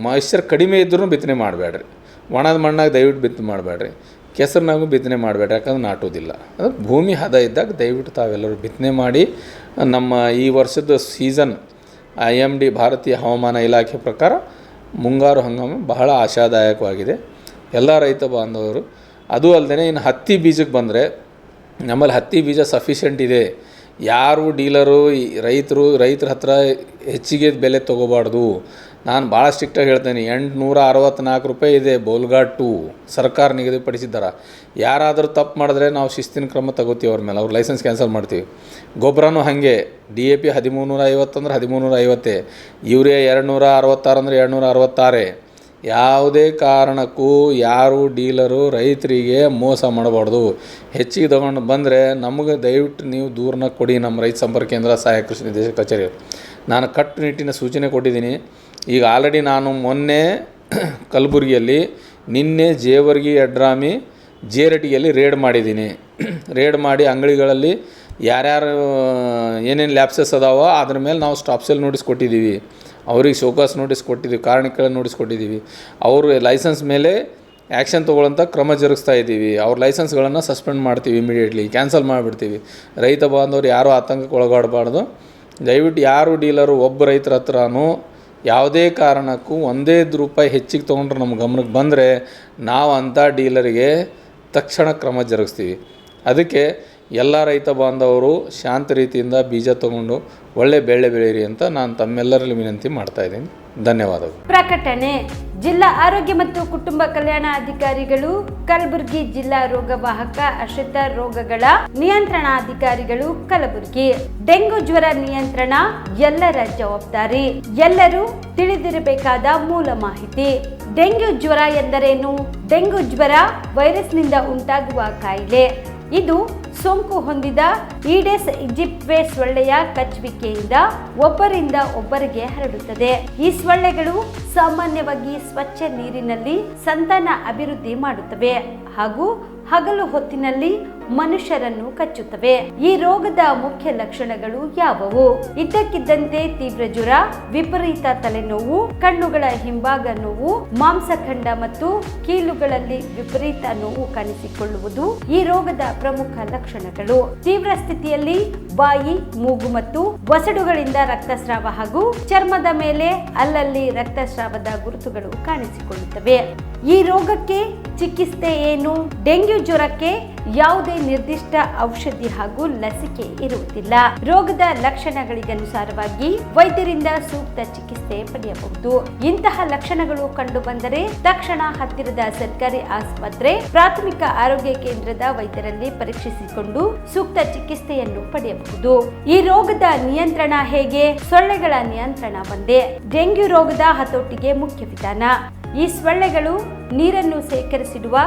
[SPEAKER 2] ಮಾಯಿಶ್ಚರ್ ಕಡಿಮೆ ಇದ್ರೂ ಬಿತ್ತನೆ ಮಾಡಬೇಡ್ರಿ. ಒಣದ ಮಣ್ಣಾಗ ದಯವಿಟ್ಟು ಬಿತ್ತನೆ ಮಾಡಬೇಡ್ರಿ, ಕೆಸರಿನಾಗೂ ಬಿತ್ತನೆ ಮಾಡಬೇಡ್ರಿ, ಯಾಕಂದ್ರೆ ನಾಟೋದಿಲ್ಲ. ಅದು ಭೂಮಿ ಹದ ಇದ್ದಾಗ ದಯವಿಟ್ಟು ತಾವೆಲ್ಲರೂ ಬಿತ್ತನೆ ಮಾಡಿ. ನಮ್ಮ ಈ ವರ್ಷದ ಸೀಸನ್ IMD ಭಾರತೀಯ ಹವಾಮಾನ ಇಲಾಖೆ ಪ್ರಕಾರ ಮುಂಗಾರು ಹಂಗಾಮು ಬಹಳ ಆಶಾದಾಯಕವಾಗಿದೆ ಎಲ್ಲ ರೈತ ಬಾಂಧವರು. ಅದು ಅಲ್ಲದೆ ಇನ್ನು ಹತ್ತಿ ಬೀಜಕ್ಕೆ ಬಂದರೆ ನಮ್ಮಲ್ಲಿ ಹತ್ತಿ ಬೀಜ ಸಫಿಷಿಯೆಂಟ್ ಇದೆ. ಯಾರು ಡೀಲರು ರೈತರ ಹತ್ರ ಹೆಚ್ಚಿಗೆ ಬೆಲೆ ತೊಗೋಬಾರ್ದು. ನಾನು ಭಾಳ ಸ್ಟ್ರಿಕ್ಟಾಗಿ ಹೇಳ್ತೇನೆ. 864 ರೂಪಾಯಿ ಇದೆ ಬೋಲ್ಗಾಡ್ 2 ಸರ್ಕಾರ ನಿಗದಿಪಡಿಸಿದ್ದಾರೆ. ಯಾರಾದರೂ ತಪ್ಪು ಮಾಡಿದ್ರೆ ನಾವು ಶಿಸ್ತಿನ ಕ್ರಮ ತಗೋತೀವಿ ಅವ್ರ ಮೇಲೆ, ಅವ್ರ ಲೈಸೆನ್ಸ್ ಕ್ಯಾನ್ಸಲ್ ಮಾಡ್ತೀವಿ. ಗೊಬ್ಬರನೂ ಹಾಗೆ DAP 1350 ಅಂದ್ರೆ 1350, ಯೂರಿಯಾ 266 ಅಂದರೆ 266. ಯಾವುದೇ ಕಾರಣಕ್ಕೂ ಯಾರು ಡೀಲರು ರೈತರಿಗೆ ಮೋಸ ಮಾಡಬಾರ್ದು. ಹೆಚ್ಚಿಗೆ ತೊಗೊಂಡು ಬಂದರೆ ನಮಗೆ ದಯವಿಟ್ಟು ನೀವು ದೂರನ್ನ ಕೊಡಿ. ನಮ್ಮ ರೈತ ಸಂಪರ್ಕ ಕೇಂದ್ರ ಸಹಾಯಕ ಕೃಷಿ ನಿರ್ದೇಶಕ ಕಚೇರಿ ನಾನು ಕಟ್ಟುನಿಟ್ಟಿನ ಸೂಚನೆ ಕೊಟ್ಟಿದ್ದೀನಿ. ಈಗ ಆಲ್ರೆಡಿ ನಾನು ಮೊನ್ನೆ ಕಲಬುರಗಿಯಲ್ಲಿ, ನಿನ್ನೆ ಜೇವರ್ಗಿ, ಯಡ್ರಾಮಿ, ಜೇರಟಿಯಲ್ಲಿ ರೇಡ್ ಮಾಡಿದ್ದೀನಿ. ರೇಡ್ ಮಾಡಿ ಅಂಗಡಿಗಳಲ್ಲಿ ಯಾರ್ಯಾರು ಏನೇನು ಲ್ಯಾಪ್ಸಸ್ ಅದಾವೋ ಅದ್ರ ಮೇಲೆ ನಾವು ಸ್ಟಾಪ್ ಸೇಲ್ ನೋಟಿಸ್ ಕೊಟ್ಟಿದ್ದೀವಿ. ಅವ್ರಿಗೆ ಶೋಕಾಸ್ ನೋಟಿಸ್ ಕೊಟ್ಟಿದ್ದೀವಿ, ಕಾರಣಕ್ಕೆ ನೋಟಿಸ್ ಕೊಟ್ಟಿದ್ದೀವಿ. ಅವರು ಲೈಸೆನ್ಸ್ ಮೇಲೆ ಆ್ಯಕ್ಷನ್ ತೊಗೊಳ್ಳೋಂಥ ಕ್ರಮ ಜರುಗಿಸ್ತಾ ಇದ್ದೀವಿ. ಅವ್ರ ಲೈಸೆನ್ಸ್ಗಳನ್ನು ಸಸ್ಪೆಂಡ್ ಮಾಡ್ತೀವಿ, ಇಮಿಡಿಯೇಟ್ಲಿ ಕ್ಯಾನ್ಸಲ್ ಮಾಡಿಬಿಡ್ತೀವಿ. ರೈತ ಬಾಂಧವರು ಯಾರೂ ಆತಂಕಕ್ಕೆ ಒಳಗಾಡಬಾರ್ದು. ದಯವಿಟ್ಟು ಯಾರು ಡೀಲರು ಒಬ್ಬ ರೈತರ ಹತ್ರನೂ ಯಾವುದೇ ಕಾರಣಕ್ಕೂ ಒಂದೇ ರೂಪಾಯಿ ಹೆಚ್ಚಿಗೆ ತೊಗೊಂಡ್ರೆ ನಮ್ಮ ಗಮನಕ್ಕೆ ಬಂದರೆ ನಾವು ಅಂಥ ಡೀಲರಿಗೆ ತಕ್ಷಣ ಕ್ರಮ ಜರುಗಿಸ್ತೀವಿ. ಅದಕ್ಕೆ ಎಲ್ಲ ರೈತ ಬಾಂಧವರು ಶಾಂತ ರೀತಿಯಿಂದ ಬೀಜ ತೊಗೊಂಡು ಒಳ್ಳೆ ಬೆಳೆ ಬೆಳೀರಿ ಅಂತ ನಾನು ತಮ್ಮೆಲ್ಲರಲ್ಲಿ ವಿನಂತಿ ಮಾಡ್ತಾ ಇದ್ದೀನಿ. ಧನ್ಯವಾದಗಳು.
[SPEAKER 1] ಪ್ರಕಟಣೆ ಜಿಲ್ಲಾ ಆರೋಗ್ಯ ಮತ್ತು ಕುಟುಂಬ ಕಲ್ಯಾಣ ಅಧಿಕಾರಿಗಳು, ಕಲಬುರಗಿ ಜಿಲ್ಲಾ ರೋಗವಾಹಕ ಆಶ್ರಿತ ರೋಗಗಳ ನಿಯಂತ್ರಣಾಧಿಕಾರಿಗಳು, ಕಲಬುರಗಿ. ಡೆಂಗು ಜ್ವರ ನಿಯಂತ್ರಣ ಎಲ್ಲರ ಜವಾಬ್ದಾರಿ. ಎಲ್ಲರೂ ತಿಳಿದಿರಬೇಕಾದ ಮೂಲ ಮಾಹಿತಿ. ಡೆಂಗ್ಯೂ ಜ್ವರ ಎಂದರೇನು? ಡೆಂಗು ಜ್ವರ ವೈರಸ್ನಿಂದ ಉಂಟಾಗುವ ಕಾಯಿಲೆ. ಇದು ಸೋಂಕು ಹೊಂದಿದ ಈಡೆಸ್ ಈಜಿಪ್ಟ್ವೆ ಸೊಳ್ಳೆಯ ಕಚ್ಚುವಿಕೆಯಿಂದ ಒಬ್ಬರಿಂದ ಒಬ್ಬರಿಗೆ ಹರಡುತ್ತದೆ. ಈ ಸೊಳ್ಳೆಗಳು ಸಾಮಾನ್ಯವಾಗಿ ಸ್ವಚ್ಛ ನೀರಿನಲ್ಲಿ ಸಂತಾನ ಅಭಿವೃದ್ಧಿ ಮಾಡುತ್ತವೆ ಹಾಗೂ ಹಗಲು ಹೊತ್ತಿನಲ್ಲಿ ಮನುಷ್ಯರನ್ನು ಕಚ್ಚುತ್ತವೆ. ಈ ರೋಗದ ಮುಖ್ಯ ಲಕ್ಷಣಗಳು ಯಾವುವು? ಇದ್ದಕ್ಕಿದ್ದಂತೆ ತೀವ್ರ ಜ್ವರ, ವಿಪರೀತ ತಲೆನೋವು, ಕಣ್ಣುಗಳ ಹಿಂಭಾಗ ನೋವು, ಮಾಂಸಖಂಡ ಮತ್ತು ಕೀಲುಗಳಲ್ಲಿ ವಿಪರೀತ ನೋವು ಕಾಣಿಸಿಕೊಳ್ಳುವುದು ಈ ರೋಗದ ಪ್ರಮುಖ ಲಕ್ಷಣಗಳು. ತೀವ್ರ ಸ್ಥಿತಿಯಲ್ಲಿ ಬಾಯಿ, ಮೂಗು ಮತ್ತು ವಸಡುಗಳಿಂದ ರಕ್ತಸ್ರಾವ ಹಾಗೂ ಚರ್ಮದ ಮೇಲೆ ಅಲ್ಲಲ್ಲಿ ರಕ್ತಸ್ರಾವದ ಗುರುತುಗಳು ಕಾಣಿಸಿಕೊಳ್ಳುತ್ತವೆ. ಈ ರೋಗಕ್ಕೆ ಚಿಕಿತ್ಸೆ ಏನು? ಡೆಂಗ್ಯೂ ಜ್ವರಕ್ಕೆ ಯಾವುದೇ ನಿರ್ದಿಷ್ಟ ಔಷಧಿ ಹಾಗೂ ಲಸಿಕೆ ಇರುವುದಿಲ್ಲ. ರೋಗದ ಲಕ್ಷಣಗಳಿಗನುಸಾರವಾಗಿ ವೈದ್ಯರಿಂದ ಸೂಕ್ತ ಚಿಕಿತ್ಸೆ ಪಡೆಯಬಹುದು. ಇಂತಹ ಲಕ್ಷಣಗಳು ಕಂಡು ಬಂದರೆ ತಕ್ಷಣ ಹತ್ತಿರದ ಸರ್ಕಾರಿ ಆಸ್ಪತ್ರೆ, ಪ್ರಾಥಮಿಕ ಆರೋಗ್ಯ ಕೇಂದ್ರದ ವೈದ್ಯರಲ್ಲಿ ಪರೀಕ್ಷಿಸಿಕೊಂಡು ಸೂಕ್ತ ಚಿಕಿತ್ಸೆಯನ್ನು ಪಡೆಯಬಹುದು. ಈ ರೋಗದ ನಿಯಂತ್ರಣ ಹೇಗೆ? ಸೊಳ್ಳೆಗಳ ನಿಯಂತ್ರಣ ಒಂದೇ ಡೆಂಗ್ಯೂ ರೋಗದ ಹತೋಟಿಗೆ ಮುಖ್ಯ ವಿಧಾನ. ಈ ಸೊಳ್ಳೆಗಳು ನೀರನ್ನು ಸೇಕರಿಸಿಡುವ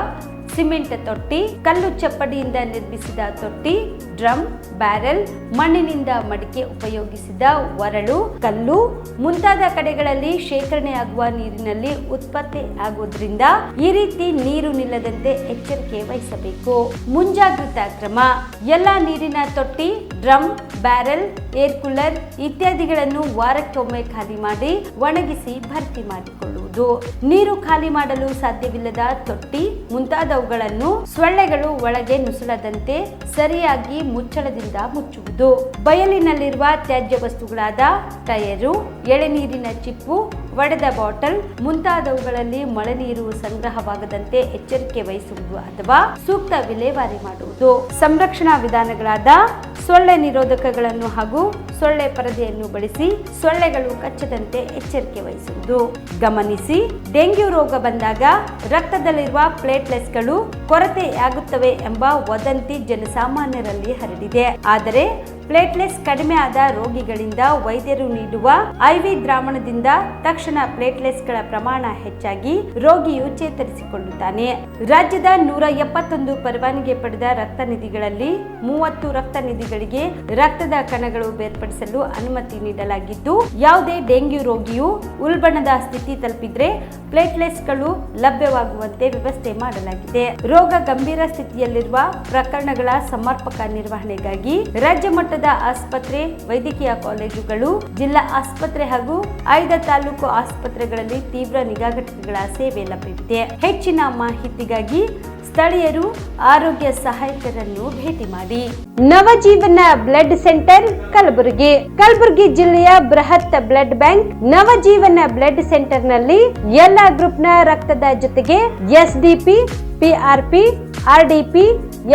[SPEAKER 1] ಸಿಮೆಂಟ್ ತೊಟ್ಟಿ, ಕಲ್ಲು ಚಪ್ಪಡಿಯಿಂದ ನಿರ್ಮಿಸಿದ ತೊಟ್ಟಿ, ಡ್ರಮ್, ಬ್ಯಾರೆಲ್, ಮಣ್ಣಿನಿಂದ ಮಡಿಕೆ ಉಪಯೋಗಿಸಿದ ಒರಳು, ಕಲ್ಲು ಮುಂತಾದ ಕಡೆಗಳಲ್ಲಿ ಶೇಖರಣೆಯಾಗುವ ನೀರಿನಲ್ಲಿ ಉತ್ಪತ್ತಿ ಆಗುವುದರಿಂದ ಈ ರೀತಿ ನೀರು ನಿಲ್ಲದಂತೆ ಎಚ್ಚರಿಕೆ ವಹಿಸಬೇಕು. ಮುಂಜಾಗ್ರತಾ ಕ್ರಮ: ಎಲ್ಲ ನೀರಿನ ತೊಟ್ಟಿ, ಡ್ರಮ್, ಬ್ಯಾರೆಲ್, ಏರ್ ಕೂಲರ್ ಇತ್ಯಾದಿಗಳನ್ನು ವಾರಕ್ಕೊಮ್ಮೆ ಖಾಲಿ ಮಾಡಿ ಒಣಗಿಸಿ ಭರ್ತಿ ಮಾಡಿಕೊಳ್ಳುವುದು. ನೀರು ಖಾಲಿ ಮಾಡಲು ಸಾಧ್ಯವಿಲ್ಲದ ತೊಟ್ಟಿ ಮುಂತಾದವುಗಳನ್ನು ಸೊಳ್ಳೆಗಳು ಒಳಗೆ ನುಸುಳದಂತೆ ಸರಿಯಾಗಿ ಮುಚ್ಚಳದಿಂದ ಮುಚ್ಚುವುದು. ಬಯಲಿನಲ್ಲಿರುವ ತ್ಯಾಜ್ಯ ವಸ್ತುಗಳಾದ ಟಯರು, ಎಳೆನೀರಿನ ಚಿಪ್ಪು, ಒಡೆದ ಬಾಟಲ್ ಮುಂತಾದವುಗಳಲ್ಲಿ ಮಳೆ ನೀರು ಸಂಗ್ರಹವಾಗದಂತೆ ಎಚ್ಚರಿಕೆ ವಹಿಸುವುದು ಅಥವಾ ಸೂಕ್ತ ವಿಲೇವಾರಿ ಮಾಡುವುದು. ಸಂರಕ್ಷಣಾ ವಿಧಾನಗಳಾದ ಸೊಳ್ಳೆ ನಿರೋಧಕಗಳನ್ನು ಹಾಗೂ ಸೊಳ್ಳೆ ಪರದೆಯನ್ನು ಬಳಸಿ ಸೊಳ್ಳೆಗಳು ಕಚ್ಚದಂತೆ ಎಚ್ಚರಿಕೆ ವಹಿಸುವುದು. ಗಮನಿಸಿ, ಡೆಂಗ್ಯೂ ರೋಗ ಬಂದಾಗ ರಕ್ತದಲ್ಲಿರುವ ಪ್ಲೇಟ್ಲೆಟ್ಸ್ಗಳು ಕೊರತೆಯಾಗುತ್ತವೆ ಎಂಬ ವದಂತಿ ಜನಸಾಮಾನ್ಯರಲ್ಲಿ ಹರಡಿದೆ. ಆದರೆ ಪ್ಲೇಟ್ಲೆಟ್ಸ್ ಕಡಿಮೆ ಆದ ರೋಗಿಗಳಿಂದ ವೈದ್ಯರು ನೀಡುವ IV ದ್ರಾವಣದಿಂದ ತಕ್ಷಣ ಪ್ಲೇಟ್ಲೆಟ್ಸ್ಗಳ ಪ್ರಮಾಣ ಹೆಚ್ಚಾಗಿ ರೋಗಿಯು ಚೇತರಿಸಿಕೊಳ್ಳುತ್ತಾನೆ. ರಾಜ್ಯದ 171 ಪರವಾನಗಿ ಪಡೆದ ರಕ್ತ ನಿಧಿಗಳಲ್ಲಿ 30 ರಕ್ತ ನಿಧಿಗಳಿಗೆ ರಕ್ತದ ಕಣಗಳು ಬೇರ್ಪಡಿಸಲು ಅನುಮತಿ ನೀಡಲಾಗಿದ್ದು, ಯಾವುದೇ ಡೆಂಗ್ಯೂ ರೋಗಿಯು ಉಲ್ಬಣದ ಸ್ಥಿತಿ ತಲುಪಿದ್ರೆ ಪ್ಲೇಟ್ಲೆಟ್ಸ್ಗಳು ಲಭ್ಯವಾಗುವಂತೆ ವ್ಯವಸ್ಥೆ ಮಾಡಲಾಗಿದೆ. ರೋಗ ಗಂಭೀರ ಸ್ಥಿತಿಯಲ್ಲಿರುವ ಪ್ರಕರಣಗಳ ಸಮರ್ಪಕ ನಿರ್ವಹಣೆಗಾಗಿ ರಾಜ್ಯ ಮಟ್ಟದ ಆಸ್ಪತ್ರೆ, ವೈದ್ಯಕೀಯ ಕಾಲೇಜುಗಳು, ಜಿಲ್ಲಾ ಆಸ್ಪತ್ರೆ ಹಾಗೂ ಆಯ್ದ ತಾಲೂಕು ಆಸ್ಪತ್ರೆಗಳಲ್ಲಿ ತೀವ್ರ ನಿಗಾ ಘಟಕಗಳ ಸೇವೆ ಲಭ್ಯವಿದೆ. ಹೆಚ್ಚಿನ ಮಾಹಿತಿಗಾಗಿ ಸ್ಥಳೀಯರು ಆರೋಗ್ಯ ಸಹಾಯಕರನ್ನು ಭೇಟಿ ಮಾಡಿ. Navajeevan blood centre, Kalaburagi. ಕಲಬುರಗಿ ಜಿಲ್ಲೆಯ ಬೃಹತ್ blood bank Navajeevan blood centre ನಲ್ಲಿ ಎಲ್ಲಾ ಗ್ರೂಪ್ನ ರಕ್ತದ ಜೊತೆಗೆ SDP, PRP, RDP,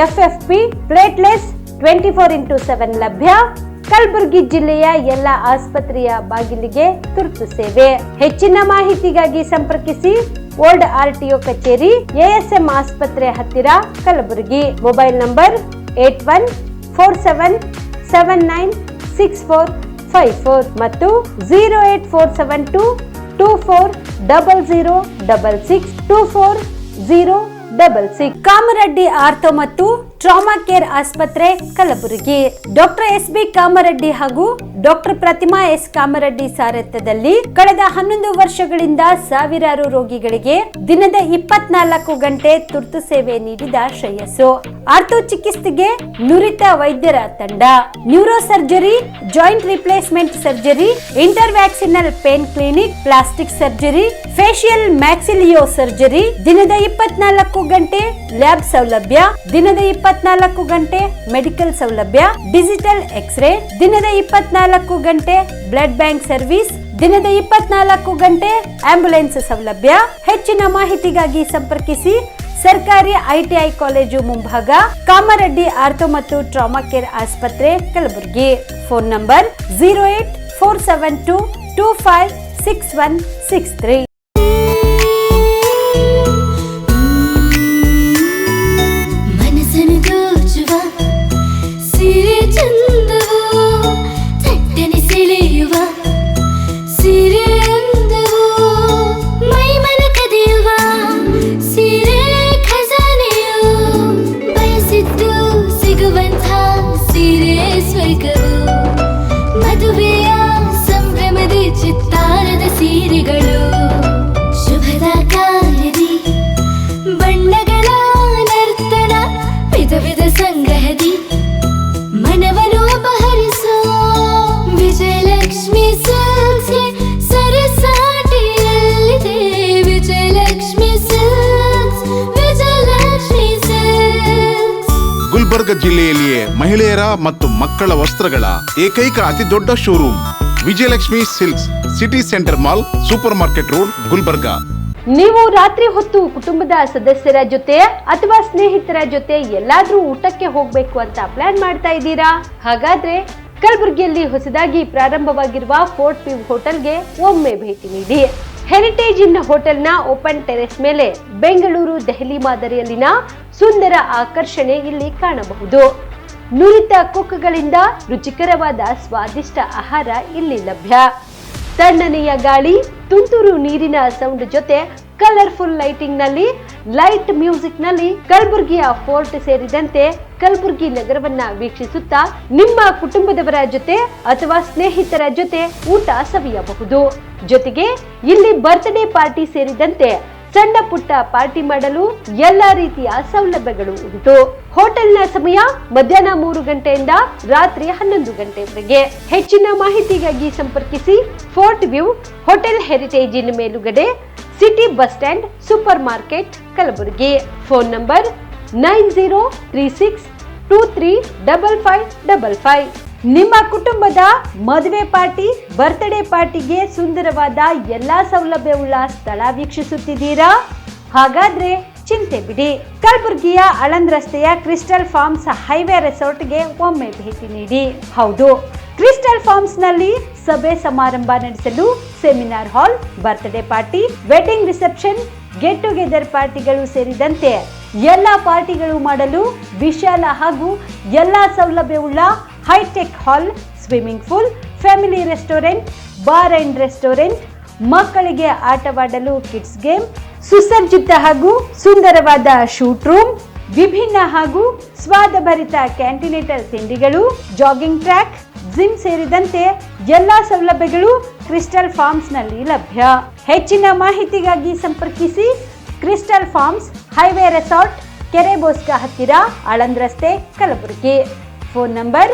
[SPEAKER 1] FFP, platelets 24x7 ಲಭ್ಯ. ಕಲಬುರಗಿ ಜಿಲ್ಲೆಯ ಎಲ್ಲ ಆಸ್ಪತ್ರೆಯ ಬಾಗಿಲಿಗೆ ತುರ್ತು ಸೇವೆ. ಹೆಚ್ಚಿನ ಮಾಹಿತಿಗಾಗಿ ಸಂಪರ್ಕಿಸಿ ಓಲ್ಡ್ RTO ಕಚೇರಿ, ASM ಆಸ್ಪತ್ರೆ ಹತ್ತಿರ, ಕಲಬುರಗಿ. ಮೊಬೈಲ್ ನಂಬರ್ 8147796454 ಮತ್ತು 08472240066 ಕಾಮರೆಡ್ಡಿ ಆರ್ಥೋ ಮತ್ತು ಟ್ರಾಮಾ ಕೇರ್ ಆಸ್ಪತ್ರೆ, ಕಲಬುರಗಿ. ಡಾಕ್ಟರ್ SB ಕಾಮರೆಡ್ಡಿ ಹಾಗೂ ಡಾಕ್ಟರ್ ಪ್ರತಿಮಾ S ಕಾಮರೆಡ್ಡಿ ಸಾರಥ್ಯದಲ್ಲಿ ಕಳೆದ 11 ವರ್ಷಗಳಿಂದ ಸಾವಿರಾರು ರೋಗಿಗಳಿಗೆ ದಿನದ 24 ಗಂಟೆ ತುರ್ತು ಸೇವೆ ನೀಡಿದ ಶ್ರೇಯಸ್ಸು. ಆರ್ಥೋ ಚಿಕಿತ್ಸೆಗೆ ನುರಿತ ವೈದ್ಯರ ತಂಡ, neuro surgery, joint replacement surgery, interventional pain clinic, plastic surgery, facial maxillo surgery, ದಿನದ 24 ಗಂಟೆ ಲ್ಯಾಬ್ ಸೌಲಭ್ಯ, ದಿನದ 24 ಗಂಟೆ ಮೆಡಿಕಲ್ ಸೌಲಭ್ಯ, ಡಿಜಿಟಲ್ ಎಕ್ಸ್ರೇ, ದಿನದ 24 ಗಂಟೆ ಬ್ಲಡ್ ಬ್ಯಾಂಕ್ ಸರ್ವಿಸ್, ದಿನದ 24 ಗಂಟೆ ಆಂಬ್ಯುಲೆನ್ಸ್ ಸೌಲಭ್ಯ. ಹೆಚ್ಚಿನ ಮಾಹಿತಿಗಾಗಿ ಸಂಪರ್ಕಿಸಿ ಸರ್ಕಾರಿ ITI ಕಾಲೇಜು ಮುಂಭಾಗ, ಕಾಮರೆಡ್ಡಿ ಆರ್ಥೋ ಮತ್ತು ಟ್ರಾಮಾ ಕೇರ್ ಆಸ್ಪತ್ರೆ, ಕಲಬುರಗಿ. Phone number 08472256163.
[SPEAKER 14] ಮದುವೆಯ ಸಂಭ್ರಮದ ಚಿತ್ತಾರದ ಸೀರೆಗಳು, ಶುಭದ ಕಾರ್ಯದಿ ಬಣ್ಣಗಳ ನರ್ತನ, ವಿಧ ವಿಧ ಸಂಗ್ರಹದಿ ಮನವನ್ನು ಅಪಹರಿಸೋ ವಿಜಯಲಕ್ಷ್ಮಿ ಸಿಲ್ಕ್ಸ್ ಸರಸಾಟಿಯಲ್ಲಿದೆ. Vijayalakshmi silks, Vijayalakshmi silks.
[SPEAKER 15] ಗುಲ್ಬರ್ಗ ಜಿಲ್ಲೆಯಲ್ಲಿಯೇ ಮಹಿಳೆಯರ ಮತ್ತು ಮಕ್ಕಳ ವಸ್ತ್ರಗಳ ಏಕೈಕ ಅತಿ ದೊಡ್ಡ showroom Vijayalakshmi silks, city centre mall, super market road, Gulbarga.
[SPEAKER 1] ನೀವು ರಾತ್ರಿ ಹೊತ್ತು ಕುಟುಂಬದ ಸದಸ್ಯರ ಜೊತೆ ಅಥವಾ ಸ್ನೇಹಿತರ ಜೊತೆ ಎಲ್ಲಾದ್ರೂ ಊಟಕ್ಕೆ ಹೋಗ್ಬೇಕು ಅಂತ ಪ್ಲಾನ್ ಮಾಡ್ತಾ ಇದ್ದೀರಾ? ಹಾಗಾದ್ರೆ ಕಲಬುರಗಿಯಲ್ಲಿ ಹೊಸದಾಗಿ ಪ್ರಾರಂಭವಾಗಿರುವ ಫೋರ್ಟ್ ವ್ಯೂ ಹೋಟೆಲ್ಗೆ ಒಮ್ಮೆ ಭೇಟಿ ನೀಡಿ. ಹೆರಿಟೇಜ್ ಇನ್ ಹೋಟೆಲ್ನ ಓಪನ್ ಟೆರೆಸ್ ಮೇಲೆ ಬೆಂಗಳೂರು, ದೆಹಲಿ ಮಾದರಿಯಲ್ಲಿನ ಸುಂದರ ಆಕರ್ಷಣೆ ಇಲ್ಲಿ ಕಾಣಬಹುದು. ನುರಿತ ಕುಕ್ಗಳಿಂದ ರುಚಿಕರವಾದ ಸ್ವಾದಿಷ್ಟ ಆಹಾರ ಇಲ್ಲಿ ಲಭ್ಯ. ತಣ್ಣನೆಯ ಗಾಳಿ, ತುಂತುರು ನೀರಿನ ಸೌಂಡ್ ಜೊತೆ ಕಲರ್ಫುಲ್ ಲೈಟಿಂಗ್ ನಲ್ಲಿ, ಲೈಟ್ ಮ್ಯೂಸಿಕ್ ನಲ್ಲಿ ಕಲಬುರಗಿಯ ಫೋರ್ಟ್ ಸೇರಿದಂತೆ ಕಲಬುರಗಿ ನಗರವನ್ನ ವೀಕ್ಷಿಸುತ್ತಾ ನಿಮ್ಮ ಕುಟುಂಬದವರ ಜೊತೆ ಅಥವಾ ಸ್ನೇಹಿತರ ಜೊತೆ ಊಟ ಸವಿಯಬಹುದು. ಜೊತೆಗೆ ಇಲ್ಲಿ ಬರ್ತ್ಡೇ ಪಾರ್ಟಿ ಸೇರಿದಂತೆ ಸಣ್ಣ ಪುಟ್ಟ ಪಾರ್ಟಿ ಮಾಡಲು ಎಲ್ಲಾ ರೀತಿಯ ಸೌಲಭ್ಯಗಳು ಉಂಟು. ಹೋಟೆಲ್ನ ಸಮಯ ಮಧ್ಯಾಹ್ನ 3 ಗಂಟೆಯಿಂದ ರಾತ್ರಿ 11 ಗಂಟೆವರೆಗೆ. ಹೆಚ್ಚಿನ ಮಾಹಿತಿಗಾಗಿ ಸಂಪರ್ಕಿಸಿ ಫೋರ್ಟ್ ವ್ಯೂ ಹೋಟೆಲ್, ಹೆರಿಟೇಜ್ ಇನ್ ಮೇಲುಗಡೆ, city bus stand, super market, Kalaburagi. Phone number 9036235555. ನಿಮ್ಮ ಕುಟುಂಬದ ಮದುವೆ ಪಾರ್ಟಿ, ಬರ್ತ್ಡೇ ಪಾರ್ಟಿಗೆ ಸುಂದರವಾದ ಎಲ್ಲಾ ಸೌಲಭ್ಯವುಳ್ಳ ಸ್ಥಳ ವೀಕ್ಷಿಸುತ್ತಿದ್ದೀರಾ? ಹಾಗಾದ್ರೆ ಚಿಂತೆ ಬಿಡಿ. ಕಲಬುರಗಿಯ ಆಳಂದ್ ರಸ್ತೆಯ ಕ್ರಿಸ್ಟಲ್ ಫಾರ್ಮ್ಸ್ ಹೈವೇ ರೆಸಾರ್ಟ್ಗೆ ಒಮ್ಮೆ ಭೇಟಿ ನೀಡಿ. ಹೌದು, ಕ್ರಿಸ್ಟಲ್ ಫಾರ್ಮ್ಸ್ ನಲ್ಲಿ ಸಭೆ ಸಮಾರಂಭ ನಡೆಸಲು seminar hall, birthday party, wedding reception, get together ಪಾರ್ಟಿಗಳು ಸೇರಿದಂತೆ ಎಲ್ಲ ಪಾರ್ಟಿಗಳು ಮಾಡಲು ವಿಶಾಲ ಹಾಗೂ ಎಲ್ಲ ಸೌಲಭ್ಯವುಳ್ಳ hi-tech hall, swimming pool, family restaurant, bar and restaurant, ಮಕ್ಕಳಿಗೆ ಆಟವಾಡಲು ಕಿಡ್ಸ್ ಗೇಮ್, ಸುಸಜ್ಜಿತ ಹಾಗೂ ಸುಂದರವಾದ ಶೂಟ್ ರೂಮ್, ವಿಭಿನ್ನ ಹಾಗೂ ಸ್ವಾದಭರಿತ ಕ್ಯಾಂಟಿನೇಟರ್ ತಿಂಡಿಗಳು, ಜಾಗಿಂಗ್ ಟ್ರ್ಯಾಕ್, ಜಿಮ್ ಸೇರಿದಂತೆ ಎಲ್ಲಾ ಸೌಲಭ್ಯಗಳು ಕ್ರಿಸ್ಟಲ್ ಫಾರ್ಮ್ಸ್ ನಲ್ಲಿ ಲಭ್ಯ. ಹೆಚ್ಚಿನ ಮಾಹಿತಿಗಾಗಿ ಸಂಪರ್ಕಿಸಿ ಕ್ರಿಸ್ಟಲ್ ಫಾರ್ಮ್ಸ್ ಹೈವೇ ರೆಸಾರ್ಟ್, ಕೆರೆ ಬೋಸ್ಕ ಹತ್ತಿರ, ಆಳಂದ್ ರಸ್ತೆ, ಕಲಬುರಗಿ. Phone number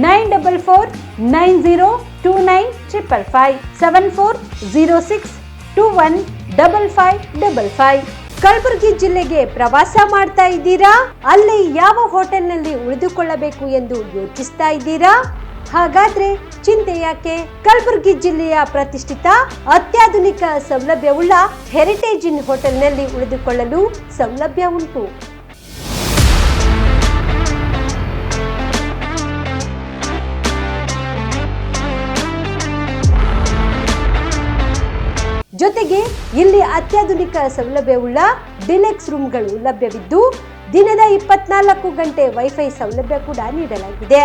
[SPEAKER 1] 9490295555 7406215555. ಕಲಬುರಗಿ ಜಿಲ್ಲೆಗೆ ಪ್ರವಾಸ ಮಾಡ್ತಾ ಇದ್ದೀರಾ? ಅಲ್ಲಿ ಯಾವ ಹೋಟೆಲ್ನಲ್ಲಿ ಉಳಿದುಕೊಳ್ಳಬೇಕು ಎಂದು ಯೋಚಿಸ್ತಾ ಇದ್ದೀರಾ? ಹಾಗಾದ್ರೆ ಚಿಂತೆ ಯಾಕೆ? ಕಲಬುರಗಿ ಜಿಲ್ಲೆಯ ಪ್ರತಿಷ್ಠಿತ ಅತ್ಯಾಧುನಿಕ ಸೌಲಭ್ಯವುಳ್ಳ ಹೆರಿಟೇಜ್ ಇನ್ ಹೋಟೆಲ್ನಲ್ಲಿ ಉಳಿದುಕೊಳ್ಳಲು ಸೌಲಭ್ಯ ಉಂಟು. ಜೊತೆಗೆ ಇಲ್ಲಿ ಅತ್ಯಾಧುನಿಕ ಸೌಲಭ್ಯವುಳ್ಳ ಡಿಲೆಕ್ಸ್ ರೂಮ್ಗಳು ಲಭ್ಯವಿದ್ದು ದಿನದ 24 ಗಂಟೆ ವೈಫೈ ಸೌಲಭ್ಯ ಕೂಡ ನೀಡಲಾಗಿದೆ.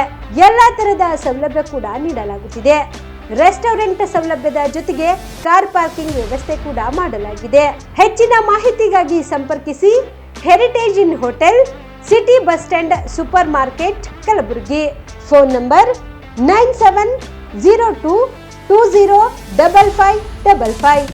[SPEAKER 1] ಎಲ್ಲಾ ತರಹದ ಸೌಲಭ್ಯ ಕೂಡ ನೀಡಲಾಗುತ್ತಿದೆ. ರೆಸ್ಟೋರೆಂಟ್ ಸೌಲಭ್ಯದ ಜೊತೆಗೆ ಕಾರ್ ಪಾರ್ಕಿಂಗ್ ವ್ಯವಸ್ಥೆ ಕೂಡ ಮಾಡಲಾಗಿದೆ. ಹೆಚ್ಚಿನ ಮಾಹಿತಿಗಾಗಿ ಸಂಪರ್ಕಿಸಿ heritage inn hotel, city bus stand, super market, Kalaburagi. Phone number 9702205555.